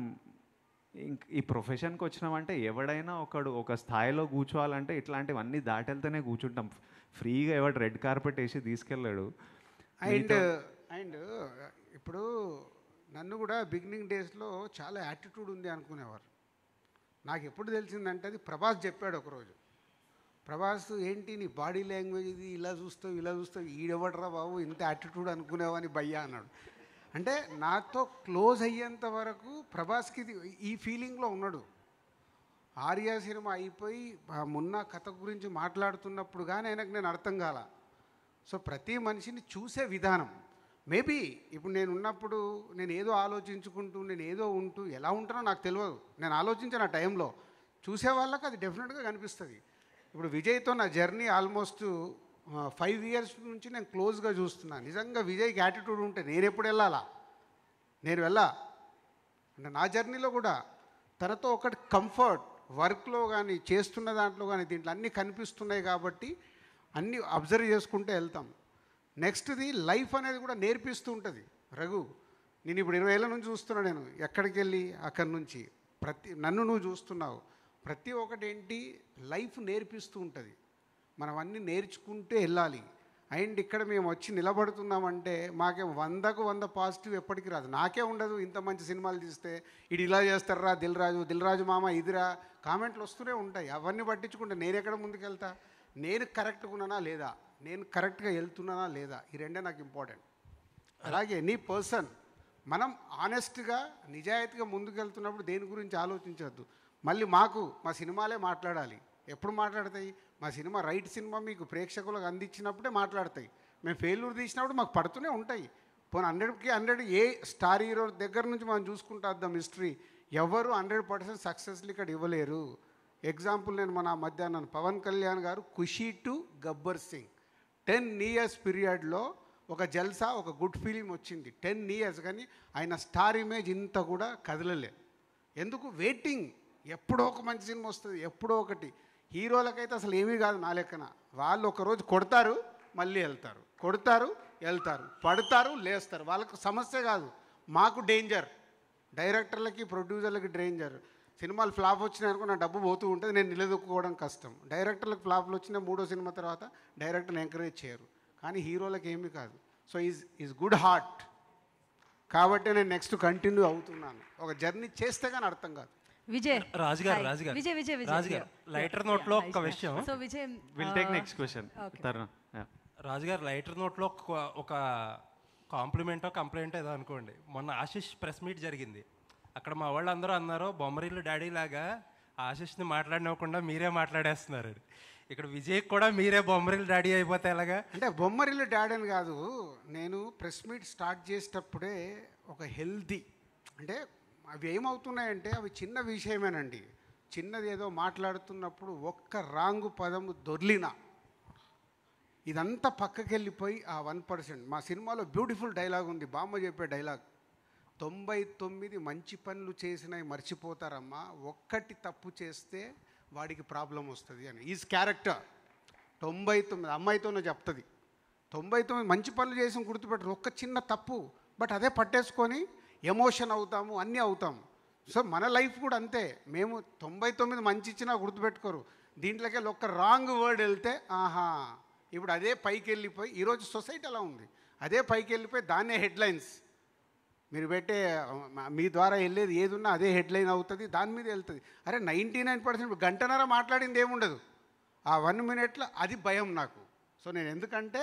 ఈ ప్రొఫెషన్కి వచ్చినామంటే ఎవడైనా ఒక స్థాయిలో కూర్చోవాలంటే ఇట్లాంటివన్నీ దాటి వెళ్తేనే కూర్చుంటాం. ఫ్రీగా ఎవడు రెడ్ కార్పెట్ వేసి తీసుకెళ్ళాడు. అండ్ ఇప్పుడు నన్ను కూడా బిగినింగ్ డేస్లో చాలా యాటిట్యూడ్ ఉంది అనుకునేవారు. నాకు ఎప్పుడు తెలిసిందంటే అది ప్రభాస్ చెప్పాడు ఒకరోజు. ప్రభాస్ ఏంటి నీ బాడీ లాంగ్వేజ్ ఇది, ఇలా చూస్తావు ఈడెవడరా బాబు ఇంత యాటిట్యూడ్ అనుకునేవని భయ్యా అన్నాడు. అంటే నాతో క్లోజ్ అయ్యేంత వరకు ప్రభాస్కి ఈ ఫీలింగ్లో ఉన్నాడు. ఆర్య సినిమా అయిపోయి మొన్న కథ గురించి మాట్లాడుతున్నప్పుడు కానీ ఆయనకు నేను అర్థం కాల. సో ప్రతి మనిషిని చూసే విధానం మేబీ ఇప్పుడు నేను ఉన్నప్పుడు నేను ఏదో ఆలోచించుకుంటూ నేను ఏదో ఉంటూ ఎలా ఉంటానో నాకు తెలియదు. నేను ఆలోచించిన టైంలో చూసే వాళ్ళకి అది డెఫినెట్గా కనిపిస్తుంది. ఇప్పుడు విజయ్తో నా జర్నీ ఆల్మోస్ట్ 5 years నుంచి నేను క్లోజ్గా చూస్తున్నాను. నిజంగా విజయ్కి యాటిట్యూడ్ ఉంటే నేను ఎప్పుడు వెళ్ళాలా? నేను అంటే నా జర్నీలో కూడా తనతో ఒకటి కంఫర్ట్, వర్క్లో కానీ చేస్తున్న దాంట్లో కానీ దీంట్లో అన్నీ కనిపిస్తున్నాయి కాబట్టి అన్నీ అబ్జర్వ్ చేసుకుంటే వెళ్తాం. నెక్స్ట్ది లైఫ్ అనేది కూడా నేర్పిస్తూ ఉంటుంది. రఘు, నేను ఇప్పుడు 20 ఏళ్ళ నుంచి చూస్తున్నాను. నేను ఎక్కడికి వెళ్ళి అక్కడి నుంచి నన్ను నువ్వు చూస్తున్నావు. ప్రతి ఒక్కటి ఏంటి లైఫ్ నేర్పిస్తూ ఉంటుంది. మనం అన్నీ నేర్చుకుంటే వెళ్ళాలి. అండ్ ఇక్కడ మేము వచ్చి నిలబడుతున్నామంటే మాకేం 100కు 100 పాజిటివ్ ఎప్పటికీ రాదు. నాకే ఉండదు. ఇంత మంచి సినిమాలు తీస్తే ఇది ఇలా చేస్తారా, దిల్రాజు మామ ఇదిరా కామెంట్లు వస్తూనే ఉంటాయి. అవన్నీ పట్టించుకుంటే నేను ఎక్కడ ముందుకెళ్తా? నేను కరెక్ట్గా ఉన్నానా లేదా, నేను కరెక్ట్గా వెళ్తున్నానా లేదా, ఈ రెండే నాకు ఇంపార్టెంట్. అలాగే నీ పర్సన్ మనం ఆనెస్ట్గా నిజాయితీగా ముందుకెళ్తున్నప్పుడు దేని గురించి ఆలోచించవద్దు. మళ్ళీ మా సినిమాలే మాట్లాడాలి. ఎప్పుడు మాట్లాడతాయి? మా సినిమా రైట్ సినిమా మీకు ప్రేక్షకులకు అందించినప్పుడే మాట్లాడతాయి. మేము ఫెయిల్యూర్ తీసినప్పుడు మాకు పడుతూనే ఉంటాయి. పోనీ 100కి 100 ఏ స్టార్ హీరో దగ్గర నుంచి మనం చూసుకుంటూ వద్దాం హిస్టరీ. ఎవరు 100% సక్సెస్లు ఇక్కడ ఇవ్వలేరు. ఎగ్జాంపుల్ నేను మన మధ్యాహ్నం పవన్ కళ్యాణ్ గారు ఖుషీ టు గబ్బర్ సింగ్ 10 years పీరియడ్లో ఒక జల్సా, ఒక గుడ్ ఫీలింగ్ వచ్చింది. 10 years కానీ ఆయన స్టార్ ఇమేజ్ ఇంత కూడా కదలలే. ఎందుకు? వెయిటింగ్. ఎప్పుడో ఒక మంచి సినిమా వస్తుంది, ఎప్పుడో ఒకటి. హీరోలకైతే అసలు ఏమీ కాదు నా లెక్కన. వాళ్ళు ఒకరోజు కొడతారు, మళ్ళీ వెళ్తారు, కొడతారు, వెళ్తారు, పడతారు, లేస్తారు. వాళ్ళకు సమస్య కాదు, మాకు డేంజర్. డైరెక్టర్లకి ప్రొడ్యూసర్లకి డేంజర్. సినిమాలు ఫ్లాప్ వచ్చినాయనుకో నా డబ్బు పోతూ ఉంటుంది, నేను నిలదొక్కుకోవడం కష్టం. డైరెక్టర్లకు ఫ్లాప్లు వచ్చిన 3వ సినిమా తర్వాత డైరెక్టర్ని ఎంకరేజ్ చేయరు. కానీ హీరోలకు ఏమీ కాదు. సో ఈజ్ గుడ్ హార్ట్ కాబట్టి నేను నెక్స్ట్ కంటిన్యూ అవుతున్నాను. ఒక జర్నీ చేస్తే కానీ అర్థం కాదు. విజయ్ రాజుగారు లైటర్ నోట్లో ఒక విషయం. So Vijay will take next question. రాజుగారు లైటర్ నోట్లో ఒక కాంప్లిమెంటో కంప్లైంట్ ఏదో అనుకోండి. మొన్న ఆశిష్ ప్రెస్ మీట్ జరిగింది. అక్కడ మా వాళ్ళు అందరూ అన్నారు బొమ్మరిల్లు డాడీ లాగా ఆశిష్ని మాట్లాడినవ్వకుండా మీరే మాట్లాడేస్తున్నారు. ఇక్కడ విజయ్ కూడా మీరే బొమ్మరిల్లు డాడీ అయిపోతే ఎలాగా? అంటే బొమ్మరిల్లు డాడీ అని కాదు, నేను ప్రెస్ మీట్ స్టార్ట్ చేసేటప్పుడే ఒక హెల్తీ అంటే అవి ఏమవుతున్నాయంటే అవి చిన్న విషయమేనండి. చిన్నది ఏదో మాట్లాడుతున్నప్పుడు ఒక్క రాంగు పదము దొర్లినా ఇదంతా పక్కకి వెళ్ళిపోయి ఆ 1%. మా సినిమాలో బ్యూటిఫుల్ డైలాగ్ ఉంది, బామ్మ చెప్పే డైలాగ్, 99 మంచి పనులు చేసినవి మర్చిపోతారమ్మా, ఒక్కటి తప్పు చేస్తే వాడికి ప్రాబ్లం వస్తుంది అని. ఈజ్ క్యారెక్టర్ 99 అమ్మాయితోనే చెప్తుంది, 99 మంచి పనులు చేసి గుర్తుపెట్టరు, ఒక్క చిన్న తప్పు బట్ అదే పట్టేసుకొని ఎమోషన్ అవుతాము, అన్నీ అవుతాము. సో మన లైఫ్ కూడా అంతే, మేము 99 మంచి ఇచ్చినా గుర్తుపెట్టుకోరు, దీంట్లోకి వెళ్ళి ఒక్క రాంగ్ వర్డ్ వెళ్తే ఆహా ఇప్పుడు అదే పైకి వెళ్ళిపోయి, ఈరోజు సొసైటీ అలా ఉంది, అదే పైకి వెళ్ళిపోయి దాన్నే హెడ్లైన్స్ మీరు పెట్టే మీ ద్వారా వెళ్ళేది ఏదున్నా అదే హెడ్లైన్ అవుతుంది, దాని మీద వెళ్తుంది. అరే 99% గంటన్నర మాట్లాడింది ఏముండదు, ఆ 1 మినిట్లో అది భయం నాకు. సో నేను ఎందుకంటే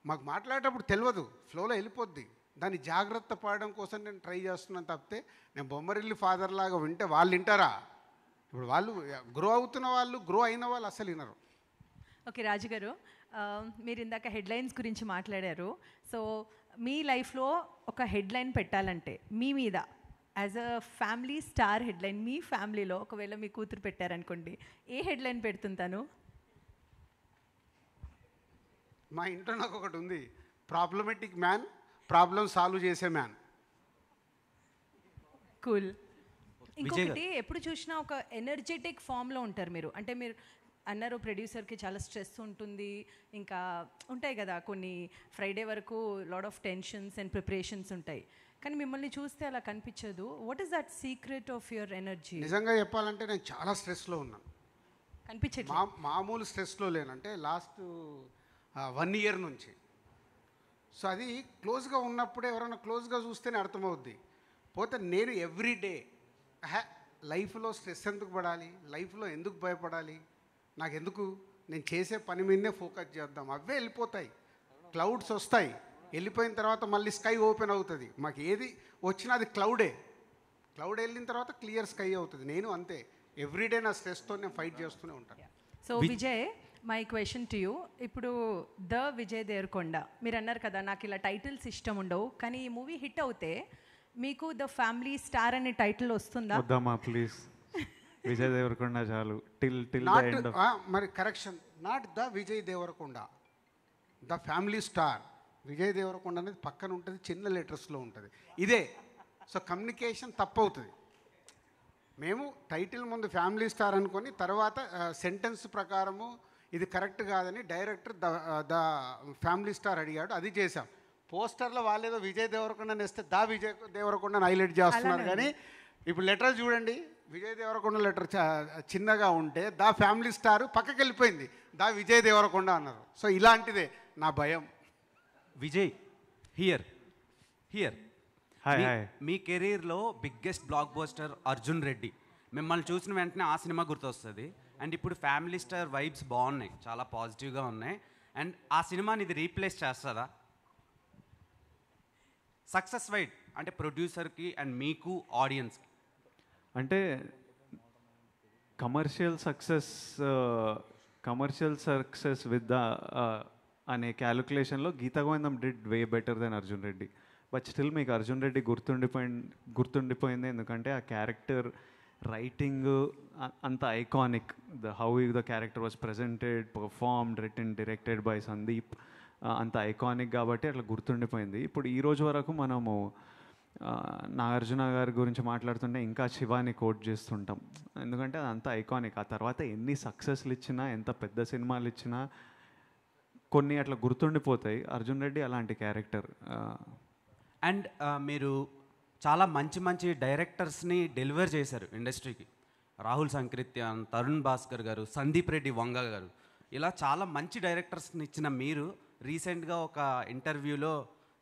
మాకు మాట్లాడేటప్పుడు తెలియదు, ఫ్లోలో వెళ్ళిపోద్ది, దాన్ని జాగ్రత్త పడడం కోసం నేను ట్రై చేస్తున్నాను తప్పితే నేను బొమ్మరిల్లు ఫాదర్ లాగా వింటే వాళ్ళు వింటారా? ఇప్పుడు వాళ్ళు గ్రో అవుతున్న వాళ్ళు, గ్రో అయిన వాళ్ళు అసలు వినరు. ఓకే రాజు గారు, మీరు ఇందాక హెడ్లైన్స్ గురించి మాట్లాడారు. సో మీ లైఫ్లో ఒక హెడ్లైన్ పెట్టాలంటే మీ మీద as a family star headline, మీ ఫ్యామిలీలో ఒకవేళ మీ కూతురు పెట్టారనుకోండి, ఏ హెడ్లైన్ పెడుతుంటాను? మా ఇంట్లో నాకు ఒకటి ఉంది, ప్రాబ్లమెటిక్ మ్యాన్, ప్రాబ్లం సాల్వ్ చేసే మ్యాన్. కూల్. ఇంకొకటి, ఎప్పుడు చూసినా ఒక ఎనర్జెటిక్ ఫామ్లో ఉంటారు మీరు. అంటే మీరు అన్నారు ప్రొడ్యూసర్కి చాలా స్ట్రెస్ ఉంటుంది, ఇంకా ఉంటాయి కదా కొన్ని, ఫ్రైడే వరకు lot of tensions and preparations ఉంటాయి, కానీ మిమ్మల్ని చూస్తే అలా కనిపించదు. What is that secret of your energy? నిజంగా చెప్పాలంటే నేను చాలా స్ట్రెస్లో ఉన్నాను, కనిపించట్లేదు. మామూలు స్ట్రెస్లో లేనంటే లాస్ట్ 1 ఇయర్ నుంచి. సో అది క్లోజ్గా ఉన్నప్పుడే ఎవరైనా క్లోజ్గా చూస్తేనే అర్థమవుద్ది. పోతే నేను ఎవ్రీడే లైఫ్లో స్ట్రెస్ ఎందుకు పడాలి, లైఫ్లో ఎందుకు భయపడాలి, నాకెందుకు, నేను చేసే పని మీదనే ఫోకస్ చేద్దాం, అవే వెళ్ళిపోతాయి, క్లౌడ్స్ వస్తాయి, వెళ్ళిపోయిన తర్వాత మళ్ళీ స్కై ఓపెన్ అవుతుంది. మాకు ఏది వచ్చినా అది క్లౌడ్ వెళ్ళిన తర్వాత క్లియర్ స్కై అవుతుంది. నేను అంతే, ఎవ్రీడే నా స్ట్రెస్తో నేను ఫైట్ చేస్తూనే ఉంటాను. So Vijay, my question to you, ఇప్పుడు ద విజయ్ దేవరకొండ మీరు అన్నారు కదా నాకు ఇలా టైటిల్స్ ఇష్టం ఉండవు, కానీ ఈ మూవీ హిట్ అవుతే మీకు ద ఫ్యామిలీ స్టార్ అనే టైటిల్ వస్తుందా? వద్దామా ప్లీజ్, విజయ్ దేవరకొండ చాలు, టిల్ మరి correction, not the Vijay Deverakonda, the family star. Vijay Deverakonda అనేది పక్కన ఉంటుంది, చిన్న లెటర్స్లో ఉంటుంది, ఇదే. సో కమ్యూనికేషన్ తప్పవుతుంది. మేము టైటిల్ ముందు ఫ్యామిలీ స్టార్ అనుకొని తర్వాత సెంటెన్స్ ప్రకారము ఇది కరెక్ట్ కాదని డైరెక్టర్ ద ఫ్యామిలీ స్టార్ అడిగాడు, అది చేశాం. పోస్టర్లో వాళ్ళేదో విజయ్ దేవరకొండ నేస్తే దా విజయ్ దేవరకొండని హైలైట్ చేస్తున్నారు, కానీ ఇప్పుడు లెటర్ చూడండి, విజయ్ దేవరకొండ లెటర్ చిన్నగా ఉంటే దా ఫ్యామిలీ స్టార్ పక్కకి వెళ్ళిపోయింది, దా విజయ్ దేవరకొండ అన్నారు. సో ఇలాంటిదే నా భయం. విజయ్ హియర్ మీ కెరీర్లో biggest block buster Arjun Reddy, మిమ్మల్ని చూసిన వెంటనే ఆ సినిమా గుర్తొస్తుంది. అండ్ ఇప్పుడు ఫ్యామిలీ స్టార్ వైబ్స్ బాగున్నాయి, చాలా పాజిటివ్గా ఉన్నాయి. అండ్ ఆ సినిమాని ఇది రీప్లేస్ చేస్తుందా సక్సెస్ వైడ్, అంటే ప్రొడ్యూసర్కి అండ్ మీకు ఆడియన్స్కి? అంటే కమర్షియల్ సక్సెస్ విత్ ద అనే క్యాలిక్యులేషన్లో Geetha Govindam did way better than Arjun Reddy. But still మీకు అర్జున్ రెడ్డి గుర్తుండిపోయింది ఎందుకంటే ఆ క్యారెక్టర్ రైటింగ్ అంత iconic, how the character was presented, performed, written, directed by Sandeep, అంత ఐకానిక్ కాబట్టి అట్లా గుర్తుండిపోయింది. ఇప్పుడు ఈ రోజు వరకు మనము నాగార్జున గారి గురించి మాట్లాడుతుంటే ఇంకా శివాని కోట్ చేస్తుంటాం, ఎందుకంటే అది అంత ఐకానిక్. ఆ తర్వాత ఎన్ని సక్సెస్లు ఇచ్చినా, ఎంత పెద్ద సినిమాలు ఇచ్చినా కొన్ని అట్లా గుర్తుండిపోతాయి. అర్జున్ రెడ్డి అలాంటి క్యారెక్టర్. అండ్ మీరు చాలా మంచి మంచి డైరెక్టర్స్ని డెలివర్ చేశారు ఇండస్ట్రీకి, రాహుల్ సంకృత్యాన్, తరుణ్ భాస్కర్ గారు, సందీప్ రెడ్డి వంగ గారు, ఇలా చాలా మంచి డైరెక్టర్స్ని ఇచ్చిన మీరు రీసెంట్గా ఒక ఇంటర్వ్యూలో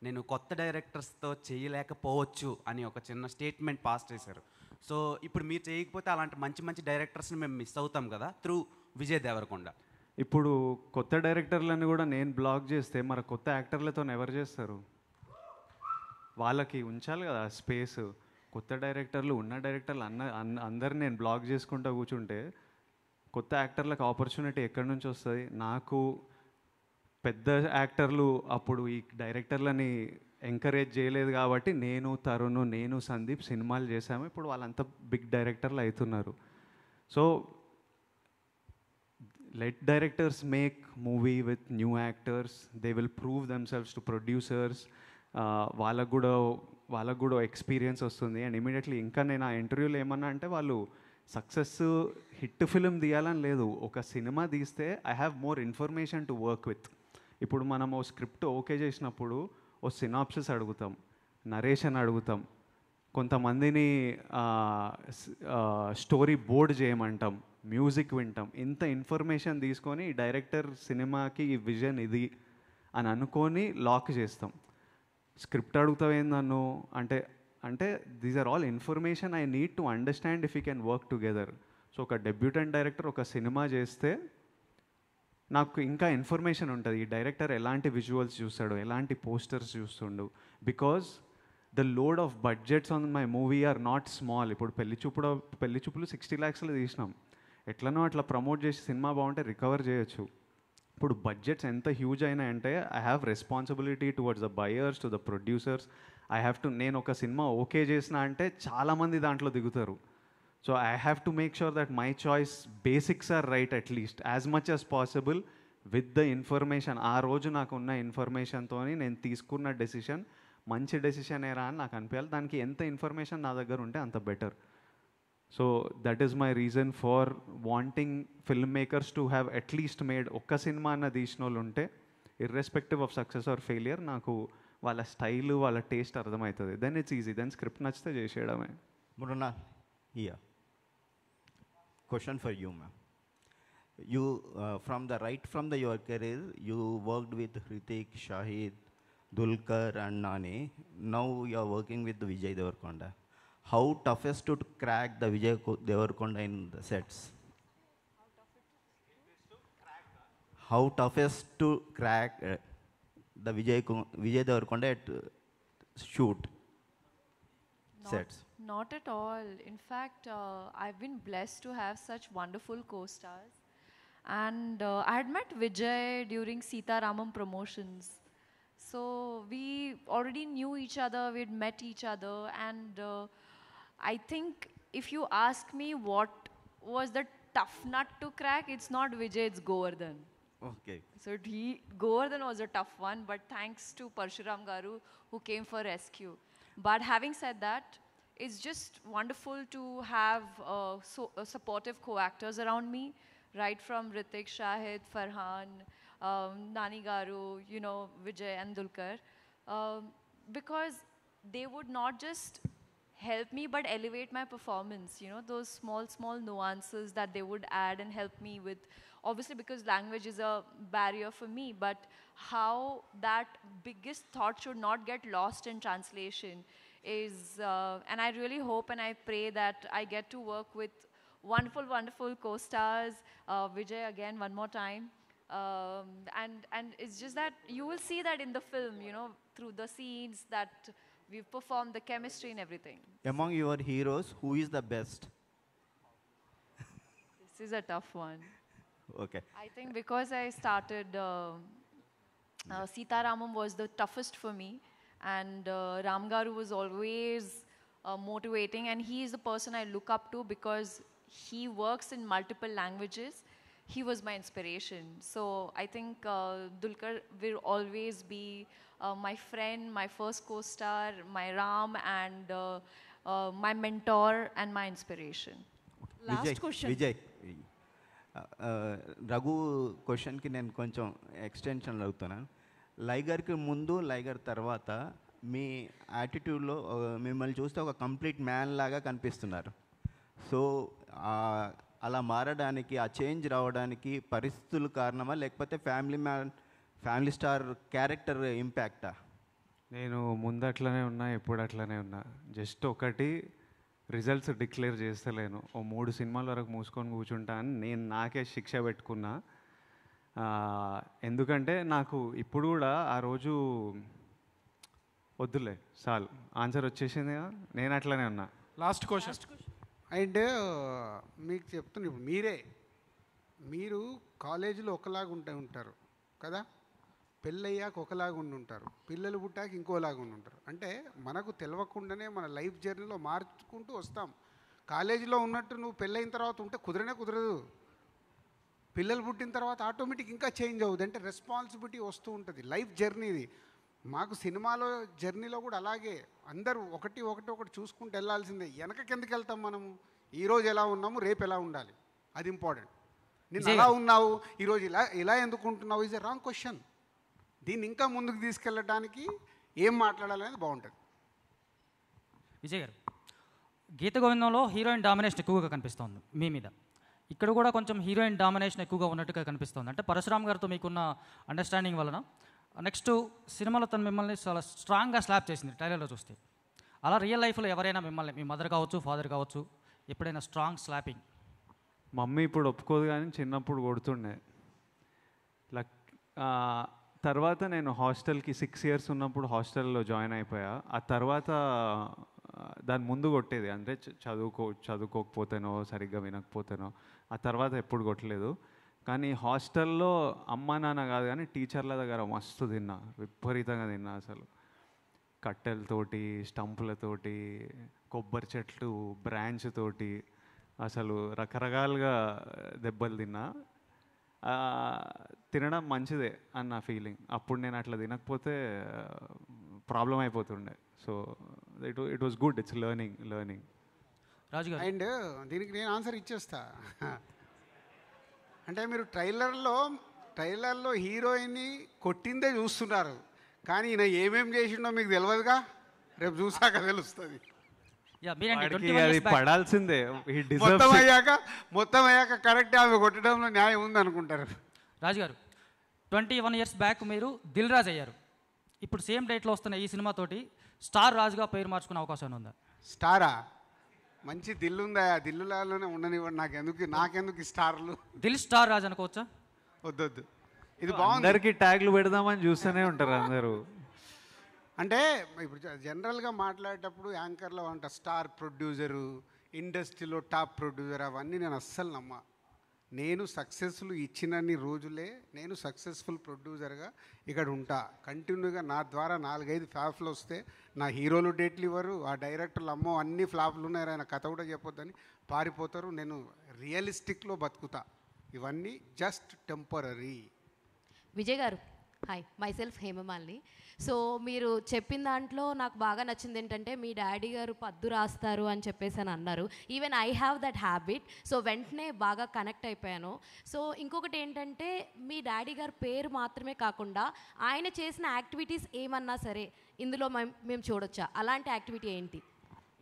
నేను కొత్త డైరెక్టర్స్తో చేయలేకపోవచ్చు అని ఒక చిన్న స్టేట్మెంట్ పాస్ చేశారు. సో ఇప్పుడు మీరు చేయకపోతే అలాంటి మంచి మంచి డైరెక్టర్స్ని మేము మిస్ అవుతాం కదా త్రూ విజయ్ దేవరకొండ. ఇప్పుడు కొత్త డైరెక్టర్లను కూడా నేను బ్లాక్ చేస్తే మరి కొత్త యాక్టర్లతో ఎవరు చేస్తారు? వాళ్ళకి ఉంచాలి కదా స్పేస్. కొత్త డైరెక్టర్లు, ఉన్న డైరెక్టర్లు అందరిని నేను బ్లాక్ చేసుకుంటూ కూర్చుంటే కొత్త యాక్టర్లకు ఆపర్చునిటీ ఎక్కడి నుంచి వస్తుంది? నాకు పెద్ద యాక్టర్లు అప్పుడు ఈ డైరెక్టర్లని ఎంకరేజ్ చేయలేదు కాబట్టి నేను, తరుణ్, నేను, సందీప్ సినిమాలు చేశాము. ఇప్పుడు వాళ్ళంతా బిగ్ డైరెక్టర్లు అవుతున్నారు. So let directors make movie with new actors. They will prove themselves to producers. వాళ్ళకు కూడా ఎక్స్పీరియన్స్ వస్తుంది. అండ్ ఇమీడియట్లీ ఇంకా నేను ఆ ఇంటర్వ్యూలో ఏమన్నా అంటే వాళ్ళు సక్సెస్ హిట్ ఫిలిం తీయాలని లేదు, ఒక సినిమా తీస్తే I have more information to work with. ఇప్పుడు మనం ఓ స్క్రిప్ట్ ఓకే చేసినప్పుడు ఓ సినాప్సిస్ అడుగుతాం, నరేషన్ అడుగుతాం, కొంతమందిని స్టోరీ బోర్డ్ చేయమంటాం, మ్యూజిక్ వింటాం. ఇంత ఇన్ఫర్మేషన్ తీసుకొని డైరెక్టర్ సినిమాకి ఈ విజన్ ఇది అని అనుకొని లాక్ చేస్తాం. స్క్రిప్ట్ అడుగుతావు ఏంది నన్ను అంటే అంటే these are all information I need to understand if you can work together. So ఒక డెబ్యూటెంట్ డైరెక్టర్ ఒక సినిమా చేస్తే నాకు ఇంకా ఇన్ఫర్మేషన్ ఉంటుంది, ఈ డైరెక్టర్ ఎలాంటి విజువల్స్ చూస్తాడు, ఎలాంటి పోస్టర్స్ చూస్తుండు. Because the load of budgets on my movie are not small. ఇప్పుడు పెళ్లి చూపులు 60 lakhsలో తీసినాం, ఎట్లనో అట్లా ప్రమోట్ చేసి సినిమా బాగుంటే రికవర్ చేయొచ్చు. ఇప్పుడు బడ్జెట్స్ ఎంత హ్యూజ్ అయినాయంటే I have responsibility towards the buyers, to the producers. I have to, నేను ఒక సినిమా ఓకే చేసిన అంటే చాలామంది దాంట్లో దిగుతారు. So I have to make sure that my choice basics are right at least as much as possible with the information. ఆ రోజు నాకు ఉన్న ఇన్ఫర్మేషన్తో నేను తీసుకున్న డెసిషన్ మంచి డెసిషన్ ఏరా అని నాకు అనిపించాలి. దానికి ఎంత ఇన్ఫర్మేషన్ నా దగ్గర ఉంటే అంత better. So that is my reason for wanting film makers to have at least made ఒక్క సినిమా అన్న తీసిన వాళ్ళు ఉంటే irrespective of success or failure నాకు వాళ్ళ స్టైల్ వాళ్ళ టేస్ట్ అర్థమవుతుంది. Then it's easy, then script నచ్చితే చేసేయడమే. Mrunal, here. Question for you, ma'am. You, from your career, you worked with Hrithik, Shahid, Dulquer and Nani. Now you are working with Vijay Devarkonda. How toughest to crack the Vijay Devarkonda in the sets? How toughest to crack the Vijay Devarkonda at shoot sets? Not at all. In fact, I've been blessed to have such wonderful co-stars. And I had met Vijay during Sita Ramam promotions. So we already knew each other, we'd met each other. And I think if you ask me what was the tough nut to crack, it's not Vijay, it's Govardhan. Okay. So Govardhan was a tough one, but thanks to Parshuram Garu who came for rescue. But having said that, it's just wonderful to have supportive co-actors around me, right from Hrithik, Shahid, Farhan, Nani Garu, Vijay and Dulquer, because they would not just help me but elevate my performance, those small nuances that they would add and help me with. Obviously, because language is a barrier for me, but how that biggest thought should not get lost in translation is, and I really hope and I pray that I get to work with wonderful co-stars, Vijay again one more time, and it's just that you will see that in the film, through the scenes that we've performed, the chemistry and everything. Among your heroes, who is the best? This is a tough one. Okay. I think because I started, Sita Ramam was the toughest for me, and Ram Garu was always motivating, and he is the person I look up to because he works in multiple languages. He was my inspiration. So I think Dulquer will always be my friend, my first co-star, my Ram, and my mentor and my inspiration. Last question. Vijay. Raghu క్వశ్చన్కి నేను కొంచెం extension అడుగుతున్నాను. లైగర్కి ముందు లైగర్ తర్వాత మీ యాటిట్యూడ్లో మిమ్మల్ని చూస్తే ఒక complete man లాగా కనిపిస్తున్నారు. సో అలా మారడానికి, ఆ చేంజ్ రావడానికి పరిస్థితులు కారణమా, లేకపోతే ఫ్యామిలీ స్టార్ క్యారెక్టర్ ఇంపాక్టా? నేను ముందు అట్లనే ఉన్నా, ఎప్పుడు అట్లనే ఉన్నా. జస్ట్ ఒకటి రిజల్ట్స్ డిక్లేర్ చేస్తలేను. ఓ 3 సినిమాల వరకు మూసుకొని కూర్చుంటా అని నేను నాకే శిక్ష పెట్టుకున్నా. ఎందుకంటే నాకు ఇప్పుడు కూడా ఆ రోజు వద్దులే చాలు ఆన్సర్ వచ్చేసింది కదా, నేను అట్లనే ఉన్నా. Last question. అండ్ మీకు చెప్తున్నా, ఇప్పుడు మీరు కాలేజీలో ఒకలాగా ఉంటారు కదా, పెళ్ళయ్యాక ఒకలాగా ఉంటారు, పిల్లలు పుట్టాక ఇంకోలాగా ఉంటారు. అంటే మనకు తెలియకుండానే మన లైఫ్ జర్నీలో మార్చుకుంటూ వస్తాం. కాలేజీలో ఉన్నట్టు నువ్వు పెళ్ళైన తర్వాత ఉంటే కుదరదు. పిల్లలు పుట్టిన తర్వాత ఆటోమేటిక్ ఇంకా చేంజ్ అవుతుంది. అంటే రెస్పాన్సిబిలిటీ వస్తూ ఉంటుంది. లైఫ్ జర్నీది. మాకు సినిమాలో జర్నీలో కూడా అలాగే అందరూ ఒకటి చూసుకుంటూ వెళ్ళాల్సిందే. కిందకి వెళ్తాం మనము. ఈరోజు ఎలా ఉన్నాము, రేపు ఎలా ఉండాలి, అది ఇంపార్టెంట్. నిన్న ఎలా ఉన్నావు, ఈరోజు ఇలా ఎందుకు ఉంటున్నావు ఈజ్ ఎ రాంగ్ క్వశ్చన్. దీన్ని ఇంకా ముందుకు తీసుకెళ్ళడానికి ఏం మాట్లాడాలనేది బాగుంటుంది. విజయ్ గారు, గీత గోవిందంలో హీరోయిన్ డామినేషన్ ఎక్కువగా కనిపిస్తోంది మీ మీద. ఇక్కడ కూడా కొంచెం హీరోయిన్ డామినేషన్ ఎక్కువగా ఉన్నట్టుగా కనిపిస్తుంది. అంటే పరశురామ్ గారితో మీకున్న అండర్స్టాండింగ్ వలన నెక్స్ట్ సినిమాలో తను మిమ్మల్ని చాలా స్ట్రాంగ్గా స్లాప్ చేసింది ట్రైలర్లో చూస్తే. అలా రియల్ లైఫ్లో ఎవరైనా మిమ్మల్ని, మీ మదర్ కావచ్చు, ఫాదర్ కావచ్చు, ఎప్పుడైనా స్ట్రాంగ్ స్లాపింగ్? మమ్మీ ఇప్పుడు ఒప్పుకోదు కానీ చిన్నప్పుడు కొడుతుండే. తర్వాత నేను హాస్టల్కి 6 years ఉన్నప్పుడు హాస్టల్లో జాయిన్ అయిపోయా. ఆ తర్వాత దాని ముందు కొట్టేది, అంటే చదువుకోకపోతేనో సరిగ్గా వినకపోతేనో. ఆ తర్వాత ఎప్పుడు కొట్టలేదు. కానీ హాస్టల్లో అమ్మా నాన్న కాదు కానీ టీచర్ల దగ్గర మస్తు తిన్నా, విపరీతంగా తిన్నా. అసలు కట్టెలతోటి, స్టంపులతోటి, కొబ్బరి చెట్లు బ్రాంచ్ తోటి అసలు రకరకాలుగా దెబ్బలు తిన్నా. తినడం మంచిదే అన్న ఫీలింగ్. అప్పుడు నేను అట్లా తినకపోతే ప్రాబ్లం అయిపోతుండే. So it was good. It's learning. And దీనికి నేను ఆన్సర్ ఇచ్చేస్తా. అంటే మీరు ట్రైలర్లో హీరోయిన్ని కొట్టిందే చూస్తున్నారు, కానీ ఈయన ఏమేం చేసిండో మీకు తెలియదుగా. రేపు చూసాక తెలుస్తుంది. పడాల్సిందే. మొత్తం అయ్యాక కరెక్ట్ ఆమె కొట్టడంలో న్యాయం ఉంది అనుకుంటారు. రాజుగారు, 21 years బ్యాక్ మీరు దిల్ రాజు అయ్యారు. ఇప్పుడు సేమ్ డేట్లో వస్తున్న ఈ సినిమాతోటి స్టార్ రాజుగా పేరు మార్చుకునే అవకాశం ఉందా? స్టారా? మంచి దిల్లు ఉందా? దిల్లులాలోనే ఉండనివ్వండి. నాకెందుకు స్టార్లు? దిల్ స్టార్ రాజు అనుకోవచ్చా? వద్దొద్దు, ఇది బాగుంది. అందరికి ట్యాగ్లు పెడదామని చూస్తూనే ఉంటారు అందరూ. అంటే ఇప్పుడు జనరల్గా మాట్లాడేటప్పుడు యాంకర్లో అంట స్టార్ ప్రొడ్యూసరు, ఇండస్ట్రీలో టాప్ ప్రొడ్యూసర్, అవన్నీ నేను అస్సలు నమ్మ. నేను సక్సెస్ఫుల్ ఇచ్చినన్ని రోజులే నేను సక్సెస్ఫుల్ ప్రొడ్యూసర్గా ఇక్కడ ఉంటా. కంటిన్యూగా నా ద్వారా 4-5 ఫ్లాప్లు వస్తే నా హీరోలు డేట్లు ఇవ్వరు, ఆ డైరెక్టర్లు అమ్మో అన్ని ఫ్లాప్లు ఉన్నాయి ఆయన కథ కూడా చెప్పొద్దని పారిపోతారు. నేను రియలిస్టిక్లో బతుకుతా. ఇవన్నీ జస్ట్ టెంపరరీ. విజయ్ గారు, హాయ్, మైసెల్ఫ్ హేమమాలిని. సో మీరు చెప్పిన దాంట్లో నాకు బాగా నచ్చింది ఏంటంటే మీ డాడీ గారు పద్దు రాస్తారు అని చెప్పేసి అని అన్నారు. Even I have that habit. So వెంటనే బాగా కనెక్ట్ అయిపోయాను. సో ఇంకొకటి ఏంటంటే మీ డాడీ గారు పేరు మాత్రమే కాకుండా ఆయన చేసిన యాక్టివిటీస్ ఏమన్నా సరే ఇందులో మేము చూడొచ్చా? అలాంటి యాక్టివిటీ ఏంటి?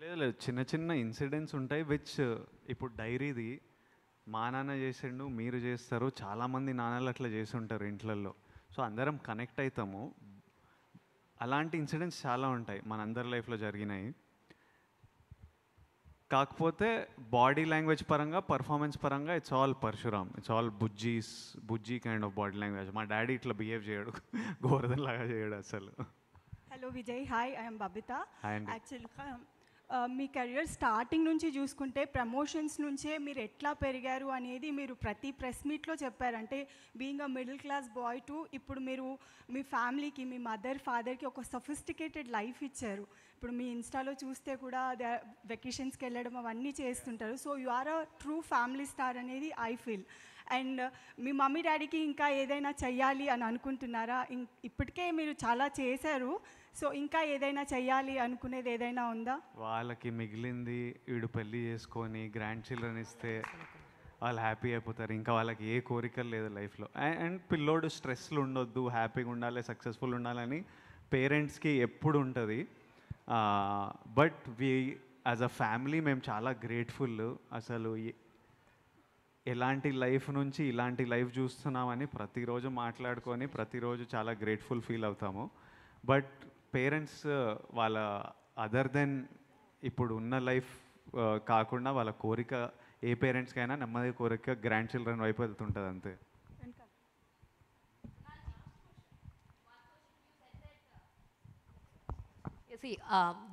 లేదు, చిన్న చిన్న ఇన్సిడెంట్స్ ఉంటాయి విచ్ ఇప్పుడు డైరీది మా నాన్న చేసిండు, మీరు చేస్తారు, చాలామంది నాన్నలు అట్లా చేసి ఉంటారు ఇంట్లల్లో. సో అందరం కనెక్ట్ అవుతాము. అలాంటి ఇన్సిడెంట్స్ చాలా ఉంటాయి మనందరి లైఫ్లో జరిగినాయి. కాకపోతే బాడీ లాంగ్వేజ్ పరంగా, పర్ఫార్మెన్స్ పరంగా it's all Parashuram. It's all Bujji kind of body language. మా డాడీ ఇట్లా బిహేవ్ చేయడు, గోవర్ధన్ లాగా చేయడు అసలు. Hello Vijay, hi, I'm Babita. Hi అండి. యాక్చువల్గా మీ కెరియర్ స్టార్టింగ్ నుంచి చూసుకుంటే ప్రమోషన్స్ నుంచే మీరు ఎట్లా పెరిగారు అనేది మీరు ప్రతి ప్రెస్ మీట్లో చెప్పారు. అంటే being a middle class boy to ఇప్పుడు మీరు మీ ఫ్యామిలీకి, మీ మదర్ ఫాదర్కి ఒక సఫిస్టికేటెడ్ లైఫ్ ఇచ్చారు. ఇప్పుడు మీ ఇన్స్టాలో చూస్తే కూడా వెకేషన్స్కి వెళ్ళడం అవన్నీ చేస్తుంటారు. So you are a true family star అనేది ఐ ఫీల్. అండ్ మీ మమ్మీ డాడీకి ఇంకా ఏదైనా చెయ్యాలి అని అనుకుంటున్నారా? ఇప్పటికే మీరు చాలా చేశారు, సో ఇంకా ఏదైనా చెయ్యాలి అనుకునేది ఏదైనా ఉందా? వాళ్ళకి మిగిలింది వీడు పెళ్ళి చేసుకొని గ్రాండ్ చిల్డ్రన్ ఇస్తే వాళ్ళు హ్యాపీ అయిపోతారు. ఇంకా వాళ్ళకి ఏ కోరికలు లేదు లైఫ్లో. అండ్ పిల్లోడు స్ట్రెస్లు ఉండొద్దు, హ్యాపీగా ఉండాలి, సక్సెస్ఫుల్ ఉండాలని పేరెంట్స్కి ఎప్పుడు ఉంటుంది. బట్ యాజ్ అ ఫ్యామిలీ మేము చాలా గ్రేట్ఫుల్. అసలు ఎలాంటి లైఫ్ నుంచి ఇలాంటి లైఫ్ చూస్తున్నామని ప్రతిరోజు మాట్లాడుకొని ప్రతిరోజు చాలా గ్రేట్ఫుల్ ఫీల్ అవుతాము. బట్ పేరెంట్స్ వాళ్ళ అదర్ దెన్ ఇప్పుడు ఉన్న లైఫ్ కాకుండా వాళ్ళ కోరిక ఏ పేరెంట్స్కైనా నెమ్మది కోరిక గ్రాండ్ చిల్డ్రన్ వైపు వెళ్తుంటుంది అంతే. See,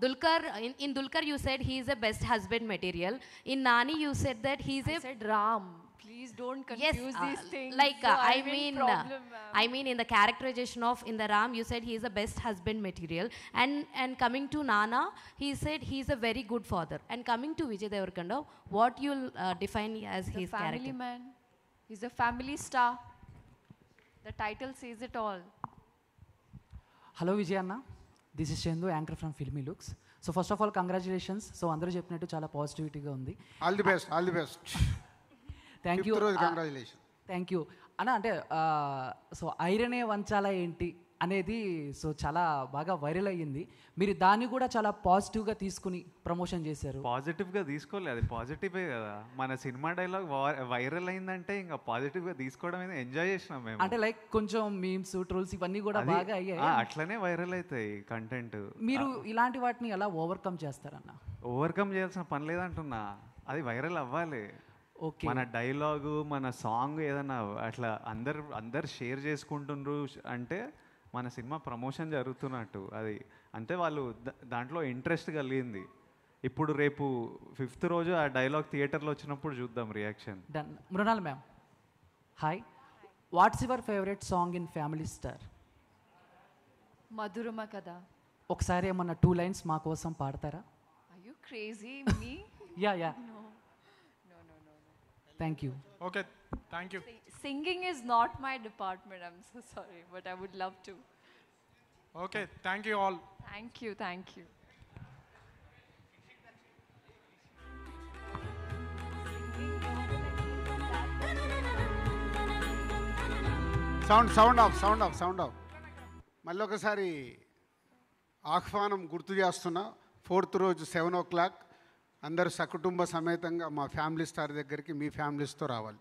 Dulquer, in Dulquer you said he is a best husband material. In Nani you said that he is I said Ram. Please don't Yes, confuse these things. like So I I'm in mean, problem, ma'am. I mean in the characterization of in the Ram, you said he is the best husband material, and coming to Nana, he said he is a very good father. And coming to Vijay Devarkonda, what you'll define as The his family character? man. He's a family star. The title says it all. Hello Vijay అన్న, this is Chandu, anchor from Filmy Looks. So first of all congratulations. So అందరూ చెప్పినట్టు చాలా పాజిటివిటీగా ఉంది. All the best, all the best. Thank you. Congratulation. Thank you అన్న. అంటే so ఐరనే వంచాలా ఏంటి అనేది సో చాలా బాగా వైరల్ అయ్యింది. మీరు దాన్ని కూడా చాలా పాజిటివ్గా తీసుకుని ప్రమోషన్ చేశారు. పాజిటివ్గా తీసుకోలేదు, అది పాజిటివే కదా. మన సినిమా డైలాగ్ వైరల్ అయిందంటే ఇంకా పాజిటివ్గా తీసుకోవడం ఎంజాయ్ చేసినాం మేము. అంటే లైక్ కొంచెం మీమ్స్, ట్రోల్స్ ఇవన్నీ కూడా బాగా అయ్యాయి. అట్లనే వైరల్ అవుతాయి కంటెంట్. మీరు ఇలాంటి వాటిని ఎలా ఓవర్కమ్ చేస్తారన్న? ఓవర్కమ్ చేయాల్సిన పని లేదంటున్నా, అది వైరల్ అవ్వాలి. ఓకే. మన డైలాగు, మన సాంగ్ ఏదన్నా అట్లా అందరు షేర్ చేసుకుంటుండ్రు అంటే మన సినిమా ప్రమోషన్ జరుగుతున్నట్టు. అది అంటే వాళ్ళు దాంట్లో ఇంట్రెస్ట్ కలిగింది. ఇప్పుడు రేపు 5th రోజు ఆ డైలాగ్ థియేటర్లో వచ్చినప్పుడు చూద్దాం reaction. Done. Mrunal ma'am, hi. What's your favourite song in family star? మధురమ కదా. ఒకసారి ఏమన్నా 2 lines మా కోసం పాడతారా? Are you crazy? Me? Yeah yeah. No. Thank you. Okay, thank you. Singing is not my department. I'm so sorry, but I would love to. Okay, thank you all. Thank you, thank you. Sound of. మళ్ళీ ఒకసారి ఆహ్వానం గుర్తు చేస్తున్నా. 4th రోజు 7 o'clock అందరూ సకుటుంబ సమేతంగా మా family star దగ్గరికి మీ ఫ్యామిలీస్తో రావాలి.